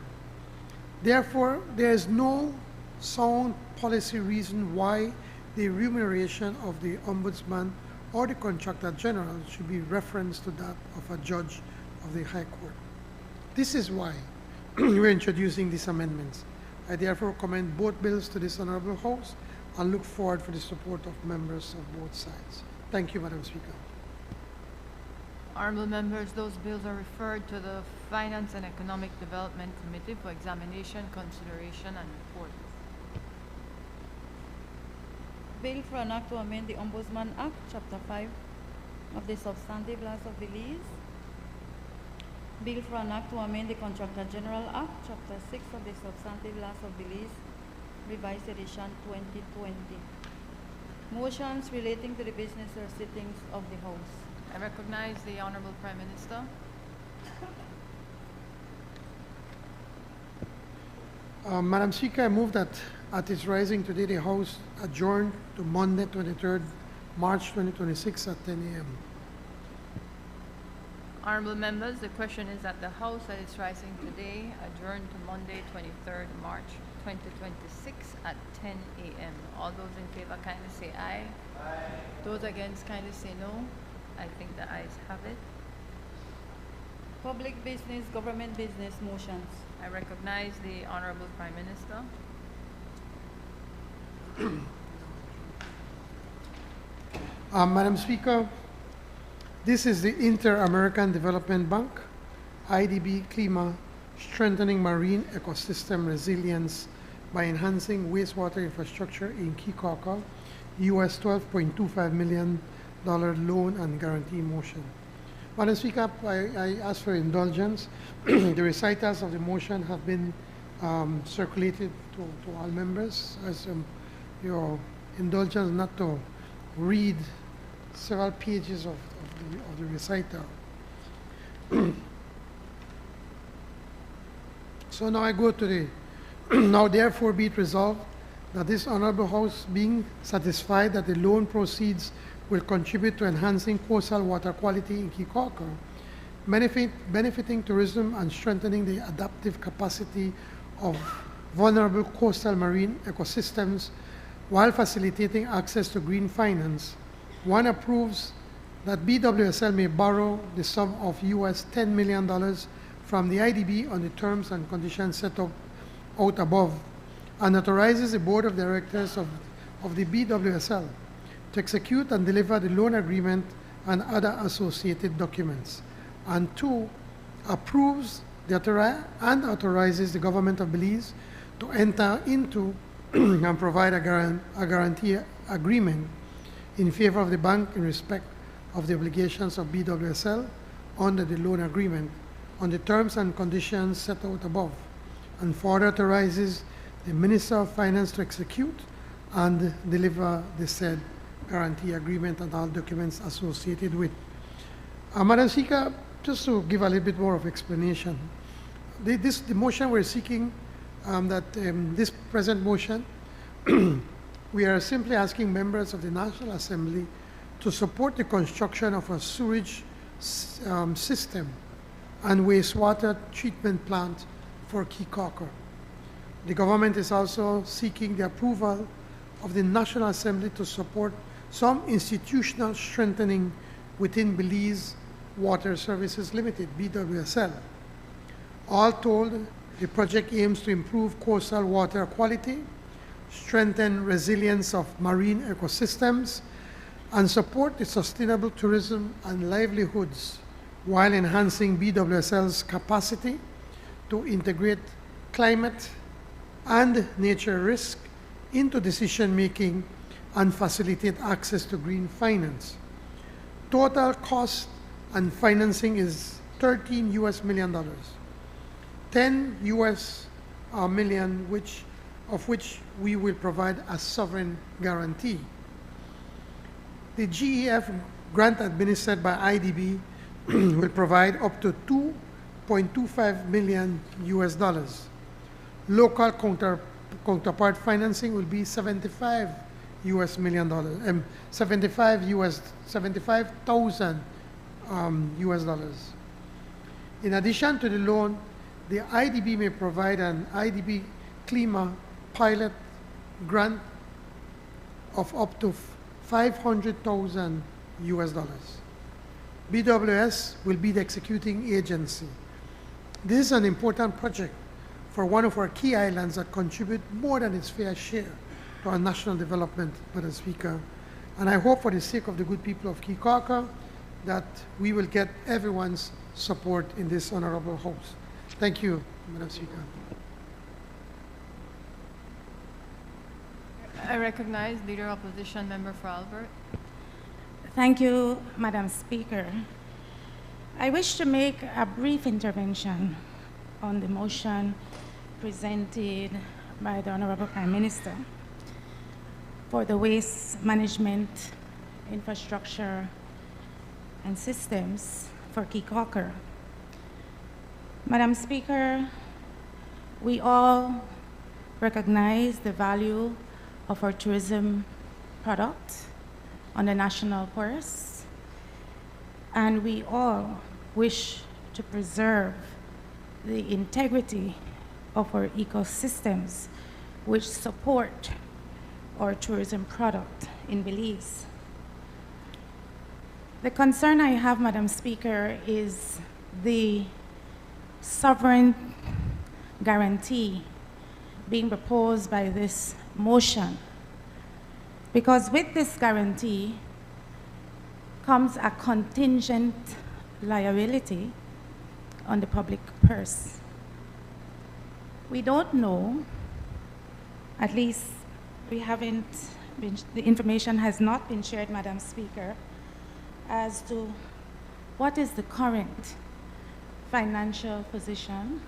[SPEAKER 3] Therefore, there is no sound policy reason why the remuneration of the ombudsman or the contractor general should be referenced to that of a judge of the High Court. This is why we're introducing these amendments. I therefore commend both bills to this Honorable House and look forward for the support of members of both sides. Thank you, Madam Speaker.
[SPEAKER 2] Honorable members, those bills are referred to the Finance and Economic Development Committee for examination, consideration, and report.
[SPEAKER 6] Bill for an act to amend the Ombudsman Act, Chapter 5 of the Substantive Laws of Belize. Bill for an act to amend the Contractor General Act, Chapter 6 of the Substantive Laws of Belize, Revised Edition 2020. Motions relating to the business or sittings of the House.
[SPEAKER 2] I recognize the Honorable Prime Minister.
[SPEAKER 3] Madam Speaker, I move that at its rising today, the House adjourned to Monday, 23rd March 2026 at 10 a.m.
[SPEAKER 2] Honorable members, the question is that the House at its rising today adjourned to Monday, 23rd March 2026 at 10 a.m. All those in favor kindly say aye. Aye. Those against kindly say no. I think the ayes have it.
[SPEAKER 6] Public business, government business motions.
[SPEAKER 2] I recognize the Honorable Prime Minister.
[SPEAKER 3] Madam Speaker, this is the Inter-American Development Bank, IDB CLIMA, strengthening marine ecosystem resilience by enhancing wastewater infrastructure in Kikaka, US $12.25 million loan and guarantee motion. Madam Speaker, I ask for indulgence. The recitals of the motion have been circulated to all members as your indulgence not to read several pages of the recital. So now I go to the, now therefore be it resolved that this Honorable House, being satisfied that the loan proceeds will contribute to enhancing coastal water quality in Kikaka, benefiting tourism and strengthening the adaptive capacity of vulnerable coastal marine ecosystems while facilitating access to green finance, one approves that BWSL may borrow the sum of US $10 million from the IDB on the terms and conditions set out above, and authorizes the Board of Directors of the BWSL to execute and deliver the loan agreement and other associated documents. And two, approves and authorizes the government of Belize to enter into and provide a guarantee agreement in favor of the bank in respect of the obligations of BWSL under the loan agreement on the terms and conditions set out above, and further authorizes the Minister of Finance to execute and deliver the said guarantee agreement and all documents associated with. Madam Speaker, just to give a little bit more of explanation, the motion we're seeking, this present motion We are simply asking members of the National Assembly to support the construction of a sewage system and wastewater treatment plant for Kikocker. The government is also seeking the approval of the National Assembly to support some institutional strengthening within Belize Water Services Limited, BWSL. All told, the project aims to improve coastal water quality, strengthen resilience of marine ecosystems, and support the sustainable tourism and livelihoods while enhancing BWSL's capacity to integrate climate and nature risk into decision-making and facilitate access to green finance. Total cost and financing is $13 million, $10 million of which we will provide a sovereign guarantee. The GEF grant administered by IDB will provide up to $2.25 million. Local counterpart financing will be $75 million, 75,000 US dollars. In addition to the loan, the IDB may provide an IDB CLIMA pilot grant of up to 500,000 US dollars. BWS will be the executing agency. This is an important project for one of our key islands that contribute more than its fair share to our national development, Madam Speaker. And I hope for the sake of the good people of Kikocker that we will get everyone's support in this honorable house. Thank you, Madam Speaker.
[SPEAKER 2] I recognize Leader Opposition Member for Albert.
[SPEAKER 8] Thank you, Madam Speaker. I wish to make a brief intervention on the motion presented by the Honorable Prime Minister for the waste management infrastructure and systems for Kikocker. Madam Speaker, we all recognize the value of our tourism product on the national purse, and we all wish to preserve the integrity of our ecosystems which support our tourism product in Belize. The concern I have, Madam Speaker, is the sovereign guarantee being proposed by this motion. Because with this guarantee comes a contingent liability on the public purse. We don't know, at least we haven't been, the information has not been shared, Madam Speaker, as to what is the current financial position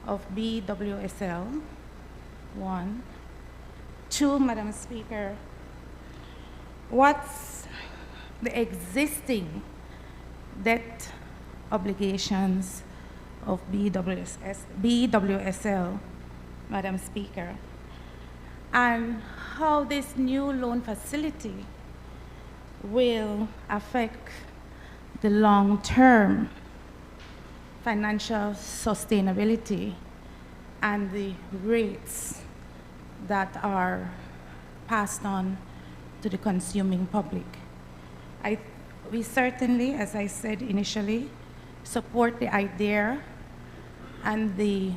[SPEAKER 8] of BWSL, one. Two, Madam Speaker, what's the existing debt obligations of BWSL, Madam Speaker, and how this new loan facility will affect the long-term financial sustainability and the rates that are passed on to the consuming public. We certainly, as I said initially, support the idea and the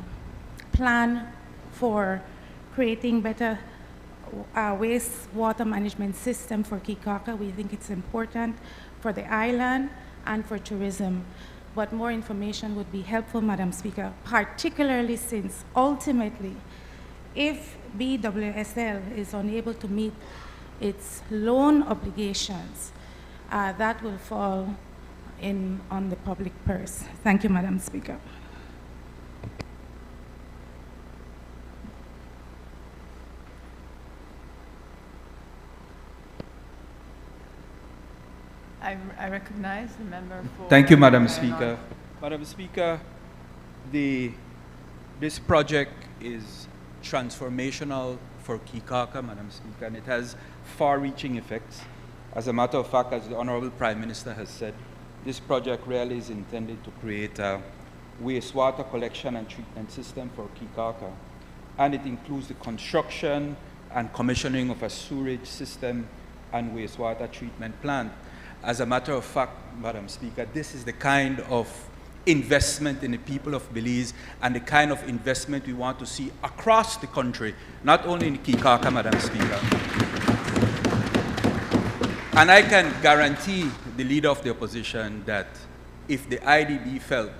[SPEAKER 8] plan for creating better wastewater management system for Kikocker. We think it's important for the island and for tourism. But more information would be helpful, Madam Speaker, particularly since ultimately, if BWSL is unable to meet its loan obligations, that will fall on the public purse. Thank you, Madam Speaker.
[SPEAKER 2] I recognize the member for...
[SPEAKER 9] Thank you, Madam Speaker. Madam Speaker, this project is transformational for Kikaka, Madam Speaker, and it has far-reaching effects. As a matter of fact, as the Honorable Prime Minister has said, this project really is intended to create a wastewater collection and treatment system for Kikaka, and it includes the construction and commissioning of a sewerage system and wastewater treatment plant. As a matter of fact, Madam Speaker, this is the kind of investment in the people of Belize and the kind of investment we want to see across the country, not only in Kikaka, Madam Speaker. And I can guarantee the leader of the opposition that if the IDB felt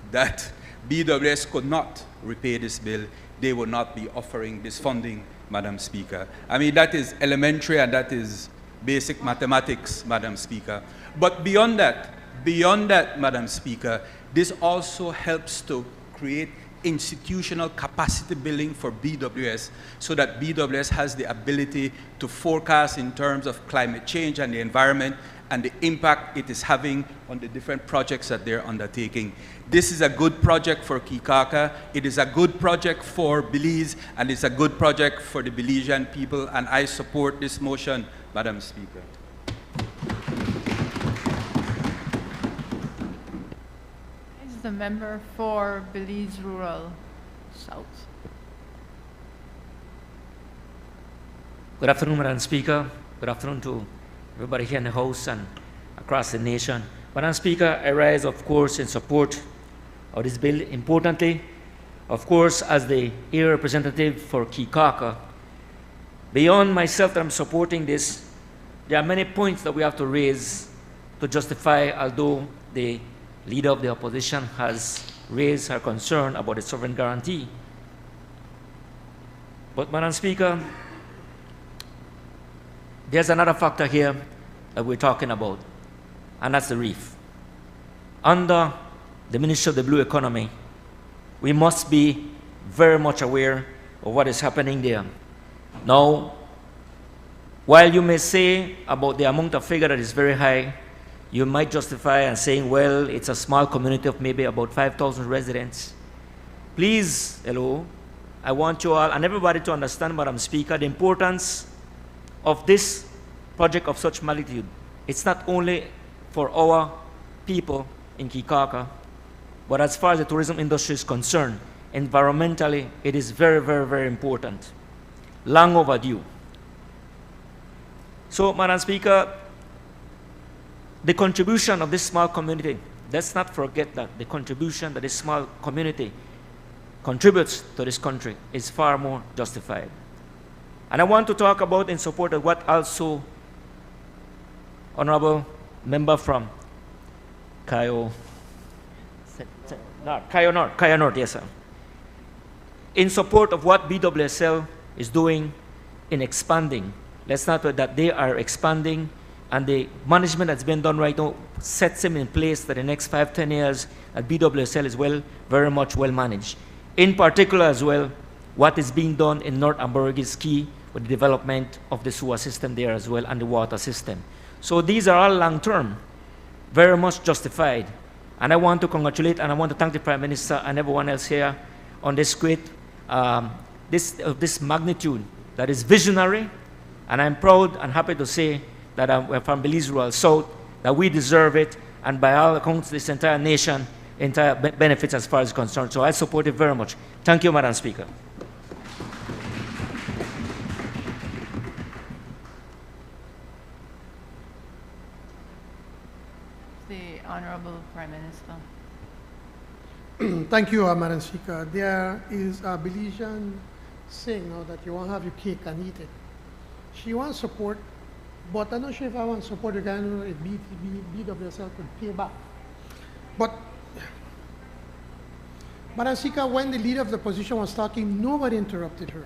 [SPEAKER 9] that BWS could not repay this bill, they would not be offering this funding, Madam Speaker. I mean, that is elementary and that is basic mathematics, Madam Speaker. But beyond that, Madam Speaker, this also helps to create institutional capacity building for BWS so that BWS has the ability to forecast in terms of climate change and the environment and the impact it is having on the different projects that they're undertaking. This is a good project for Kikaka, it is a good project for Belize, and it's a good project for the Belizean people, and I support this motion, Madam Speaker.
[SPEAKER 2] Is the member for Belize Rural South.
[SPEAKER 10] Good afternoon, Madam Speaker. Good afternoon to everybody here in the House and across the nation. Madam Speaker, I rise, of course, in support of this bill. Importantly, of course, as the area representative for Kikaka, beyond myself that I'm supporting this, there are many points that we have to raise to justify, although the leader of the opposition has raised her concern about the sovereign guarantee. But, Madam Speaker, there's another factor here that we're talking about, and that's the reef. Under the Ministry of the Blue Economy, we must be very much aware of what is happening there. Now, while you may say about the amount of figure that is very high, you might justify and saying, well, it's a small community of maybe about 5,000 residents. Please, hello, I want you all and everybody to understand, Madam Speaker, the importance of this project of such magnitude. It's not only for our people in Kikaka, but as far as the tourism industry is concerned, environmentally, it is very, very, very important. Long overdue. So, Madam Speaker, the contribution of this small community, let's not forget that the contribution that this small community contributes to this country is far more justified. And I want to talk about in support of what also Honorable Member from Cayo North, yes, sir. In support of what BWSL is doing in expanding. Let's not forget that they are expanding, and the management that's been done right now sets them in place that the next 5-10 years that BWSL is very much well managed. In particular as well, what is being done in North Amberg is key with the development of the sewer system there as well and the water system. So these are all long-term, very much justified. And I want to congratulate and I want to thank the Prime Minister and everyone else here on this great, this magnitude that is visionary. And I'm proud and happy to say that we're from Belize Rural South, that we deserve it, and by all accounts, this entire nation, benefits as far as concerned. So I support it very much. Thank you, Madam Speaker.
[SPEAKER 2] The Honorable Prime Minister.
[SPEAKER 3] Thank you, Madam Speaker. There is a Belizean saying now that you won't have your cake and eat it. She wants support, but I'm not sure if I want support again if BWSL could pay back. But Madam Speaker, when the leader of the opposition was talking, nobody interrupted her.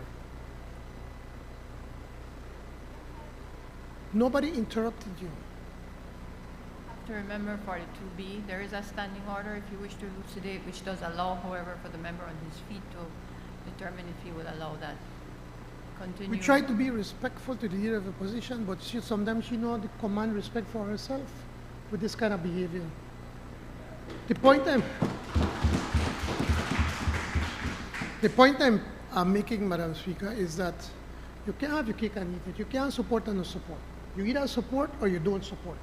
[SPEAKER 3] Nobody interrupted you.
[SPEAKER 2] To remember 42B, there is a standing order if you wish to elucidate, which does allow, however, for the member on his feet to determine if he would allow that. Continue.
[SPEAKER 3] We try to be respectful to the leader of the opposition, but sometimes she knows to command respect for herself with this kind of behavior. The point I'm making, Madam Speaker, is that You can't have your cake and eat it. You can't support and not support. You either support or you don't support.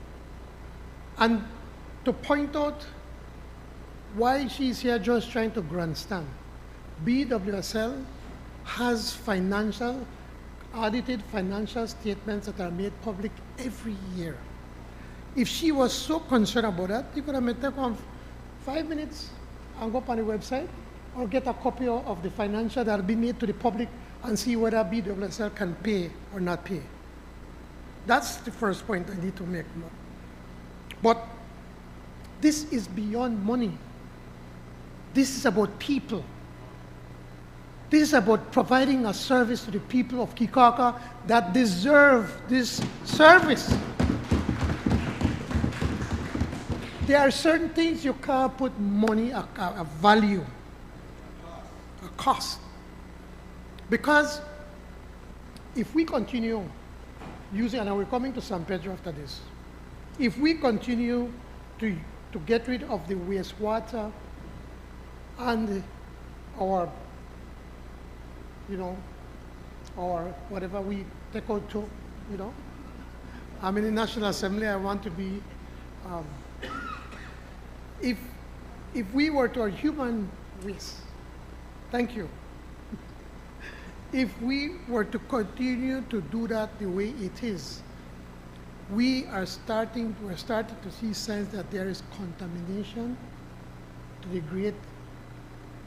[SPEAKER 3] And to point out why she's here just trying to grandstand, BWSL has audited financial statements that are made public every year. If she was so concerned about that, you could have taken 5 minutes and go up on the website or get a copy of the financial that have been made to the public and see whether BWSL can pay or not pay. That's the first point I need to make. But this is beyond money. This is about people. This is about providing a service to the people of Kikaka that deserve this service. There are certain things you can't put money, a value, a cost. Because if we continue using, and we're coming to San Pedro after this, if we continue to get rid of the wastewater and our, or whatever we take out to, I'm in the National Assembly, I want to be, if we were to our human waste, thank you. If we were to continue to do that the way it is, we're starting to see signs that there is contamination to the Great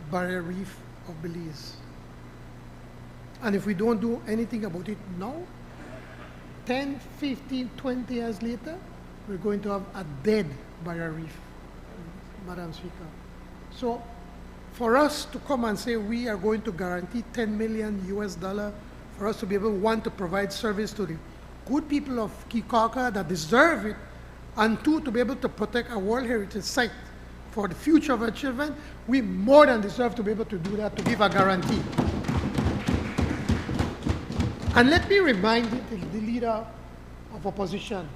[SPEAKER 3] Barrier Reef of Belize. And if we don't do anything about it now, 10, 15, 20 years later, we're going to have a dead barrier reef, Madam Speaker. So for us to come and say we are going to guarantee $10 million for us to be able, one, to provide service to the good people of Kikaka that deserve it, and two, to be able to protect a World Heritage Site for the future of our children, we more than deserve to be able to do that, to give a guarantee. And let me remind the leader of opposition,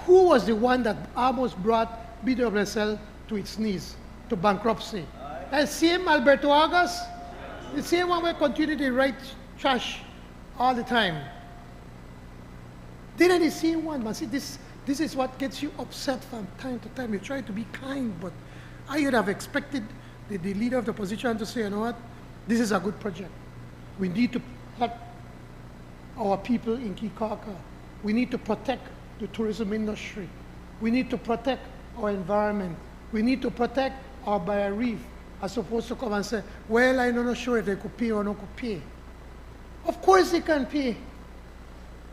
[SPEAKER 3] who was the one that almost brought BWSL to its knees, to bankruptcy? The same Alberto Agas, the same one who continued to write trash all the time. They're the same one, man. See, this is what gets you upset from time to time. You try to be kind, but I would have expected the leader of the opposition to say, you know what, this is a good project. We need to help our people in Kikaka. We need to protect the tourism industry. We need to protect our environment. We need to protect our barrier reef, as opposed to come and say, well, I'm not sure if they could pay or not could pay. Of course they can pay.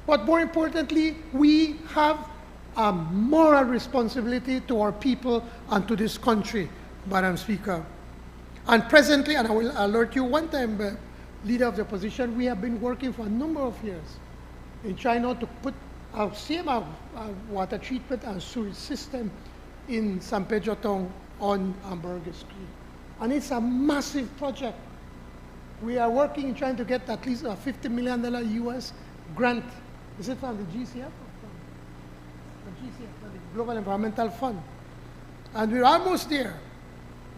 [SPEAKER 3] But more importantly, we have a moral responsibility to our people and to this country, Madam Speaker. And presently, and I will alert you, one time, leader of the opposition, we have been working for a number of years in trying to put our same water treatment and sewage system in San Pedro Town on Hamburger Street. And it's a massive project. We are working trying to get at least a $50 million US grant. Is it from the GCF? Or from the GCF, from the Global Environmental Fund. And we're almost there.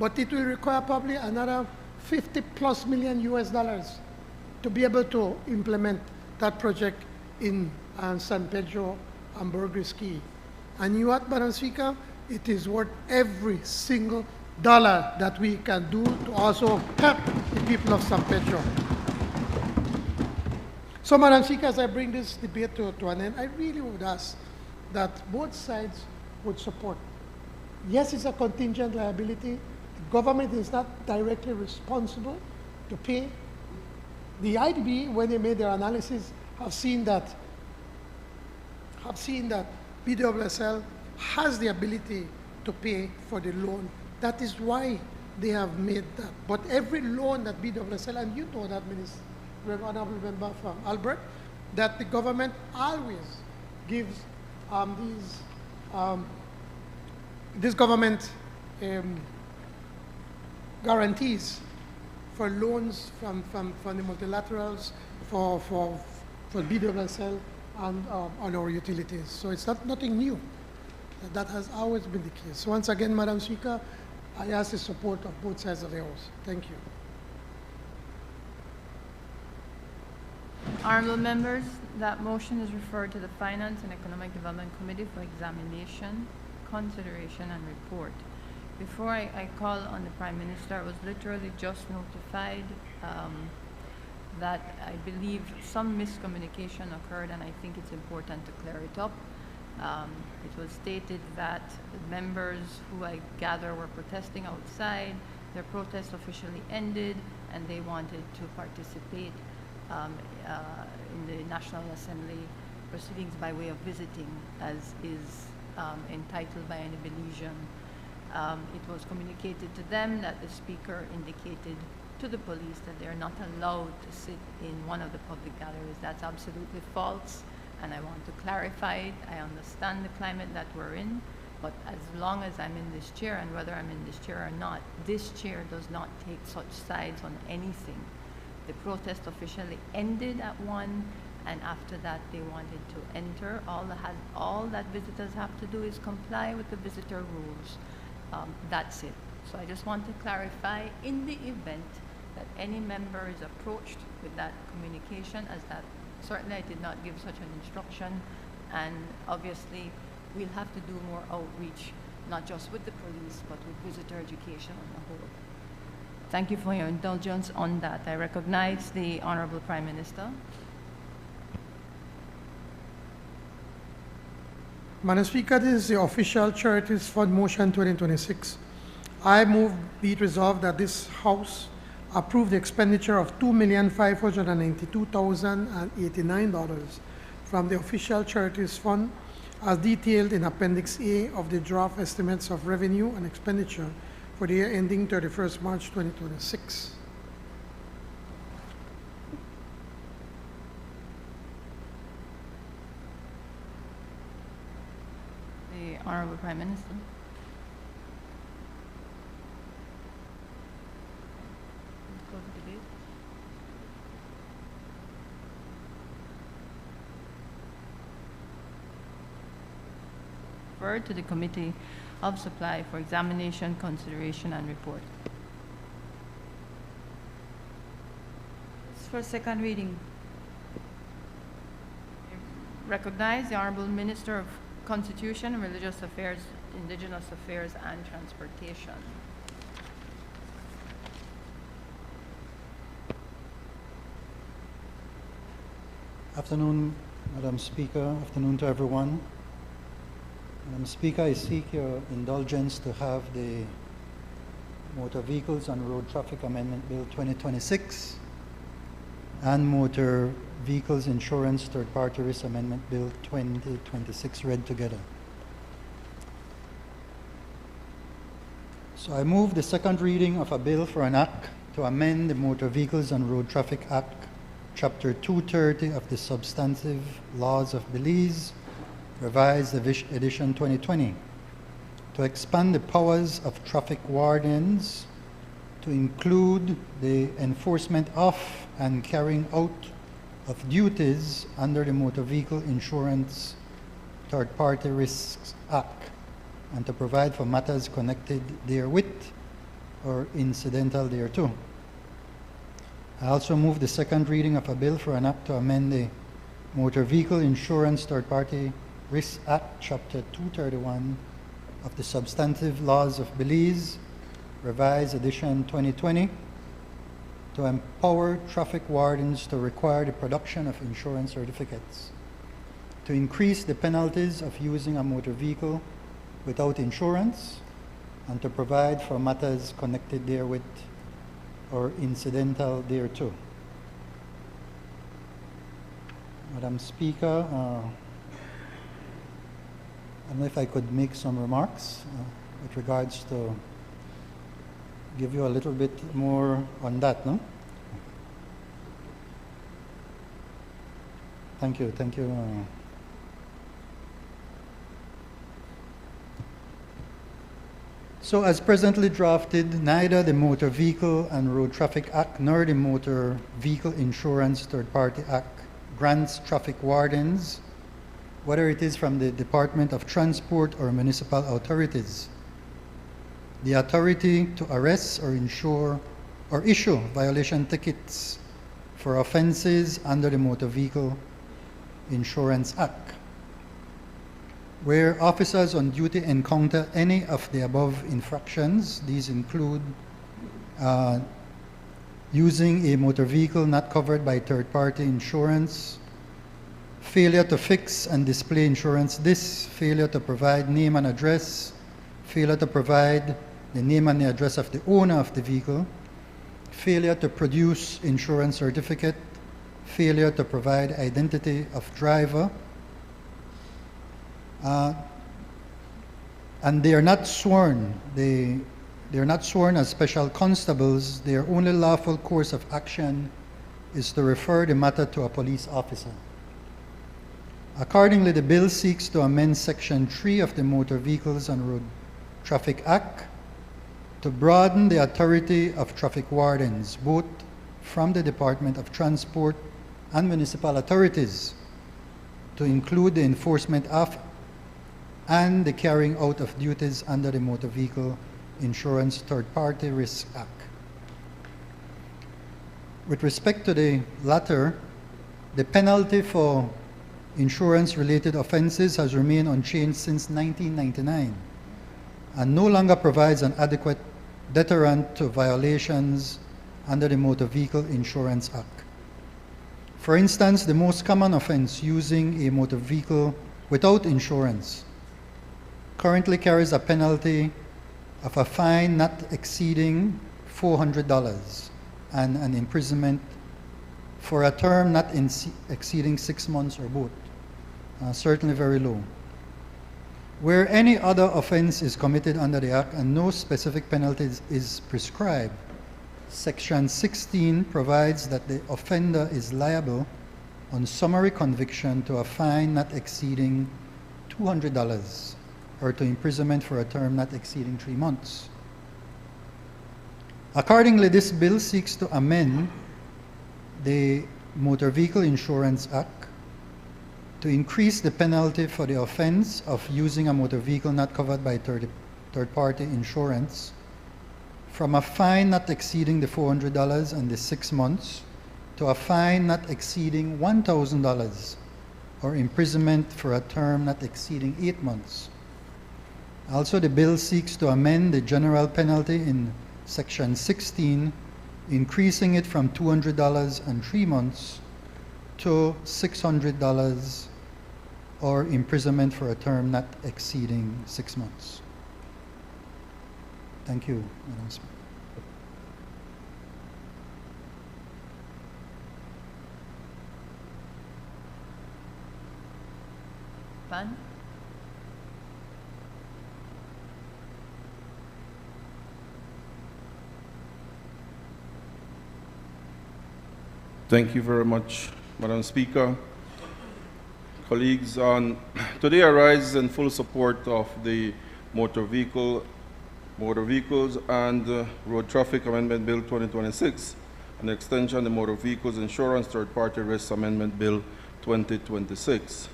[SPEAKER 3] But it will require probably another $50+ million US to be able to implement that project in San Pedro and Burgess Key. And you know what, Madam Speaker? It is worth every single dollar that we can do to also help the people of San Pedro. So, Madam Speaker, as I bring this debate to an end, I really would ask that both sides would support. Yes, it's a contingent liability. The government is not directly responsible to pay. The IDB, when they made their analysis, have seen that BWSL has the ability to pay for the loan. That is why they have made that. But every loan that BWSL, and you know that, Honorable Member from Albert, that the government always gives this government guarantees for loans from the multilaterals for BWSL and on our utilities. So it's nothing new. That has always been the case. So once again, Madam Speaker, I ask the support of both sides of the House. Thank you.
[SPEAKER 2] Honorable members, that motion is referred to the Finance and Economic Development Committee for examination, consideration, and report. Before I call on the Prime Minister, I was literally just notified that I believe some miscommunication occurred, and I think it's important to clear it up. It was stated that the members who I gather were protesting outside. Their protest officially ended, and they wanted to participate in the National Assembly proceedings by way of visiting, as is entitled by any Belizean. It was communicated to them that the Speaker indicated to the police that they are not allowed to sit in one of the public galleries. That's absolutely false, and I want to clarify it. I understand the climate that we're in, but as long as I'm in this chair, and whether I'm in this chair or not, this chair does not take such sides on anything. The protest officially ended at 1, and after that they wanted to enter. All that visitors have to do is comply with the visitor rules. That's it. So I just want to clarify, in the event that any member is approached with that communication, as that certainly I did not give such an instruction, and obviously we'll have to do more outreach, not just with the police, but with visitor education on the whole. Thank you for your indulgence on that. I recognize the Honorable Prime Minister.
[SPEAKER 3] Madam Speaker, this is the official Charities Fund Motion 2026. I move be it resolved that this House approve the expenditure of $2,592,089 from the official Charities Fund as detailed in Appendix A of the draft estimates of revenue and expenditure for the year ending 31st March 2026.
[SPEAKER 2] The Honorable Prime Minister. Close the debate. Referred to the Committee of Supply for examination, consideration, and report.
[SPEAKER 6] It's for second reading.
[SPEAKER 2] Recognize the Honorable Minister of Constitution, Religious Affairs, Indigenous Affairs, and Transportation.
[SPEAKER 11] Afternoon, Madam Speaker. Afternoon to everyone. Madam Speaker, I seek your indulgence to have the Motor Vehicles and Road Traffic Amendment Bill 2026 and Motor Vehicles Insurance Third-Party Risk Amendment Bill 2026 read together. So I move the second reading of a bill for an act to amend the Motor Vehicles and Road Traffic Act, Chapter 230 of the Substantive Laws of Belize, Revised Edition 2020, to expand the powers of traffic wardens to include the enforcement of and carrying out of duties under the Motor Vehicle Insurance Third-Party Risks Act, and to provide for matters connected therewith or incidental thereto. I also move the second reading of a bill for an act to amend the Motor Vehicle Insurance Third-Party Risk Act, Chapter 231 of the Substantive Laws of Belize, Revised Edition 2020, to empower traffic wardens to require the production of insurance certificates, to increase the penalties of using a motor vehicle without insurance, and to provide for matters connected therewith or incidental thereto. Madam Speaker, I don't know if I could make some remarks with regards to give you a little bit more on that, no? Thank you, thank you. So as presently drafted, neither the Motor Vehicle and Road Traffic Act nor the Motor Vehicle Insurance Third-Party Act grants traffic wardens, whether it is from the Department of Transport or municipal authorities, the authority to arrest or insure or issue violation tickets for offenses under the Motor Vehicle Insurance Act. Where officers on duty encounter any of the above infractions, these include using a motor vehicle not covered by third-party insurance, failure to fix and display insurance discs, failure to provide name and address, failure to provide the name and the address of the owner of the vehicle, failure to produce insurance certificate, failure to provide identity of driver, and they are not sworn. They are not sworn as special constables. Their only lawful course of action is to refer the matter to a police officer. Accordingly, the bill seeks to amend Section 3 of the Motor Vehicles and Road Traffic Act to broaden the authority of traffic wardens, both from the Department of Transport and municipal authorities, to include the enforcement of and the carrying out of duties under the Motor Vehicle Insurance Third-Party Risk Act. With respect to the latter, the penalty for insurance-related offenses has remained unchanged since 1999 and no longer provides an adequate deterrent to violations under the Motor Vehicle Insurance Act. For instance, the most common offense, using a motor vehicle without insurance, currently carries a penalty of a fine not exceeding $400 and an imprisonment for a term not exceeding 6 months or both. Certainly very low. Where any other offense is committed under the Act and no specific penalty is prescribed, Section 16 provides that the offender is liable on summary conviction to a fine not exceeding $200 or to imprisonment for a term not exceeding 3 months. Accordingly, this bill seeks to amend the Motor Vehicle Insurance Act to increase the penalty for the offense of using a motor vehicle not covered by third-party insurance from a fine not exceeding the $400 and the 6 months to a fine not exceeding $1,000 or imprisonment for a term not exceeding 8 months. Also, the bill seeks to amend the general penalty in Section 16, increasing it from $200 and 3 months to $600 or imprisonment for a term not exceeding 6 months. Thank you, Madam Speaker.
[SPEAKER 2] Pan?
[SPEAKER 12] Thank you very much, Madam Speaker. Colleagues, today I rise in full support of the Motor Vehicles and Road Traffic Amendment Bill 2026, and extension of the Motor Vehicles Insurance Third-Party Risk Amendment Bill 2026,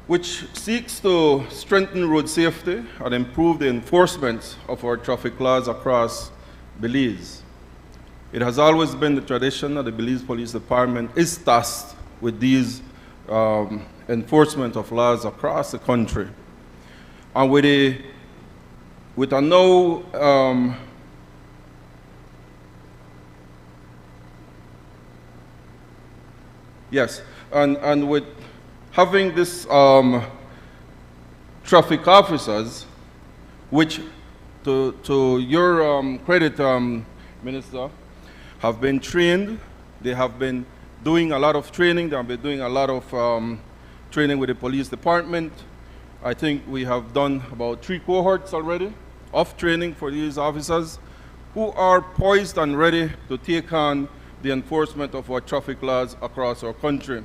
[SPEAKER 12] which seeks to strengthen road safety and improve the enforcement of our traffic laws across Belize. It has always been the tradition that the Belize Police Department is tasked with these enforcement of laws across the country. And with a now yes, and with having this traffic officers, which to your credit, Minister, have been trained. They have been doing a lot of training. They have been doing a lot of training with the police department. I think we have done about 3 cohorts already of training for these officers who are poised and ready to take on the enforcement of our traffic laws across our country.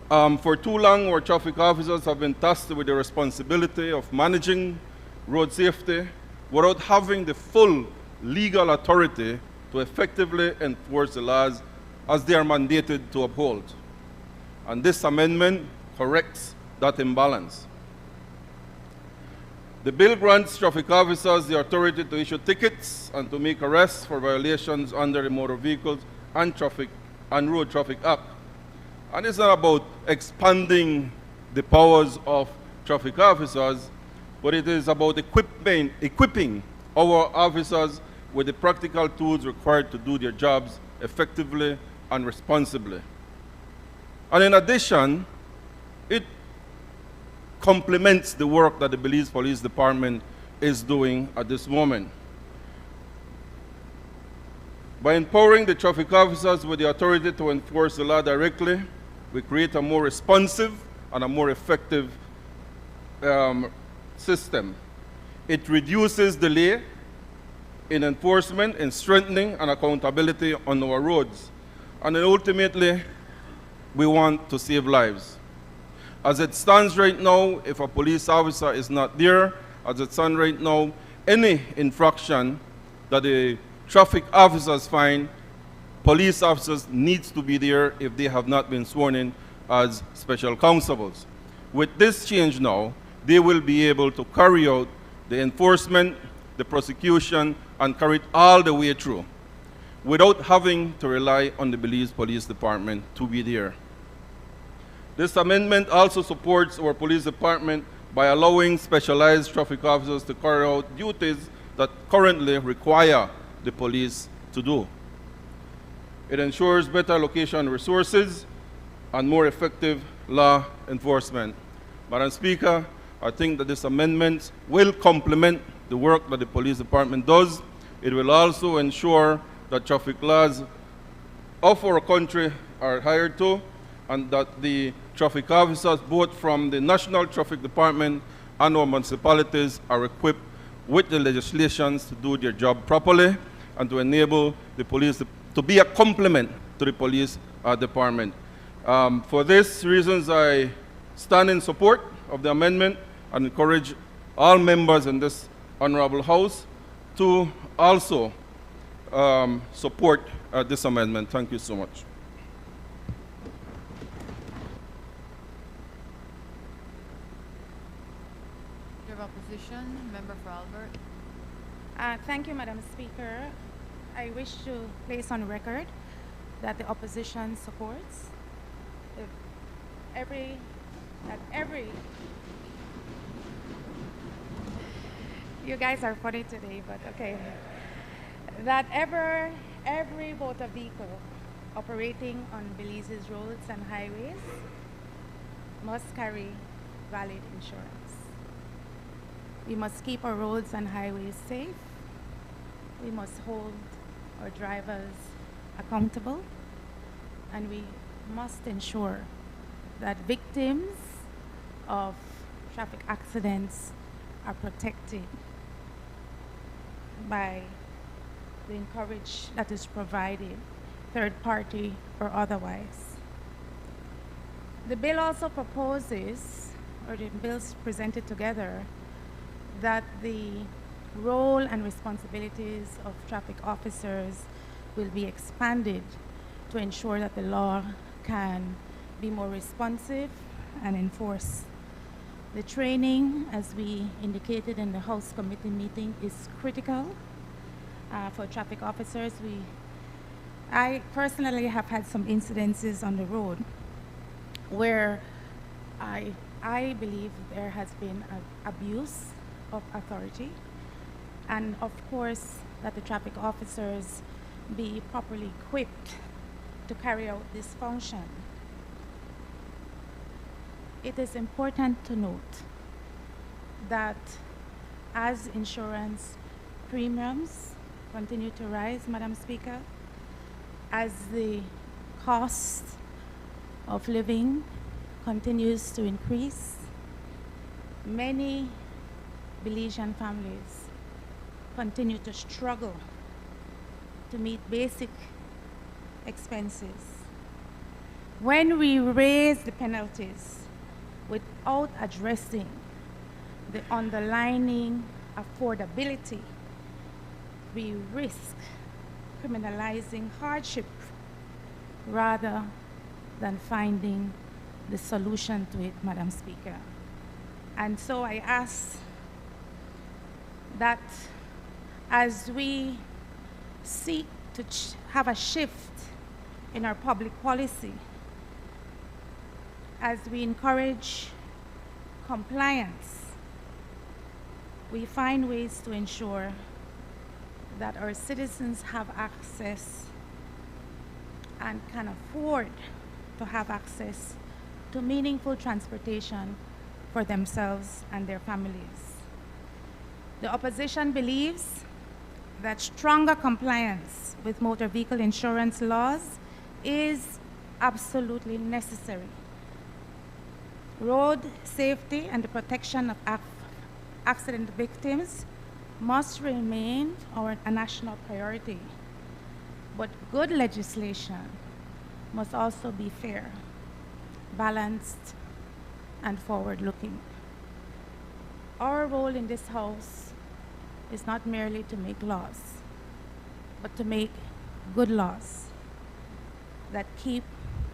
[SPEAKER 12] For too long, our traffic officers have been tasked with the responsibility of managing road safety without having the full legal authority to effectively enforce the laws as they are mandated to uphold. And this amendment corrects that imbalance. The bill grants traffic officers the authority to issue tickets and to make arrests for violations under the Motor Vehicles and Road Traffic Act. And it's not about expanding the powers of traffic officers, but it is about equipping our officers with the practical tools required to do their jobs effectively and responsibly. And in addition, it complements the work that the Belize Police Department is doing at this moment. By empowering the traffic officers with the authority to enforce the law directly, we create a more responsive and a more effective system. It reduces delay in enforcement, in strengthening and accountability on our roads. And then ultimately, we want to save lives. As it stands right now, if a police officer is not there, as it stands right now, any infraction that the traffic officers find, police officers needs to be there if they have not been sworn in as special constables. With this change now, they will be able to carry out the enforcement, the prosecution, and carry it all the way through without having to rely on the Belize Police Department to be there. This amendment also supports our police department by allowing specialized traffic officers to carry out duties that currently require the police to do. It ensures better allocation of resources and more effective law enforcement. Madam Speaker, I think that this amendment will complement the work that the police department does. It will also ensure that traffic laws of our country are adhered to, and that the traffic officers, both from the National Traffic Department and our municipalities, are equipped with the legislations to do their job properly and to enable the police to be a complement to the police department. For these reasons, I stand in support of the amendment and encourage all members in this honorable House to also support this amendment. Thank you so much.
[SPEAKER 2] Opposition, member for Albert.
[SPEAKER 8] Thank you, Madam Speaker. I wish to place on record that the opposition supports every you guys are funny today, but okay, that every motor vehicle operating on Belize's roads and highways must carry valid insurance. We must keep our roads and highways safe. We must hold our drivers accountable. And we must ensure that victims of traffic accidents are protected by the encourage that is provided, third party or otherwise. The bill also proposes, or the bills presented together, that the role and responsibilities of traffic officers will be expanded to ensure that the law can be more responsive and enforce. The training, as we indicated in the House Committee meeting, is critical for traffic officers. I personally have had some incidences on the road where I believe there has been abuse of authority, and of course that the traffic officers be properly equipped to carry out this function. It is important to note that as insurance premiums continue to rise, Madam Speaker, as the cost of living continues to increase, many Belizean families continue to struggle to meet basic expenses. When we raise the penalties without addressing the underlying affordability, we risk criminalizing hardship rather than finding the solution to it, Madam Speaker. And so I ask that as we seek to have a shift in our public policy, as we encourage compliance, we find ways to ensure that our citizens have access and can afford to have access to meaningful transportation for themselves and their families. The opposition believes that stronger compliance with motor vehicle insurance laws is absolutely necessary. Road safety and the protection of accident victims must remain a national priority. But good legislation must also be fair, balanced, and forward-looking. Our role in this House is not merely to make laws, but to make good laws that keep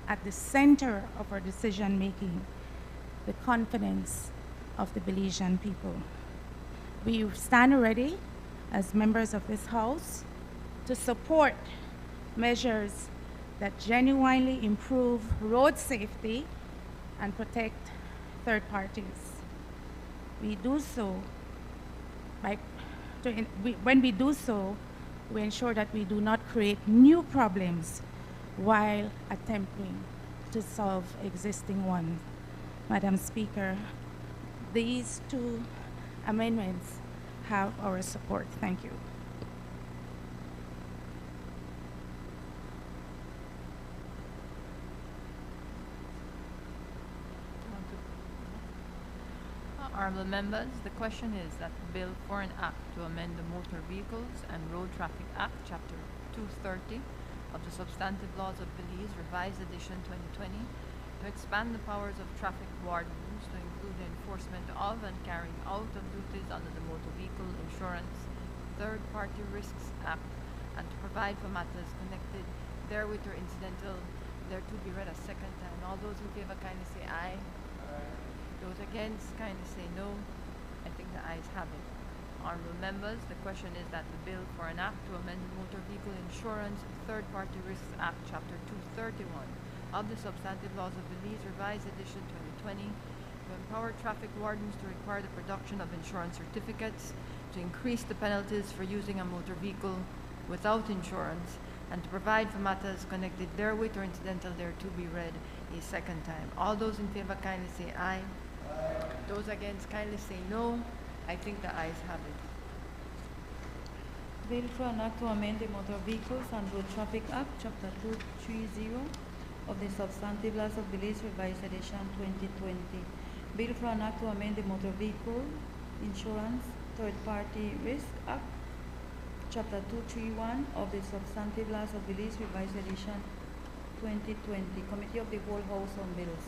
[SPEAKER 8] at the center of our decision-making the confidence of the Belizean people. We stand ready as members of this House to support measures that genuinely improve road safety and protect third parties. We do so when we do so, we ensure that we do not create new problems while attempting to solve existing ones. Madam Speaker, these two amendments have our support. Thank you.
[SPEAKER 2] Honorable members, the question is that the bill for an act to amend the Motor Vehicles and Road Traffic Act, Chapter 230 of the Substantive Laws of Belize, Revised Edition 2020, to expand the powers of traffic wardens to include the enforcement of and carrying out of duties under the Motor Vehicle Insurance Third-Party Risks Act, and to provide for matters connected therewith or incidental thereto be read a second time. All those in favor kindly say aye. Those against, kindly say no. I think the ayes have it. Honorable members, the question is that the bill for an act to amend the Motor Vehicle Insurance Third-Party Risks Act, Chapter 231 of the Substantive Laws of Belize, Revised Edition 2020, to empower traffic wardens to require the production of insurance certificates, to increase the penalties for using a motor vehicle without insurance, and to provide for matters connected therewith or incidental thereto be read a second time. All those in favor kindly say aye. Those against kindly say no. I think the ayes have it.
[SPEAKER 6] Bill for an act to amend the Motor Vehicles and Road Traffic Act, Chapter 230 of the Substantive Laws of Belize, Revised Edition 2020. Bill for an act to amend the Motor Vehicle Insurance Third-Party Risk Act, Chapter 231 of the Substantive Laws of Belize, Revised Edition 2020. Committee of the Whole House on Bills.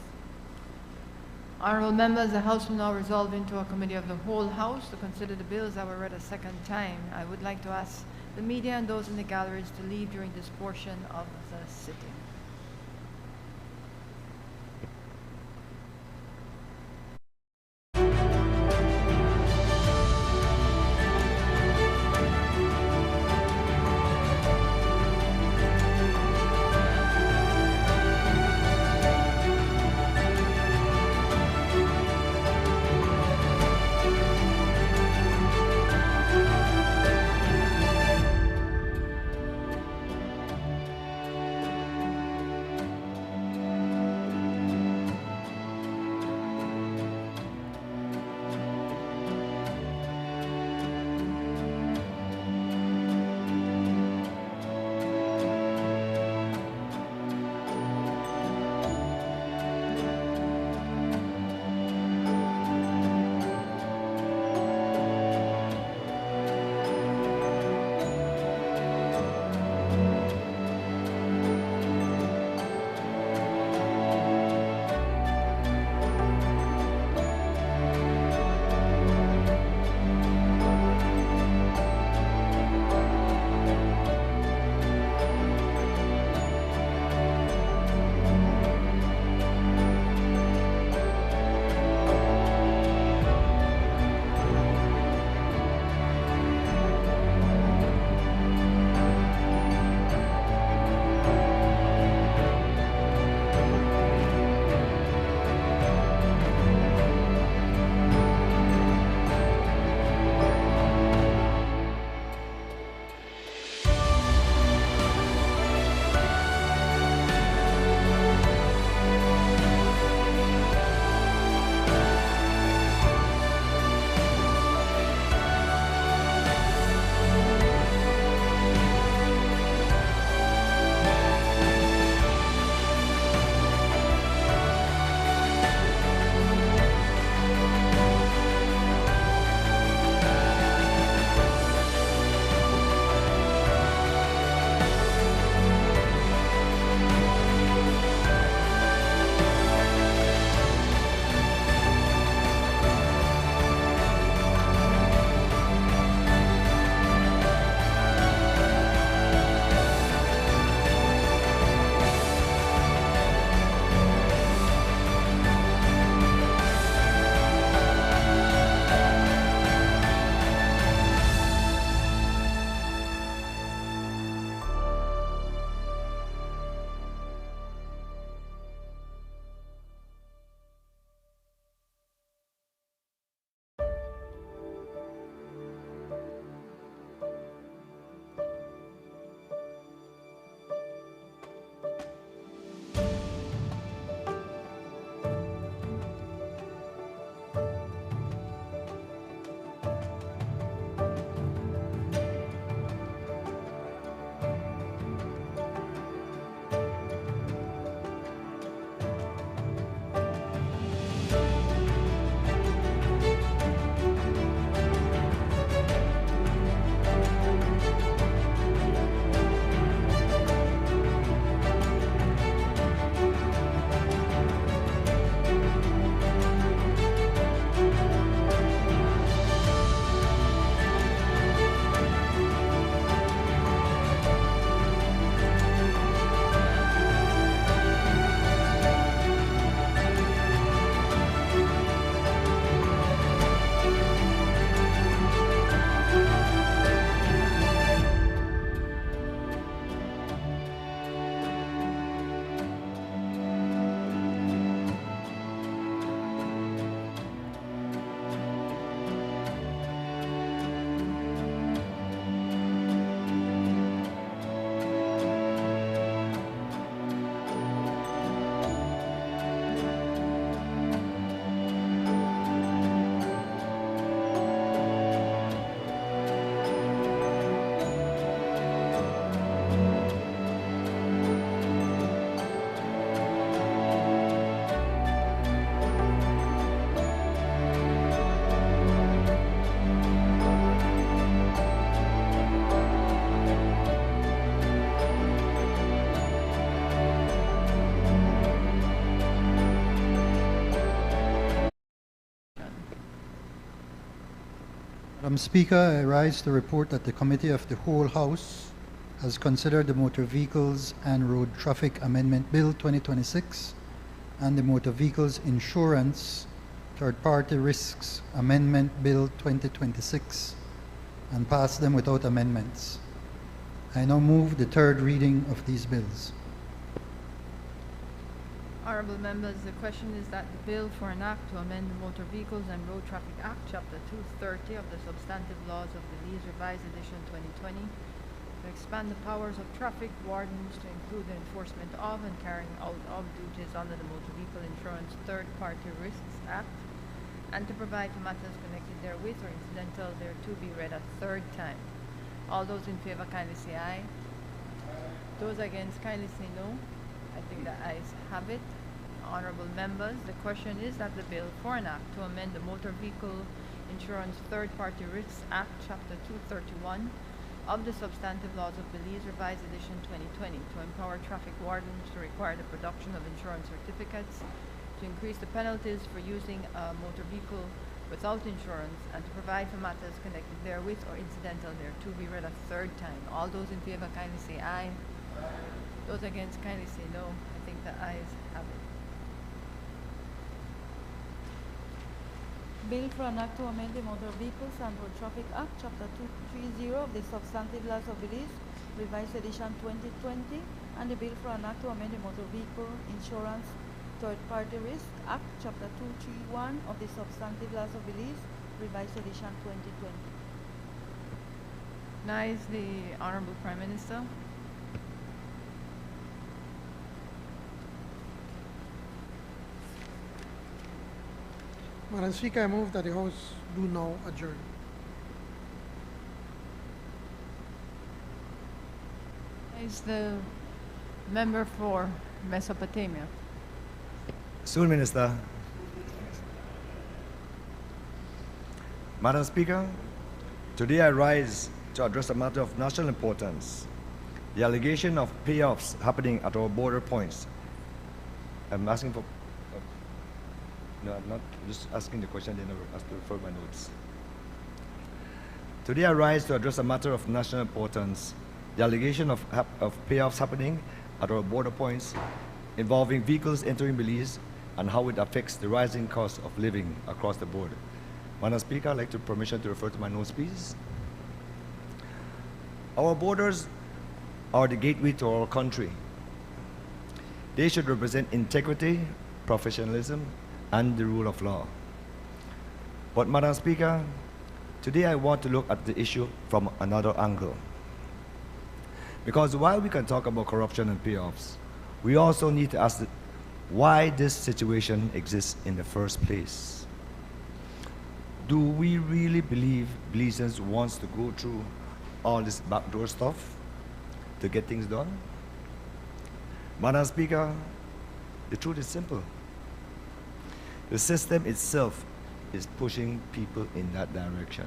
[SPEAKER 2] Honorable members, the House will now resolve into a committee of the whole House to consider the bills that were read a second time. I would like to ask the media and those in the galleries to leave during this portion of the sitting.
[SPEAKER 11] Madam Speaker, I rise to report that the Committee of the Whole House has considered the Motor Vehicles and Road Traffic Amendment Bill 2026 and the Motor Vehicles Insurance Third-Party Risks Amendment Bill 2026 and passed them without amendments. I now move the third reading of these bills.
[SPEAKER 2] Honorable members, the question is that the bill for an act to amend the Motor Vehicles and Road Traffic Act, Chapter 230 of the Substantive Laws of Belize, Revised Edition 2020, to expand the powers of traffic wardens to include the enforcement of and carrying out of duties under the Motor Vehicle Insurance Third-Party Risks Act, and to provide for matters connected therewith or incidental thereto be read a third time. All those in favor kindly say aye. Those against kindly say no. I think the ayes have it. Honorable members, the question is that the bill for an act to amend the Motor Vehicle Insurance Third-Party Risks Act, Chapter 231 of the Substantive Laws of Belize, Revised Edition 2020, to empower traffic wardens to require the production of insurance certificates, to increase the penalties for using a motor vehicle without insurance, and to provide for matters connected therewith or incidental thereto be read a third time. All those in favor kindly say aye. Those against kindly say no. I think the ayes have it.
[SPEAKER 6] Bill for an act to amend the Motor Vehicles and Road Traffic Act, Chapter 230 of the Substantive Laws of Belize, Revised Edition 2020, and the Bill for an act to amend the Motor Vehicle Insurance Third-Party Risk Act, Chapter 231 of the Substantive Laws of Belize, Revised Edition 2020.
[SPEAKER 2] Now is the Honorable Prime Minister.
[SPEAKER 3] Madam Speaker, I move that the House do now adjourn.
[SPEAKER 2] Is the member for Mesopotamia.
[SPEAKER 13] Soon, Minister. Madam Speaker, today I rise to address a matter of national importance, the allegation of payoffs happening at our border points. I'm asking for, no, I'm not just asking the question, then I have to refer my notes. Today I rise to address a matter of national importance, the allegation of payoffs happening at our border points involving vehicles entering Belize and how it affects the rising cost of living across the board. Madam Speaker, I'd like to permission to refer to my notes, please. Our borders are the gateway to our country. They should represent integrity, professionalism, and the rule of law. But Madam Speaker, today I want to look at the issue from another angle. Because while we can talk about corruption and payoffs, we also need to ask why this situation exists in the first place. Do we really believe Belizeans wants to go through all this backdoor stuff to get things done? Madam Speaker, the truth is simple. The system itself is pushing people in that direction.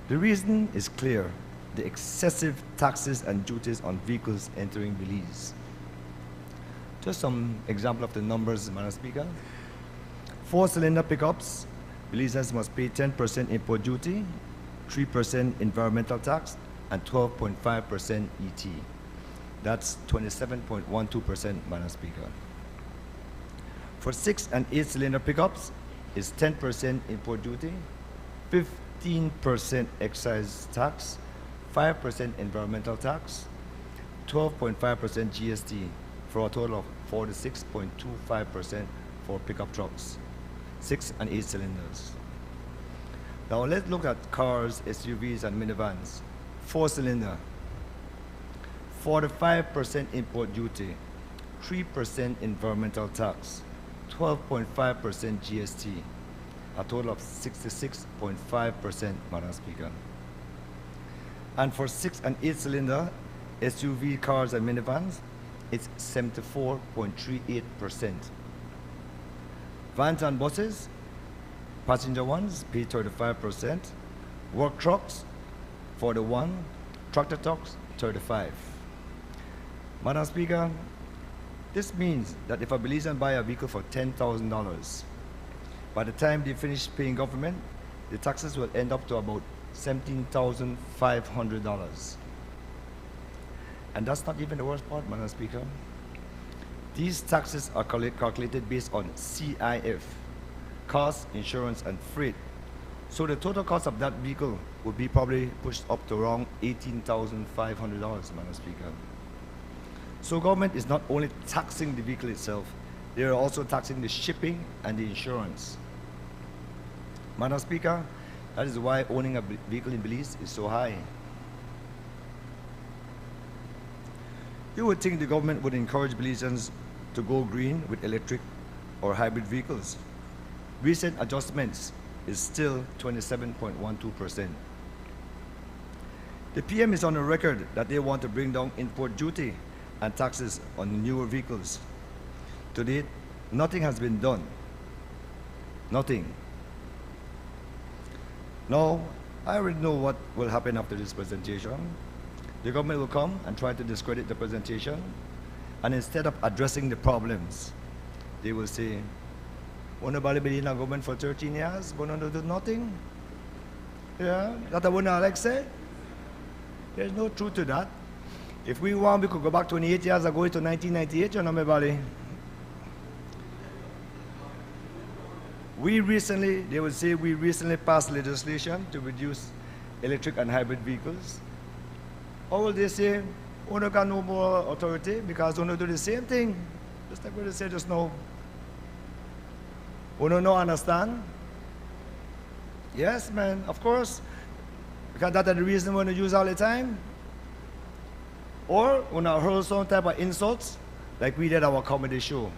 [SPEAKER 13] The reason is clear: the excessive taxes and duties on vehicles entering Belize. Just some example of the numbers, Madam Speaker. 4-cylinder pickups, Belizeans must pay 10% import duty, 3% environmental tax, and 12.5% ET. That's 27.12%, Madam Speaker. For 6 and 8-cylinder pickups, it's 10% import duty, 15% excise tax, 5% environmental tax, 12.5% GST, for a total of 46.25% for pickup trucks, 6 and 8 cylinders. Now let's look at cars, SUVs, and minivans. 4-cylinder, 45% import duty, 3% environmental tax, 12.5% GST, a total of 66.5%, Madam Speaker. And for 6 and 8 cylinder SUV cars and minivans, it's 74.38%. Vans and buses, passenger ones, pay 35%. Work trucks, 41%. Tractor trucks, 35%. Madam Speaker, this means that if a Belizean buy a vehicle for $10,000, by the time they finish paying government, the taxes will end up to about $17,500. And that's not even the worst part, Madam Speaker. These taxes are calculated based on CIF, cost, insurance, and freight. So the total cost of that vehicle would be probably pushed up to around $18,500, Madam Speaker. So government is not only taxing the vehicle itself, they are also taxing the shipping and the insurance. Madam Speaker, that is why owning a vehicle in Belize is so high. You would think the government would encourage Belizeans to go green with electric or hybrid vehicles. Recent adjustments is still 27.12%. The PM is on the record that they want to bring down import duty and taxes on newer vehicles. To date, nothing has been done. Nothing. Now, I already know what will happen after this presentation. The government will come and try to discredit the presentation, and instead of addressing the problems, they will say, "Nobody been in the government for 13 years, but don't do nothing." Yeah, that's what Alex said. There's no truth to that. If we want, we could go back 28 years ago to 1998, you know, everybody. They would say we recently passed legislation to reduce electric and hybrid vehicles. Or will they say, "Oh, no, got no more authority because don't do the same thing," just like what they said just now. Oh, no, understand? Yes, man, of course. Because that's the reason we want to use all the time. Or when I hurl some type of insults, like we did our comedy show.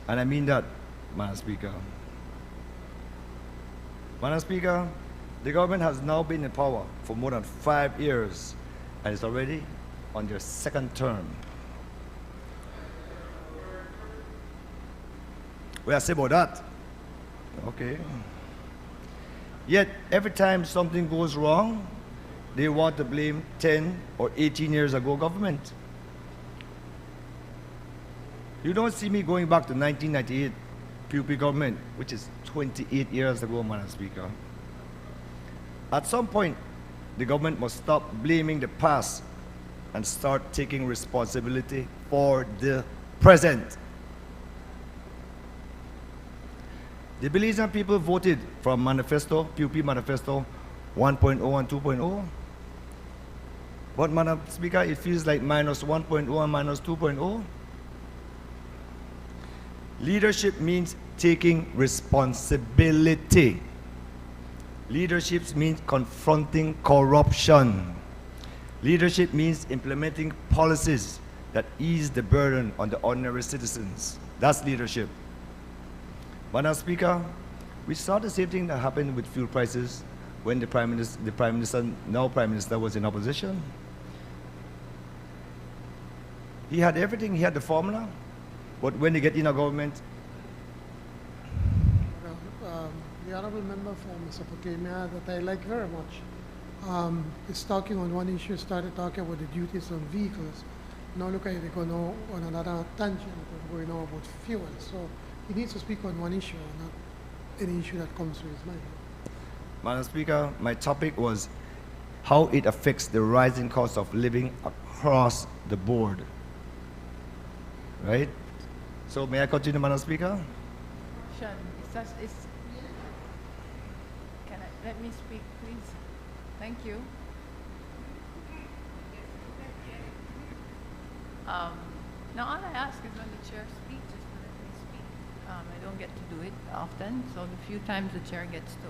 [SPEAKER 13] And I mean that, Madam Speaker. Madam Speaker, the government has now been in power for more than 5 years, and it's already on their second term. What I say about that? Okay. Yet, every time something goes wrong, they want to blame 10 or 18 years ago government. You don't see me going back to 1998 PUP government, which is 28 years ago, Madam Speaker. At some point, the government must stop blaming the past and start taking responsibility for the present. The Belizean people voted for manifesto, PUP manifesto 1.0 and 2.0. But, Madam Speaker, it feels like minus 1.0 and minus 2.0. Leadership means taking responsibility. Leadership means confronting corruption. Leadership means implementing policies that ease the burden on the ordinary citizens. That's leadership. Madam Speaker, we saw the same thing that happened with fuel prices when the Prime Minister, now Prime Minister, was in opposition. He had everything, he had the formula, but when they get in a government...
[SPEAKER 3] The honorable member from Mesopotamia that I like very much is talking on one issue, started talking about the duties on vehicles. Now look at it, they go now on another tangent, going on about fuel. So he needs to speak on one issue, not any issue that comes to his mind.
[SPEAKER 13] Madam Speaker, my topic was how it affects the rising cost of living across the board. Right? So may I continue, Madam Speaker?
[SPEAKER 2] Sean, let me speak, please. Thank you. Now all I ask is when the chair speaks, just to let me speak. I don't get to do it often, so the few times the chair gets to.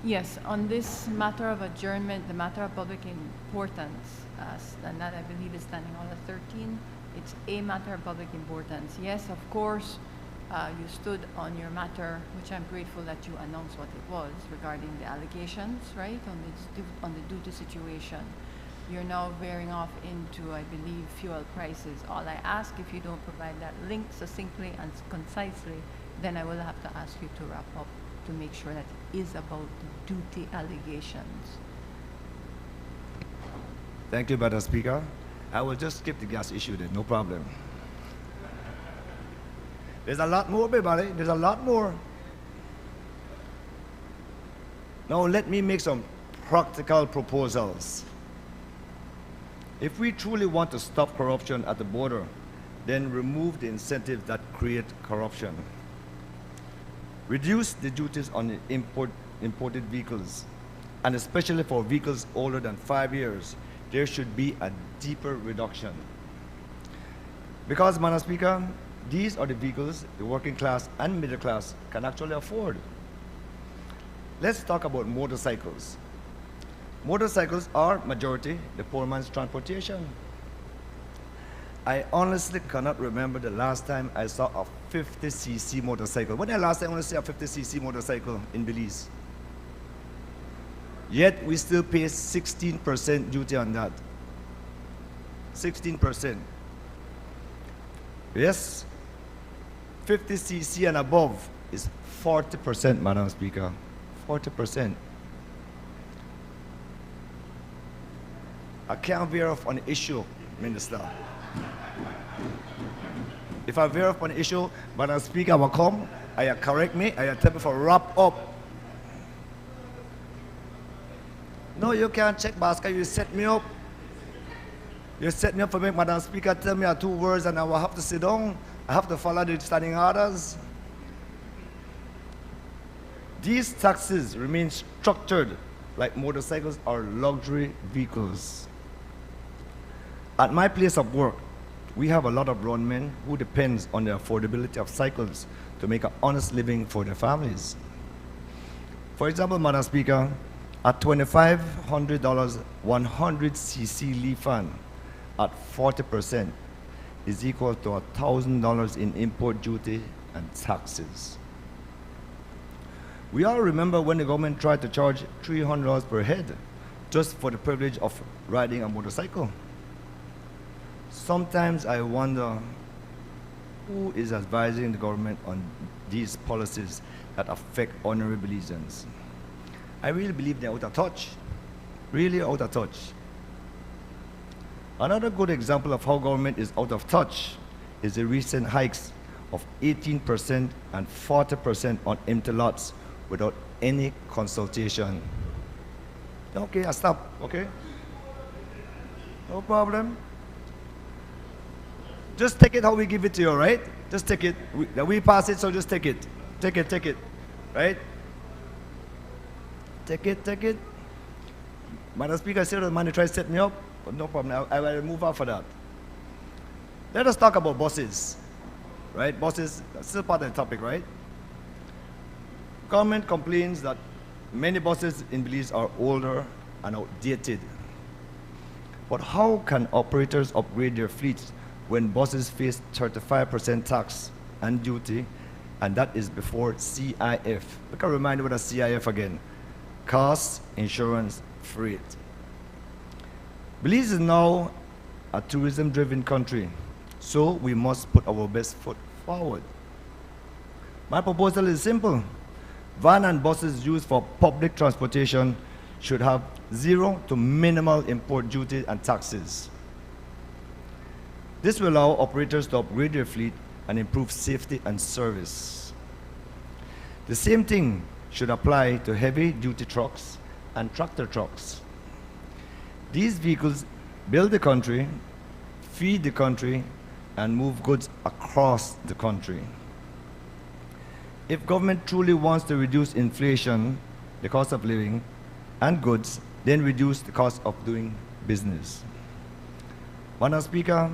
[SPEAKER 2] Yes, on this matter of adjournment, the matter of public importance, and that I believe is standing order 13, it's a matter of public importance. Yes, of course, you stood on your matter, which I'm grateful that you announced what it was regarding the allegations, right, on the duty situation. You're now veering off into, I believe, fuel prices. All I ask, if you don't provide that link succinctly and concisely, then I will have to ask you to wrap up to make sure that it is about the duty allegations.
[SPEAKER 13] Thank you, Madam Speaker. I will just skip the gas issue then, no problem. There's a lot more, everybody. There's a lot more. Now let me make some practical proposals. If we truly want to stop corruption at the border, then remove the incentives that create corruption. Reduce the duties on the imported vehicles, and especially for vehicles older than 5 years, there should be a deeper reduction. Because, Madam Speaker, these are the vehicles the working class and middle class can actually afford. Let's talk about motorcycles. Motorcycles are majority the poor man's transportation. I honestly cannot remember the last time I saw a 50cc motorcycle. When the last time I saw a 50cc motorcycle in Belize? Yet we still pay 16% duty on that. 16%. Yes, 50cc and above is 40%, Madam Speaker. 40%. I can't veer off on the issue, Minister. If I veer off on the issue, Madam Speaker will come, I correct me, I tell me for wrap up. No, you can't check basket, you set me up. You set me up for me, Madam Speaker, tell me 2 words and I will have to sit down. I have to follow the standing orders. These taxes remain structured like motorcycles or luxury vehicles. At my place of work, we have a lot of grown men who depends on the affordability of cycles to make an honest living for their families. For example, Madam Speaker, at $2,500, 100cc leaf fan at 40% is equal to $1,000 in import duty and taxes. We all remember when the government tried to charge $300 per head just for the privilege of riding a motorcycle. Sometimes I wonder who is advising the government on these policies that affect ordinary Belizeans. I really believe they're out of touch, really out of touch. Another good example of how government is out of touch is the recent hikes of 18% and 40% on empty lots without any consultation. Okay, I stop, okay? No problem. Just take it how we give it to you, right? Just take it. We pass it, so just take it. Take it, right? Take it. Madam Speaker, I said the man try to set me up, but no problem. I will move out for that. Let us talk about buses, right? Buses, that's still part of the topic, right? Government complains that many buses in Belize are older and outdated. But how can operators upgrade their fleets when buses face 35% tax and duty, and that is before CIF? We can remind you what a CIF again. Cost, insurance, freight. Belize is now a tourism-driven country, so we must put our best foot forward. My proposal is simple. Van and buses used for public transportation should have zero to minimal import duty and taxes. This will allow operators to upgrade their fleet and improve safety and service. The same thing should apply to heavy-duty trucks and tractor trucks. These vehicles build the country, feed the country, and move goods across the country. If government truly wants to reduce inflation, the cost of living, and goods, then reduce the cost of doing business. Madam Speaker,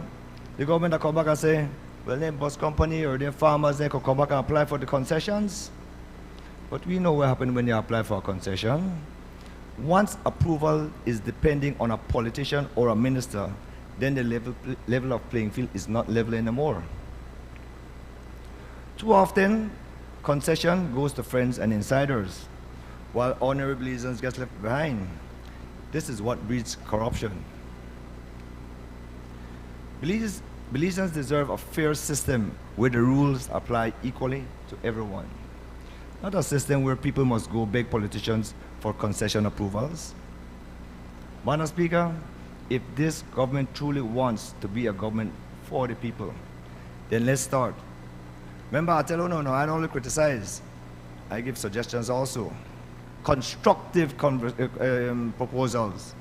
[SPEAKER 13] the government will come back and say, well, then bus company or their farmers, they could come back and apply for the concessions. But we know what happens when they apply for a concession. Once approval is depending on a politician or a minister, then the level of playing field is not level anymore. Too often, concession goes to friends and insiders, while ordinary Belizeans get left behind. This is what breeds corruption. Belizeans deserve a fair system where the rules apply equally to everyone. Not a system where people must go beg politicians for concession approvals. Madam Speaker, if this government truly wants to be a government for the people, then let's start. Remember, I tell you, no, I don't only criticize. I give suggestions also. Constructive proposals.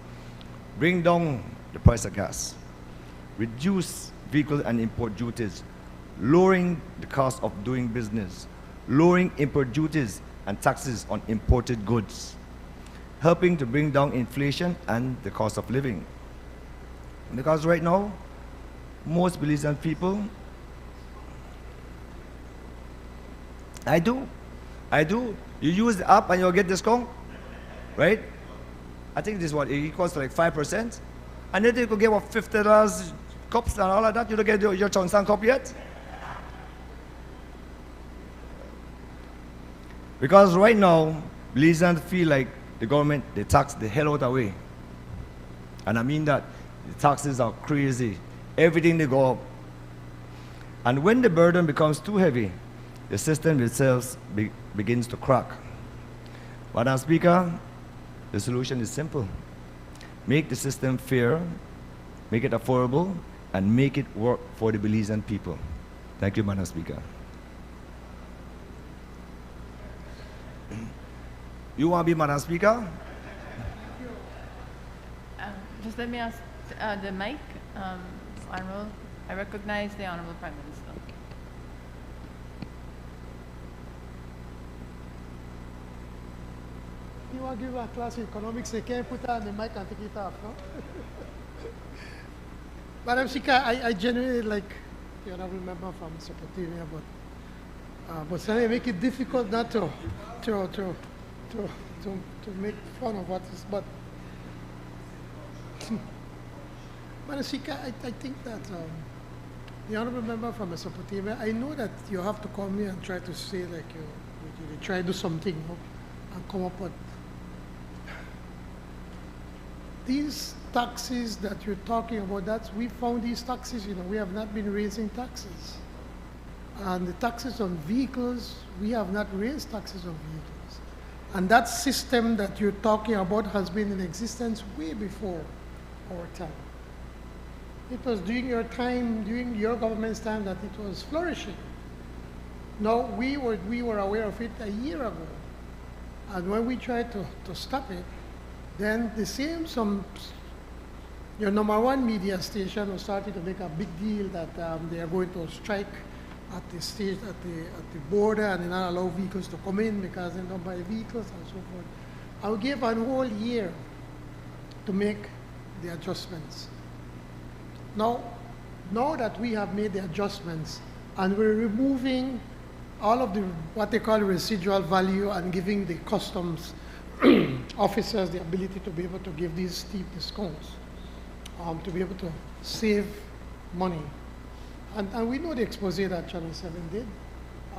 [SPEAKER 13] Bring down the price of gas. Reduce vehicle and import duties. Lowering the cost of doing business. Lowering import duties and taxes on imported goods. Helping to bring down inflation and the cost of living. Because right now, most Belizean people, I do. You use the app and you'll get discount, right? I think this one, it costs like 5%. And then you could get what, $50 cups and all of that. You don't get your Johnson cup yet? Because right now, Belizeans feel like the government, they tax the hell out away. And I mean that. The taxes are crazy. Everything they go up. And when the burden becomes too heavy, the system itself begins to crack. Madam Speaker, the solution is simple. Make the system fair, make it affordable, and make it work for the Belizean people. Thank you, Madam Speaker. You want to be Madam Speaker?
[SPEAKER 2] Just let me ask the mic. Honorable, I recognize the Honorable Prime Minister.
[SPEAKER 3] You want to give a class in economics, they can't put on the mic and take it off, no? Madam Speaker, I genuinely like the honorable member from Mesopotamia, but certainly make it difficult not to make fun of what is, but Madam Speaker, I think that the honorable member from Mesopotamia, I know that you have to come here and try to say like you try to do something, you know, and come up with these taxes that you're talking about. We found these taxes, you know, we have not been raising taxes. And the taxes on vehicles, we have not raised taxes on vehicles. And that system that you're talking about has been in existence way before our time. It was during your time, during your government's time, that it was flourishing. Now, we were aware of it a year ago. And when we tried to stop it, then the same, your number one media station was starting to make a big deal that they are going to strike at the state, at the border, and they not allow vehicles to come in because they don't buy vehicles and so forth. I will give a whole year to make the adjustments. Now that we have made the adjustments and we're removing all of the what they call residual value and giving the customs officers the ability to be able to give these steep discounts, to be able to save money. And we know the expose that Channel 7 did.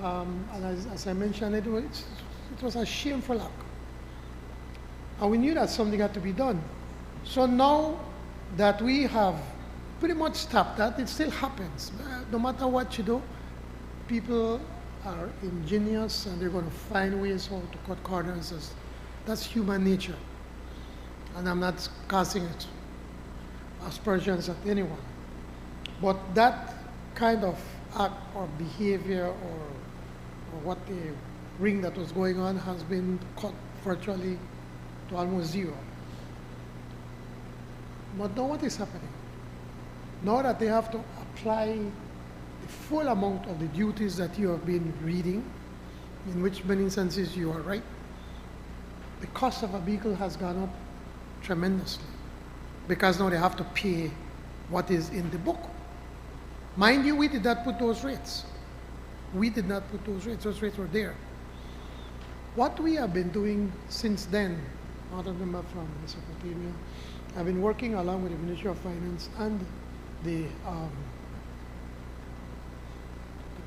[SPEAKER 3] And as I mentioned, it was a shameful act. And we knew that something had to be done. So now that we have pretty much stopped that, it still happens. No matter what you do, people are ingenious and they're going to find ways how to cut corners. That's human nature. And I'm not casting aspersions at anyone. But that kind of act or behavior or what the ring that was going on has been cut virtually to almost zero. But now what is happening? Now that they have to apply the full amount of the duties that you have been reading, in which many instances you are right, the cost of a vehicle has gone up tremendously because now they have to pay what is in the book. Mind you, we did not put those rates. We did not put those rates. Those rates were there. What we have been doing since then, Honorable Member from Mesopotamia, I've been working along with the Ministry of Finance and the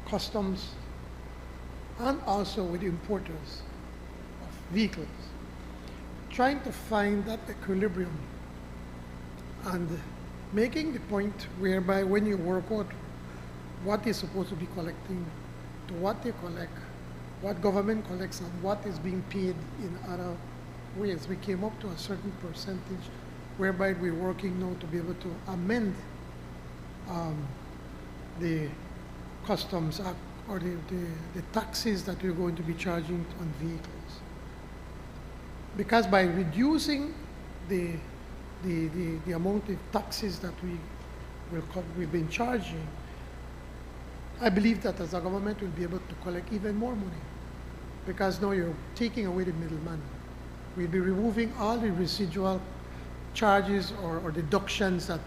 [SPEAKER 3] customs and also with importers of vehicles, trying to find that equilibrium and making the point whereby when you work out what is supposed to be collecting, to what they collect, what government collects, and what is being paid in other ways. We came up to a certain percentage whereby we're working now to be able to amend the Customs Act or the taxes that we're going to be charging on vehicles. Because by reducing the amount of taxes that we've been charging, I believe that as a government we'll be able to collect even more money. Because now you're taking away the middleman. We'll be removing all the residual charges or deductions that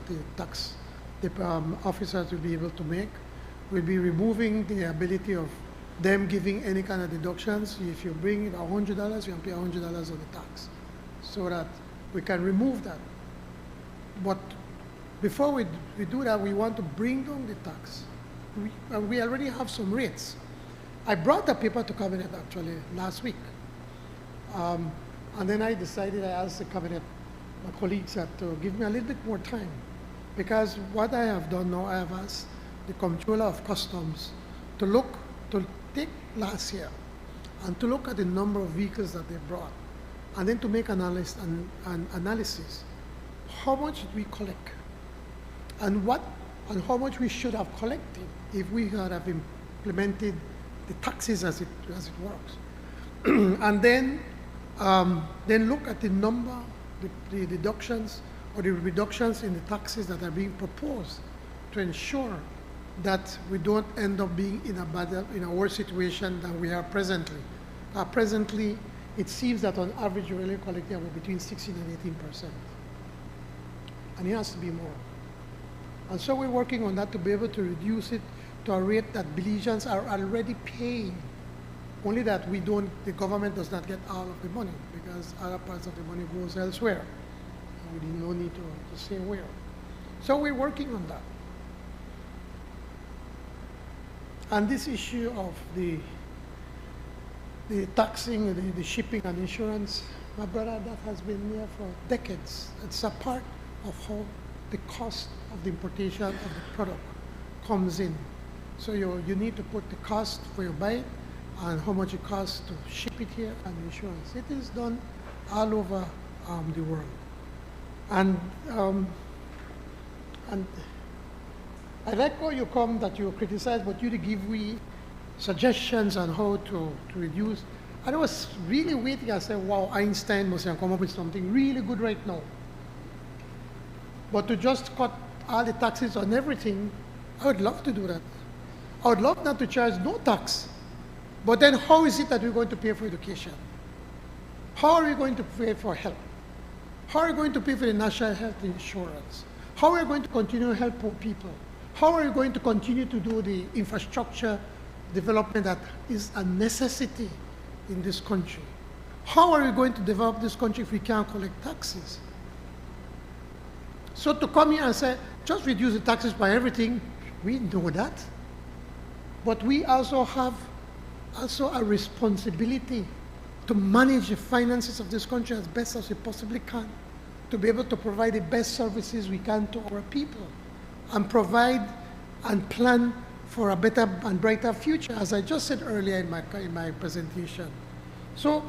[SPEAKER 3] the officers will be able to make. We'll be removing the ability of them giving any kind of deductions. If you bring $100, you can pay $100 of the tax, so that we can remove that. But before we do that, we want to bring down the tax. We already have some rates. I brought the paper to Cabinet actually last week. And then I decided, I asked the Cabinet, my colleagues, to give me a little bit more time. Because what I have done now, I have asked the Comptroller of Customs to take last year and to look at the number of vehicles that they brought, and then to make an analysis. How much did we collect? And how much we should have collected if we had have implemented the taxes as it works. And then look at the number, the deductions or the reductions in the taxes that are being proposed to ensure that we don't end up being in a worse situation than we are presently. Presently, it seems that on average we're really collecting between 16 and 18%. And it has to be more. And so we're working on that to be able to reduce it to a rate that Belizeans are already paying. Only that the government does not get all of the money, because other parts of the money goes elsewhere. And we no need to say where. So we're working on that. And this issue of the taxing, the shipping and insurance, my brother, that has been there for decades. It's a part of how the cost of the importation of the product comes in. So you need to put the cost for your buy and how much it costs to ship it here and insurance. It is done all over the world. And I like how you come that you criticize, but you give me suggestions on how to reduce. And I was really waiting. I said, wow, Einstein must have come up with something really good right now. But to just cut all the taxes on everything, I would love to do that. I would love not to charge no tax. But then how is it that we're going to pay for education? How are we going to pay for health? How are we going to pay for the national health insurance? How are we going to continue to help poor people? How are we going to continue to do the infrastructure development that is a necessity in this country? How are we going to develop this country if we can't collect taxes? So to come here and say, just reduce the taxes by everything, we know that. But we also have a responsibility to manage the finances of this country as best as we possibly can, to be able to provide the best services we can to our people, and provide and plan for a better and brighter future, as I just said earlier in my presentation. So,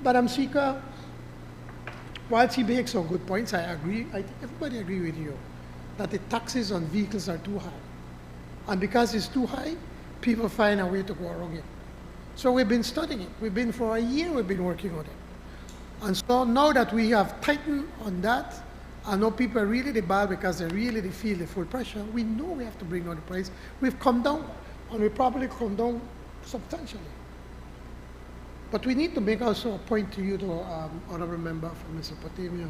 [SPEAKER 3] Madam Speaker, while she makes some good points, I agree, I think everybody agree with you, that the taxes on vehicles are too high. And because it's too high, people find a way to go around it. So we've been studying it. For a year, we've been working on it. And so now that we have tightened on that, and now people are really bad because they feel the full pressure, we know we have to bring down the price. We've come down, and we probably come down substantially. But we need to make also a point to you, Honorable Member from Mesopotamia.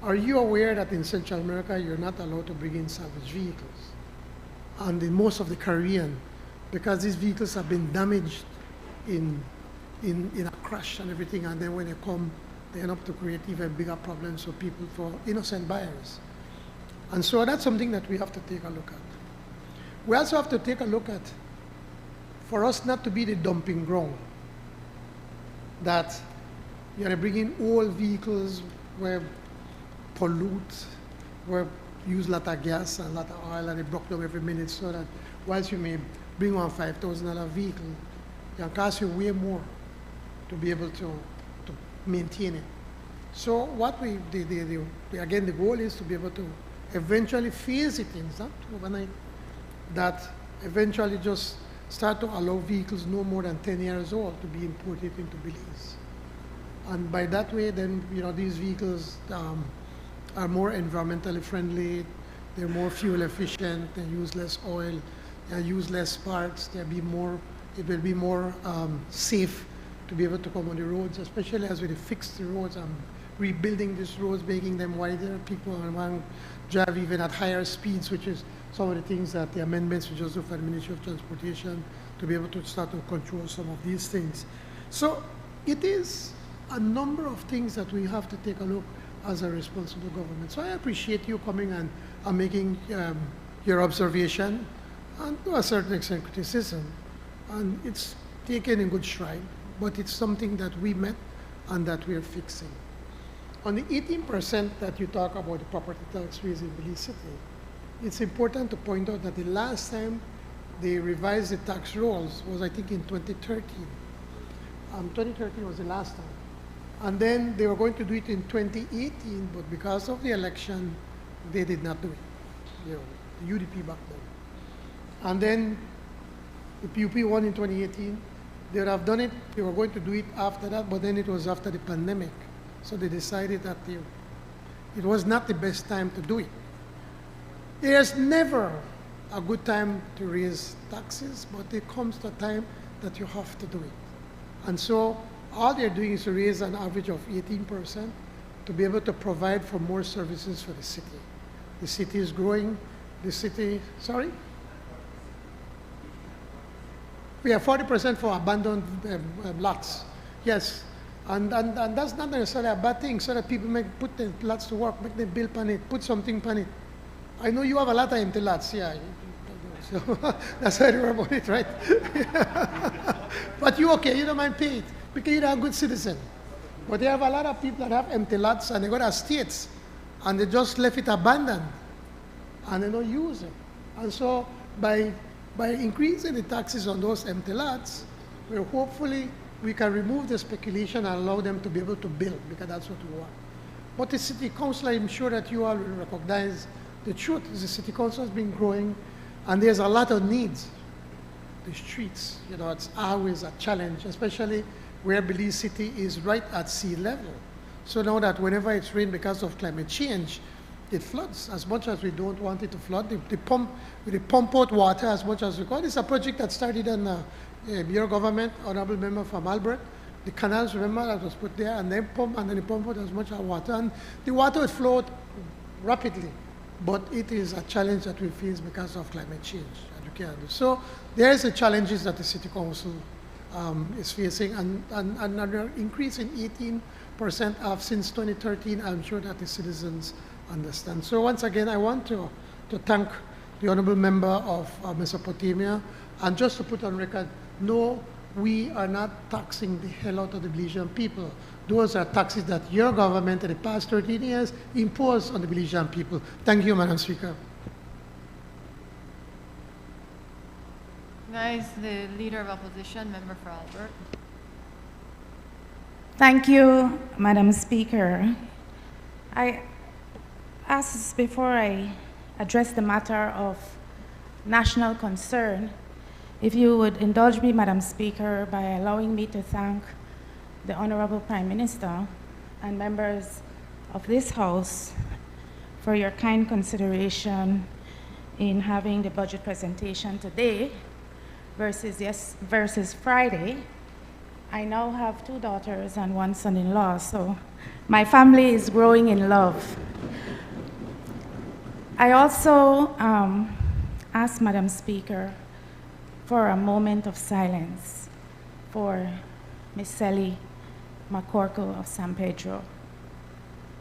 [SPEAKER 3] Are you aware that in Central America, you're not allowed to bring in salvage vehicles? And in most of the Caribbean, because these vehicles have been damaged in a crash and everything, and then when they come, they end up to create even bigger problems for people, for innocent buyers. And so that's something that we have to take a look at. We also have to take a look at, for us not to be the dumping ground, that you're bringing old vehicles where pollute, where use a lot of gas and a lot of oil, and they broke down every minute, so that whilst you may bring one $5,000 vehicle, it can cost you way more to be able to maintain it. So what again, the goal is to be able to eventually phase it in, not overnight, that eventually just start to allow vehicles no more than 10 years old to be imported into Belize. And by that way, then, these vehicles are more environmentally friendly, they're more fuel efficient, they use less oil, they use less parts, it will be more safe to be able to come on the roads, especially as we fix the roads. I'm rebuilding these roads, making them wider. People want to drive even at higher speeds, which is some of the things that the amendments we just do for the Ministry of Transportation to be able to start to control some of these things. So it is a number of things that we have to take a look as a responsible government. So I appreciate you coming and making your observation and to a certain extent criticism. And it's taken in good stride, but it's something that we met and that we're fixing. On the 18% that you talk about the property tax raise in Belize City, it's important to point out that the last time they revised the tax rolls was, I think, in 2013. 2013 was the last time. And then they were going to do it in 2018, but because of the election, they did not do it. The UDP back then. And then the PUP won in 2018. They would have done it, they were going to do it after that, but then it was after the pandemic. So they decided that it was not the best time to do it. There's never a good time to raise taxes, but there comes a time that you have to do it. And so all they're doing is to raise an average of 18% to be able to provide for more services for the city. The city is growing. The city, sorry? We have 40% for abandoned lots. Yes. And that's not necessarily a bad thing, so that people put the lots to work, make them build on it, put something on it. I know you have a lot of empty lots, yeah. So that's why you worry about it, right? But you okay, you don't mind paying it, because you're a good citizen. But they have a lot of people that have empty lots and they got estates and they just left it abandoned and they don't use it. And so by increasing the taxes on those empty lots, well, hopefully we can remove the speculation and allow them to be able to build, because that's what we want. But the city council, I'm sure that you all will recognize the truth is the city council has been growing and there's a lot of needs. The streets, it's always a challenge, especially where Belize City is right at sea level. So now that whenever it's rained because of climate change, it floods. As much as we don't want it to flood, they pump out water as much as we can. It's a project that started in your government, Honorable Member from Albert. The canals, remember, that was put there, and they pump out as much water, and the water would flow rapidly. But it is a challenge that we face because of climate change. So there is the challenges that the City Council is facing, and an increase in 18% since 2013, I'm sure that the citizens understand. So once again, I want to thank the Honourable Member of Mesopotamia, and just to put on record, no, we are not taxing the hell out of the Belizean people. Those are taxes that your government in the past 13 years imposed on the Belizean people. Thank you, Madam Speaker.
[SPEAKER 2] Guys, the Leader of Opposition, Member for Albert.
[SPEAKER 8] Thank you, Madam Speaker. I ask, before I address the matter of national concern, if you would indulge me, Madam Speaker, by allowing me to thank the Honorable Prime Minister and members of this House for your kind consideration in having the budget presentation today versus Friday. I now have 2 daughters and 1 son-in-law, so my family is growing in love. I also ask, Madam Speaker, for a moment of silence for Miss Sally McCorkle of San Pedro.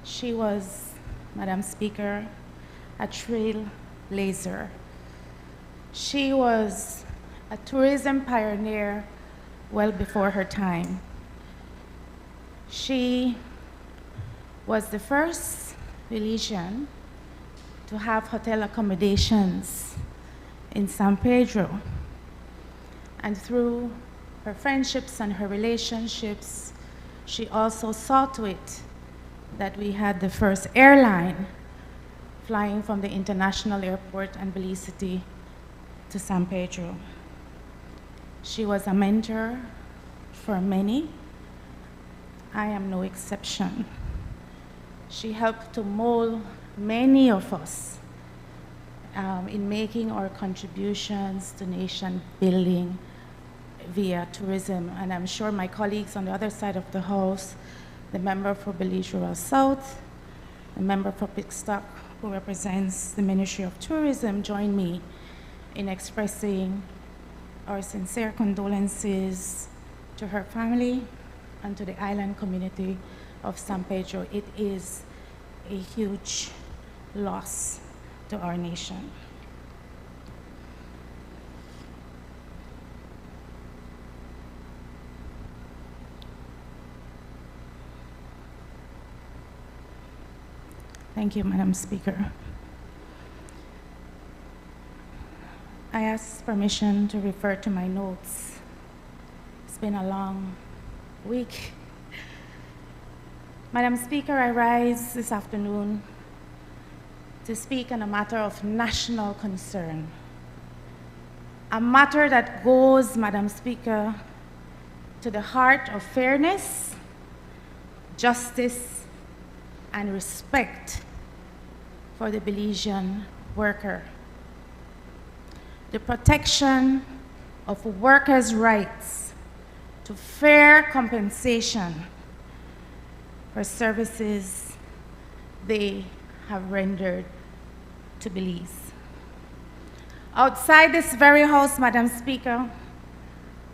[SPEAKER 8] She was, Madam Speaker, a trailblazer. She was a tourism pioneer well before her time. She was the first Belizean to have hotel accommodations in San Pedro. And through her friendships and her relationships, she also saw to it that we had the first airline flying from the international airport and Belize City to to San Pedro. She was a mentor for many. I am no exception. She helped to mold many of us in making our contributions to nation building via tourism. And I'm sure my colleagues on the other side of the house, the member for Belize Rural South, the member for Pickstock, who represents the Ministry of Tourism, join me in expressing our sincere condolences to her family and to the island community of San Pedro. It is a huge loss to our nation. Thank you, Madam Speaker. I ask permission to refer to my notes. It's been a long week. Madam Speaker, I rise this afternoon to speak on a matter of national concern. A matter that goes, Madam Speaker, to the heart of fairness, justice, and respect for the Belizean worker. The protection of workers' rights to fair compensation for services they have rendered to Belize. Outside this very house, Madam Speaker,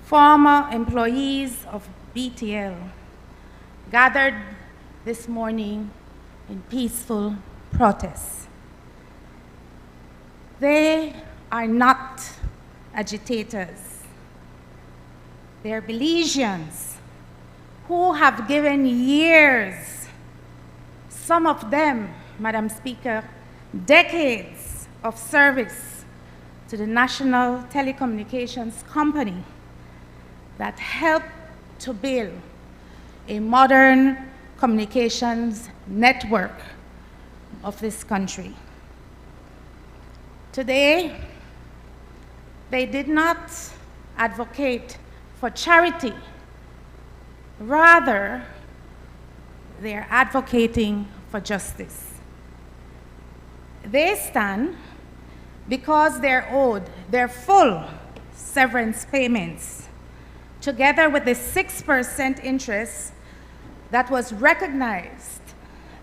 [SPEAKER 8] former employees of BTL gathered this morning in peaceful protest. They are not agitators. They are Belizeans who have given years, some of them, Madam Speaker, decades of service to the National Telecommunications Company that helped to build a modern communications network of this country. Today, they did not advocate for charity. Rather, they are advocating for justice. They stand because they're owed their full severance payments, together with the 6% interest that was recognized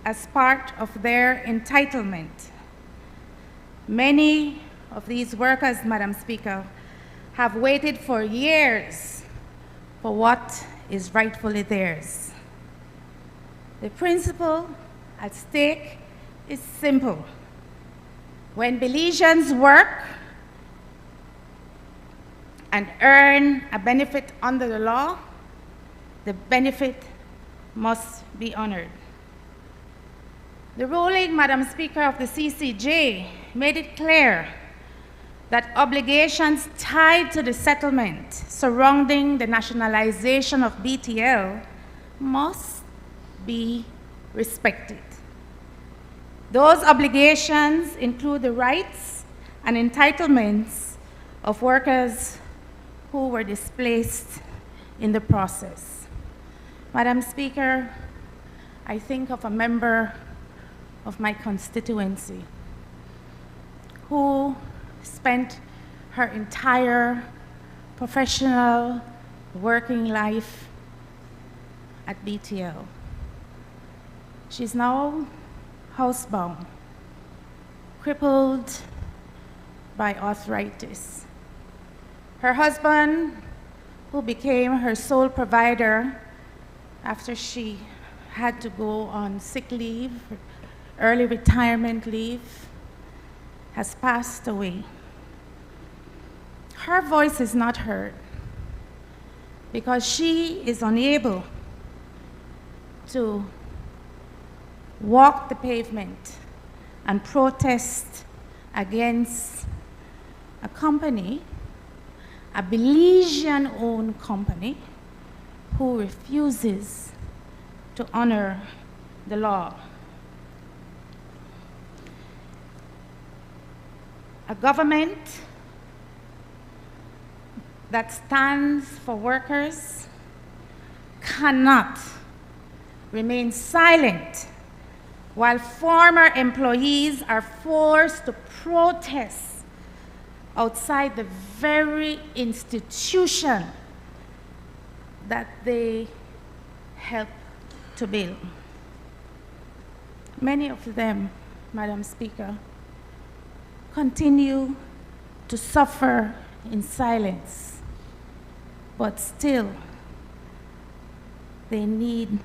[SPEAKER 8] as part of their entitlement. Many of these workers, Madam Speaker, have waited for years for what is rightfully theirs. The principle at stake is simple. When Belizeans work and earn a benefit under the law, the benefit must be honored. The ruling, Madam Speaker, of the CCJ made it clear that obligations tied to the settlement surrounding the nationalization of BTL must be respected. Those obligations include the rights and entitlements of workers who were displaced in the process. Madam Speaker, I think of a member of my constituency who spent her entire professional working life at BTL. She's now housebound, crippled by arthritis. Her husband, who became her sole provider after she had to go on sick leave, early retirement leave, has passed away. Her voice is not heard because she is unable to walk the pavement and protest against a company, a Belizean-owned company, who refuses to honor the law. A government that stands for workers cannot remain silent while former employees are forced to protest outside the very institution that they helped to build. Many of them, Madam Speaker, continue to suffer in silence, but still they need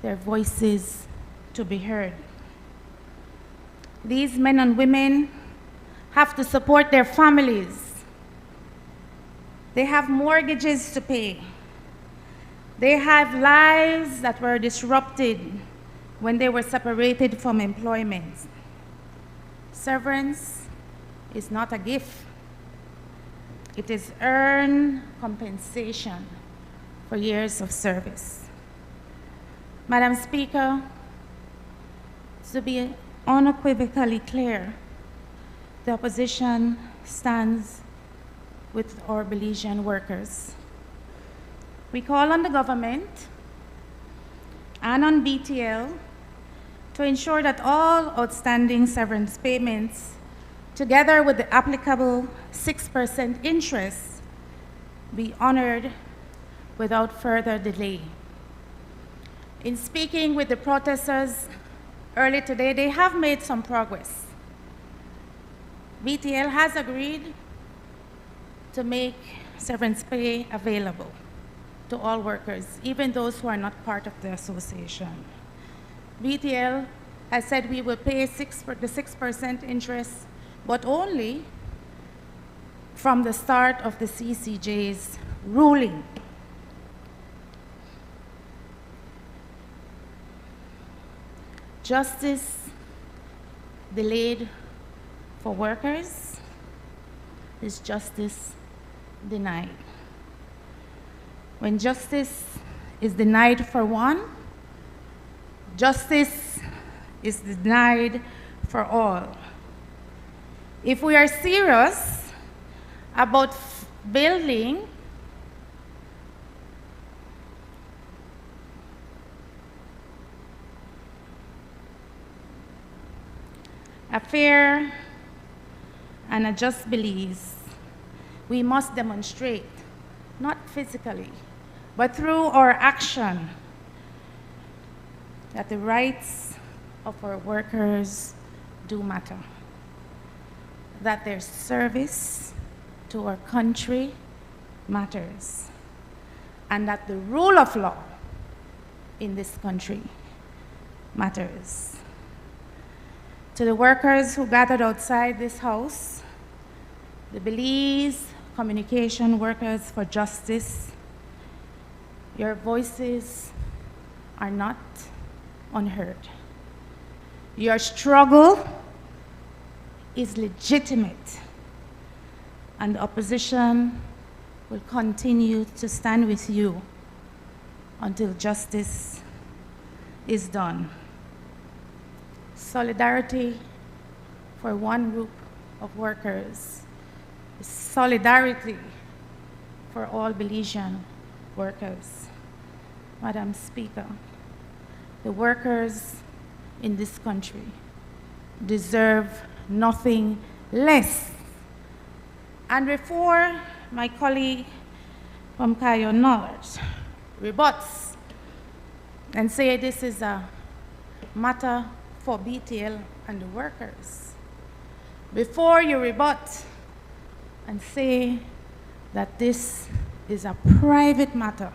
[SPEAKER 8] their voices to be heard. These men and women have to support their families. They have mortgages to pay. They have lives that were disrupted when they were separated from employment. Severance is not a gift. It is earned compensation for years of service. Madam Speaker, to be unequivocally clear, the opposition stands with our Belizean workers. We call on the government and on BTL to ensure that all outstanding severance payments, together with the applicable 6% interest, be honored without further delay. In speaking with the protesters early today, they have made some progress. BTL has agreed to make severance pay available to all workers, even those who are not part of the association. BTL has said we will pay the 6% interest, but only from the start of the CCJ's ruling. Justice delayed for workers is justice denied. When justice is denied for one, justice is denied for all. If we are serious about building a fair and a just Belize, we must demonstrate, not physically, but through our action, that the rights of our workers do matter, that their service to our country matters, and that the rule of law in this country matters. To the workers who gathered outside this house, the Belize Communication Workers for Justice, your voices are not unheard. Your struggle is legitimate, and the opposition will continue to stand with you until justice is done. Solidarity for one group of workers is solidarity for all Belizean workers. Madam Speaker, the workers in this country deserve nothing less. And before my colleague from Cayo North rebuts and say this is a matter for BTL and the workers, before you rebut and say that this is a private matter,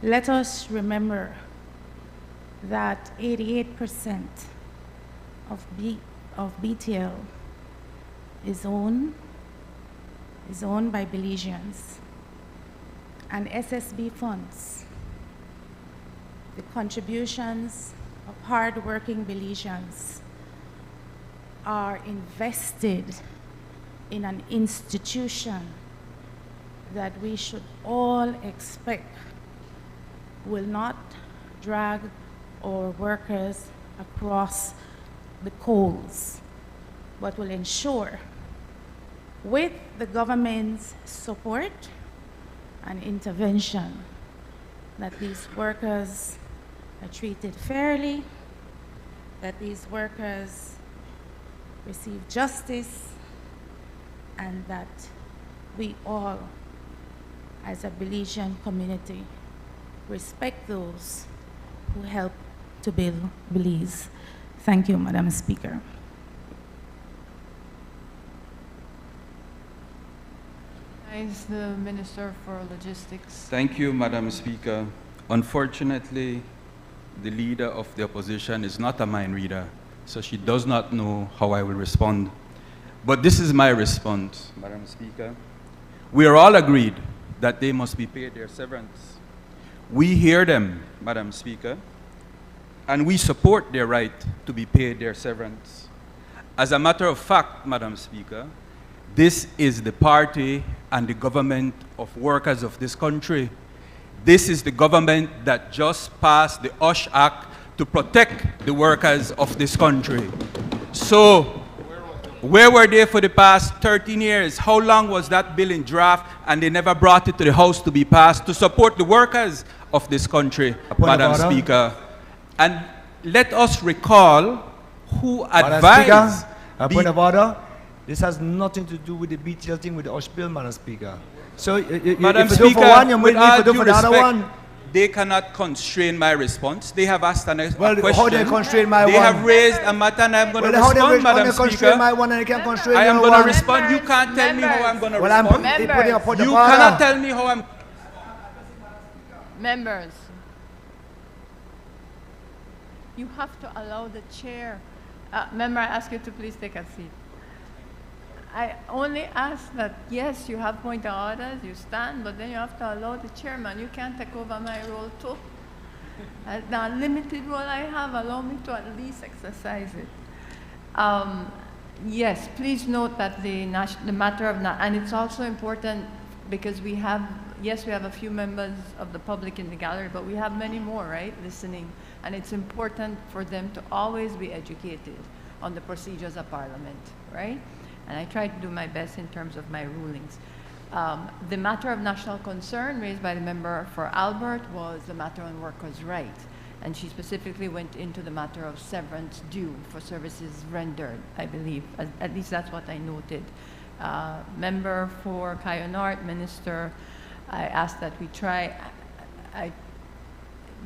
[SPEAKER 8] let us remember that 88% of BTL is owned by Belizeans, and SSB funds, the contributions of hard-working Belizeans, are invested in an institution that we should all expect will not drag our workers across the coals, but will ensure with the government's support and intervention, that these workers are treated fairly, that these workers receive justice, and that we all, as a Belizean community, respect those who help to build Belize. Thank you, Madam Speaker.
[SPEAKER 2] Is the Minister for Logistics.
[SPEAKER 9] Thank you, Madam Speaker. Unfortunately, the leader of the opposition is not a mind reader, so she does not know how I will respond. But this is my response, Madam Speaker. We are all agreed that they must be paid their severance. We hear them, Madam Speaker, and we support their right to be paid their severance. As a matter of fact, Madam Speaker, this is the party and the government of workers of this country. This is the government that just passed the OSH Act to protect the workers of this country. So, where were they for the past 13 years? How long was that bill in draft and they never brought it to the House to be passed to support the workers of this country, Madam Speaker? And let us recall who advised...
[SPEAKER 13] A point of order. This has nothing to do with the BTL thing with the OSH bill, Madam Speaker. So,
[SPEAKER 9] Madam
[SPEAKER 13] if you do for one, you
[SPEAKER 9] with
[SPEAKER 13] need
[SPEAKER 9] all
[SPEAKER 13] to do
[SPEAKER 9] due
[SPEAKER 13] for the other
[SPEAKER 9] respect,
[SPEAKER 13] one.
[SPEAKER 9] they cannot constrain my response. They have asked a
[SPEAKER 13] Well,
[SPEAKER 9] question.
[SPEAKER 13] how they constrain my
[SPEAKER 9] they
[SPEAKER 13] one?
[SPEAKER 9] have raised a matter and I'm going to
[SPEAKER 13] Well,
[SPEAKER 9] respond, Madam
[SPEAKER 13] how they
[SPEAKER 9] Speaker.
[SPEAKER 13] constrain my one and they can't constrain
[SPEAKER 9] I am
[SPEAKER 13] your
[SPEAKER 9] going to
[SPEAKER 13] one?
[SPEAKER 9] respond. You can't tell me how I'm going to
[SPEAKER 13] Well, I'm
[SPEAKER 9] respond.
[SPEAKER 13] putting a point of
[SPEAKER 9] You
[SPEAKER 13] order.
[SPEAKER 9] cannot tell me how I'm...
[SPEAKER 2] Members, you have to allow the chair. Member, I ask you to please take a seat. I only ask that, yes, you have point of orders, you stand, but then you have to allow the chairman. You can't take over my role too. The limited role I have, allow me to at least exercise it. Yes, please note that the matter of, and it's also important because we have, yes, we have a few members of the public in the gallery, but we have many more, right, listening. And it's important for them to always be educated on the procedures of Parliament, right? And I try to do my best in terms of my rulings. The matter of national concern raised by the member for Albert was the matter on workers' rights. And she specifically went into the matter of severance due for services rendered, I believe. At least that's what I noted. Member for Kayonart, Minister, I asked that we try,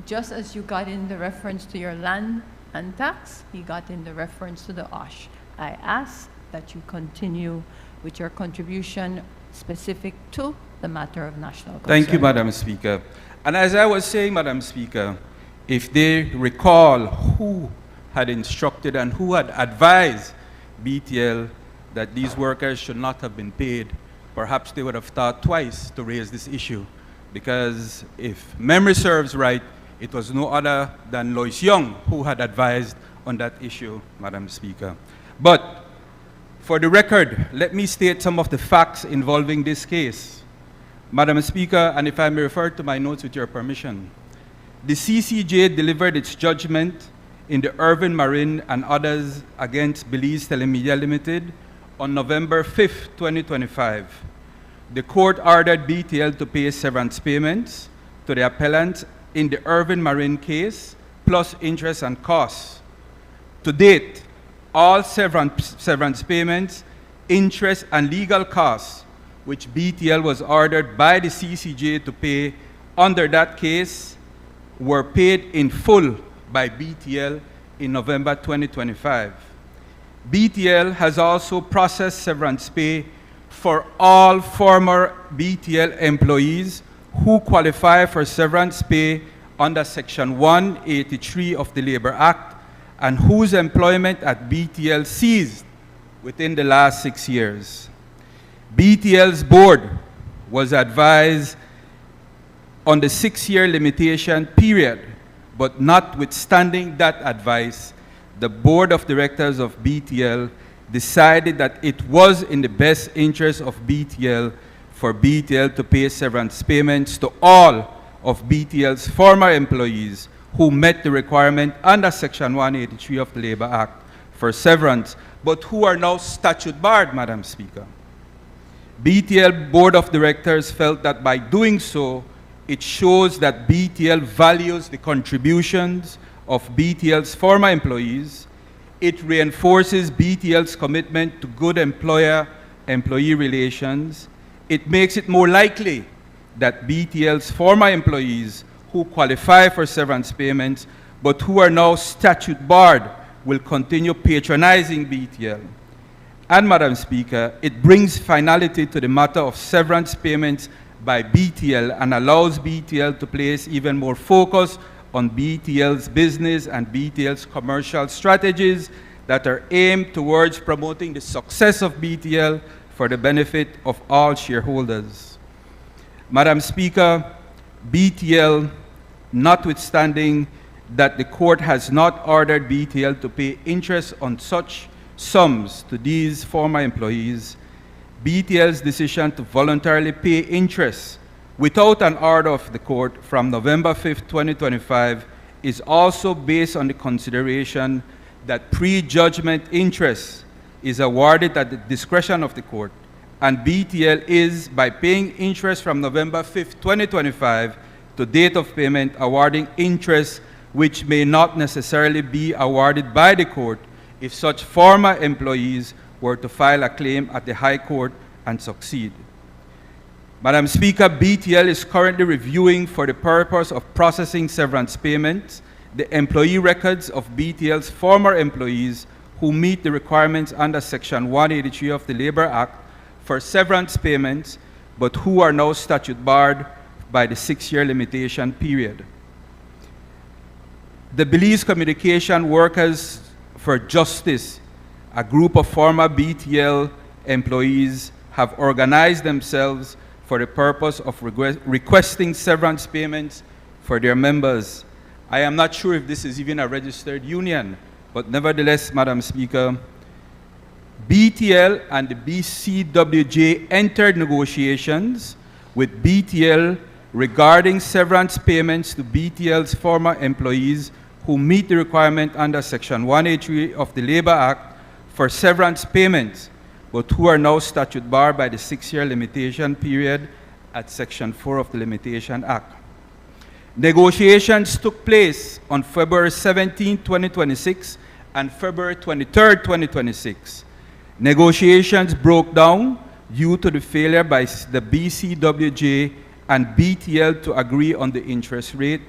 [SPEAKER 2] just as you got in the reference to your land and tax, he got in the reference to the OSH. I asked that you continue with your contribution specific to the matter of national concern.
[SPEAKER 9] Thank you, Madam Speaker. And as I was saying, Madam Speaker, if they recall who had instructed and who had advised BTL that these workers should not have been paid, perhaps they would have thought twice to raise this issue. Because if memory serves right, it was no other than Lois Young who had advised on that issue, Madam Speaker. But for the record, let me state some of the facts involving this case. Madam Speaker, and if I may refer to my notes with your permission, the CCJ delivered its judgment in the Irvin Marine and others against Belize Telemedia Limited on November 5th, 2025. The court ordered BTL to pay severance payments to the appellant in the Irvin Marine case, plus interest and costs. To date, all severance payments, interest, and legal costs, which BTL was ordered by the CCJ to pay under that case, were paid in full by BTL in November 2025. BTL has also processed severance pay for all former BTL employees who qualify for severance pay under Section 183 of the Labor Act and whose employment at BTL ceased within the last 6 years. BTL's board was advised on the 6-year limitation period, but notwithstanding that advice, the board of directors of BTL decided that it was in the best interest of BTL for BTL to pay severance payments to all of BTL's former employees who met the requirement under Section 183 of the Labor Act for severance, but who are now statute barred, Madam Speaker. BTL Board of Directors felt that by doing so, it shows that BTL values the contributions of BTL's former employees. It reinforces BTL's commitment to good employer-employee relations. It makes it more likely that BTL's former employees who qualify for severance payments but who are now statute barred will continue patronizing BTL. And Madam Speaker, it brings finality to the matter of severance payments by BTL and allows BTL to place even more focus on BTL's business and BTL's commercial strategies that are aimed towards promoting the success of BTL for the benefit of all shareholders. Madam Speaker, BTL, notwithstanding that the court has not ordered BTL to pay interest on such sums to these former employees, BTL's decision to voluntarily pay interest without an order of the court from November 5th, 2025 is also based on the consideration that pre-judgment interest is awarded at the discretion of the court, and BTL is, by paying interest from November 5th, 2025 to date of payment, awarding interest which may not necessarily be awarded by the court if such former employees were to file a claim at the High Court and succeed. Madam Speaker, BTL is currently reviewing, for the purpose of processing severance payments, the employee records of BTL's former employees who meet the requirements under Section 183 of the Labor Act for severance payments, but who are now statute barred by the 6-year limitation period. The Belize Communication Workers for Justice, a group of former BTL employees, have organized themselves for the purpose of requesting severance payments for their members. I am not sure if this is even a registered union, but nevertheless, Madam Speaker, BTL and the BCWJ entered negotiations with BTL regarding severance payments to BTL's former employees who meet the requirement under Section 183 of the Labor Act for severance payments, but who are now statute barred by the 6-year limitation period at Section 4 of the Limitation Act. Negotiations took place on February 17, 2026 and February 23, 2026. Negotiations broke down due to the failure by the BCWJ and BTL to agree on the interest rate,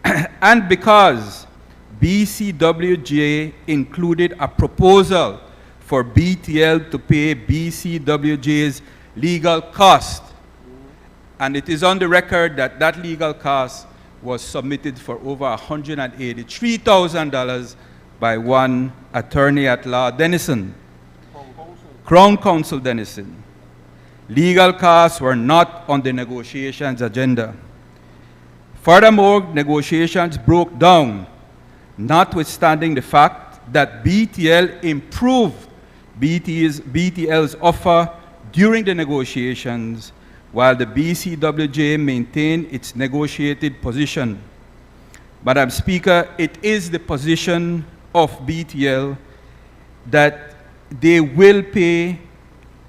[SPEAKER 9] and because BCWJ included a proposal for BTL to pay BCWJ's legal cost. And it is on the record that that legal cost was submitted for over $183,000 by one attorney at law, Dennison, Crown Counsel Dennison. Legal costs were not on the negotiations agenda. Furthermore, negotiations broke down, notwithstanding the fact that BTL improved BTL's offer during the negotiations, while the BCWJ maintained its negotiated position. Madam Speaker, it is the position of BTL that they will pay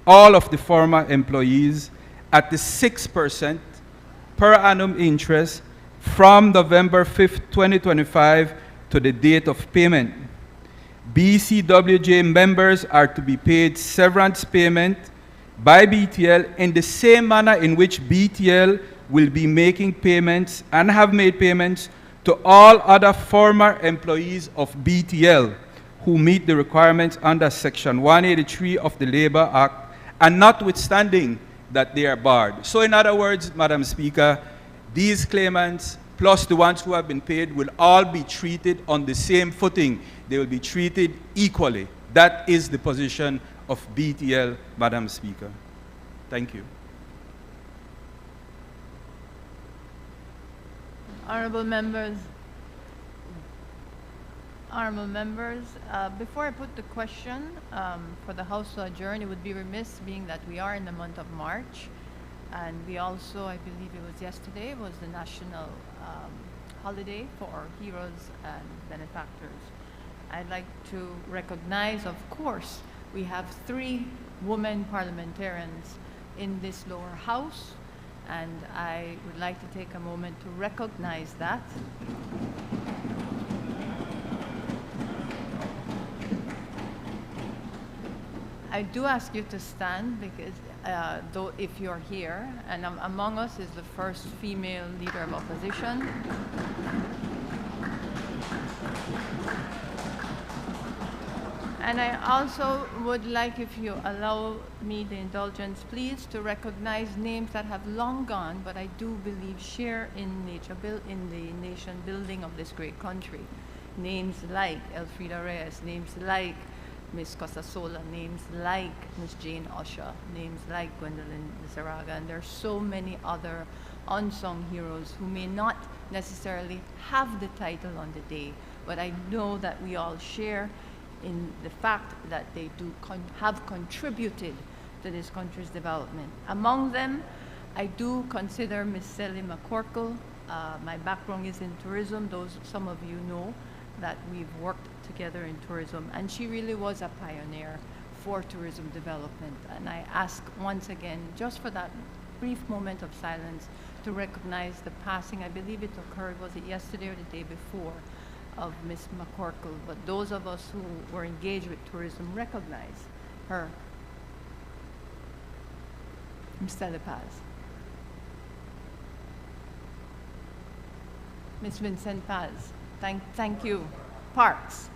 [SPEAKER 9] all of the former employees at the 6% per annum interest from November 5th, 2025 to the date of payment. BCWJ members are to be paid severance payment by BTL in the same manner in which BTL will be making payments and have made payments to all other former employees of BTL who meet the requirements under Section 183 of the Labor Act, and notwithstanding that they are barred. So in other words, Madam Speaker, these claimants plus the ones who have been paid will all be treated on the same footing. They will be treated equally. That is the position of BTL, Madam Speaker. Thank you.
[SPEAKER 2] Honorable members, before I put the question for the House to adjourn, it would be remiss, being that we are in the month of March, and we also, I believe it was yesterday, was the national holiday for our heroes and benefactors. I'd like to recognize, of course, we have 3 women parliamentarians in this lower house, and I would like to take a moment to recognize that. I do ask you to stand because though if you're here, and among us is the first female leader of opposition. And I also would like, if you allow me the indulgence, please, to recognize names that have long gone, but I do believe share in the nation building of this great country. Names like Elfrida Reyes, names like Ms. Cosasola, names like Ms. Jane Usher, names like Gwendolyn Zaraga, and there are so many other unsung heroes who may not necessarily have the title on the day, but I know that we all share in the fact that they do have contributed to this country's development. Among them, I do consider Ms. Sally McCorkle. My background is in tourism. Some of you know that we've worked together in tourism, and she really was a pioneer for tourism development. And I ask once again, just for that brief moment of silence, to recognize the passing. I believe it occurred, was it yesterday or the day before, of Ms. McCorkle, but those of us who were engaged with tourism recognize her. Mr. Paz. Ms. Vincent Paz, thank you. Parks.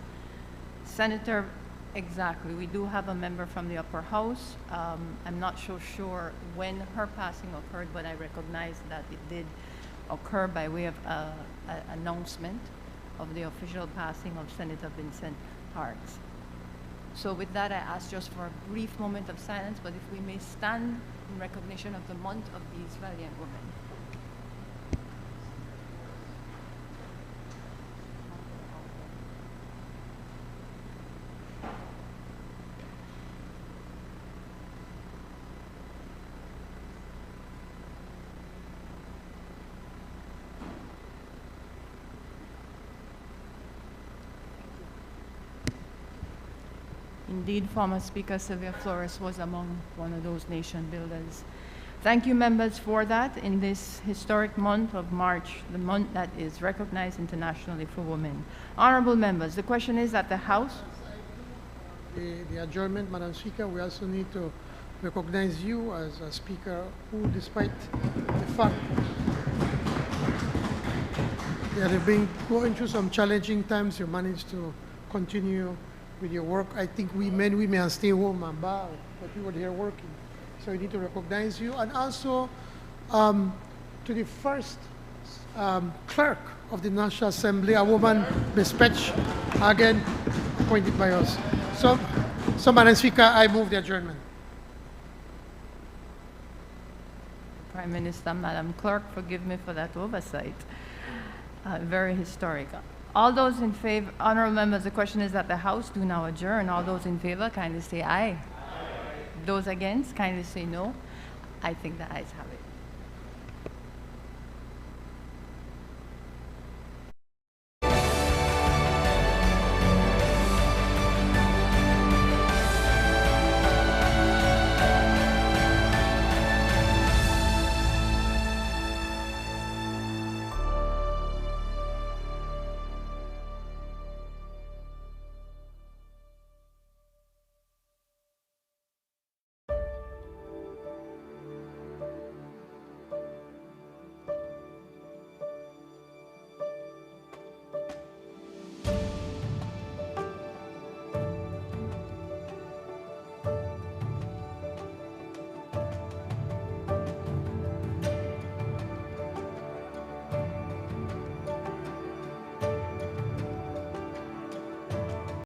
[SPEAKER 2] Senator, exactly, we do have a member from the upper house. I'm not so sure when her passing occurred, but I recognize that it did occur by way of an announcement of the official passing of Senator Vincent Parks. So with that, I ask just for a brief moment of silence, but if we may stand in recognition of the month of these valiant women. Indeed, former Speaker Sylvia Flores was among one of those nation builders. Thank you, members, for that in this historic month of March, the month that is recognized internationally for women. Honorable members, the question is that the House...
[SPEAKER 3] The adjournment, Madam Speaker, we also need to recognize you as a speaker who, despite the fact that you've been going through some challenging times, you managed to continue with your work. I think we may stay home and bow, but you were there working. So we need to recognize you. And also to the first clerk of the National Assembly, a woman, Ms. Petch, again, appointed by us. So Madam Speaker, I move the adjournment.
[SPEAKER 2] Prime Minister, Madam Clerk, forgive me for that oversight. Very historic. All those in favor, honorable members, the question is that the House do now adjourn. All those in favor, kindly say aye. Aye. Those against, kindly say no. I think the ayes have it.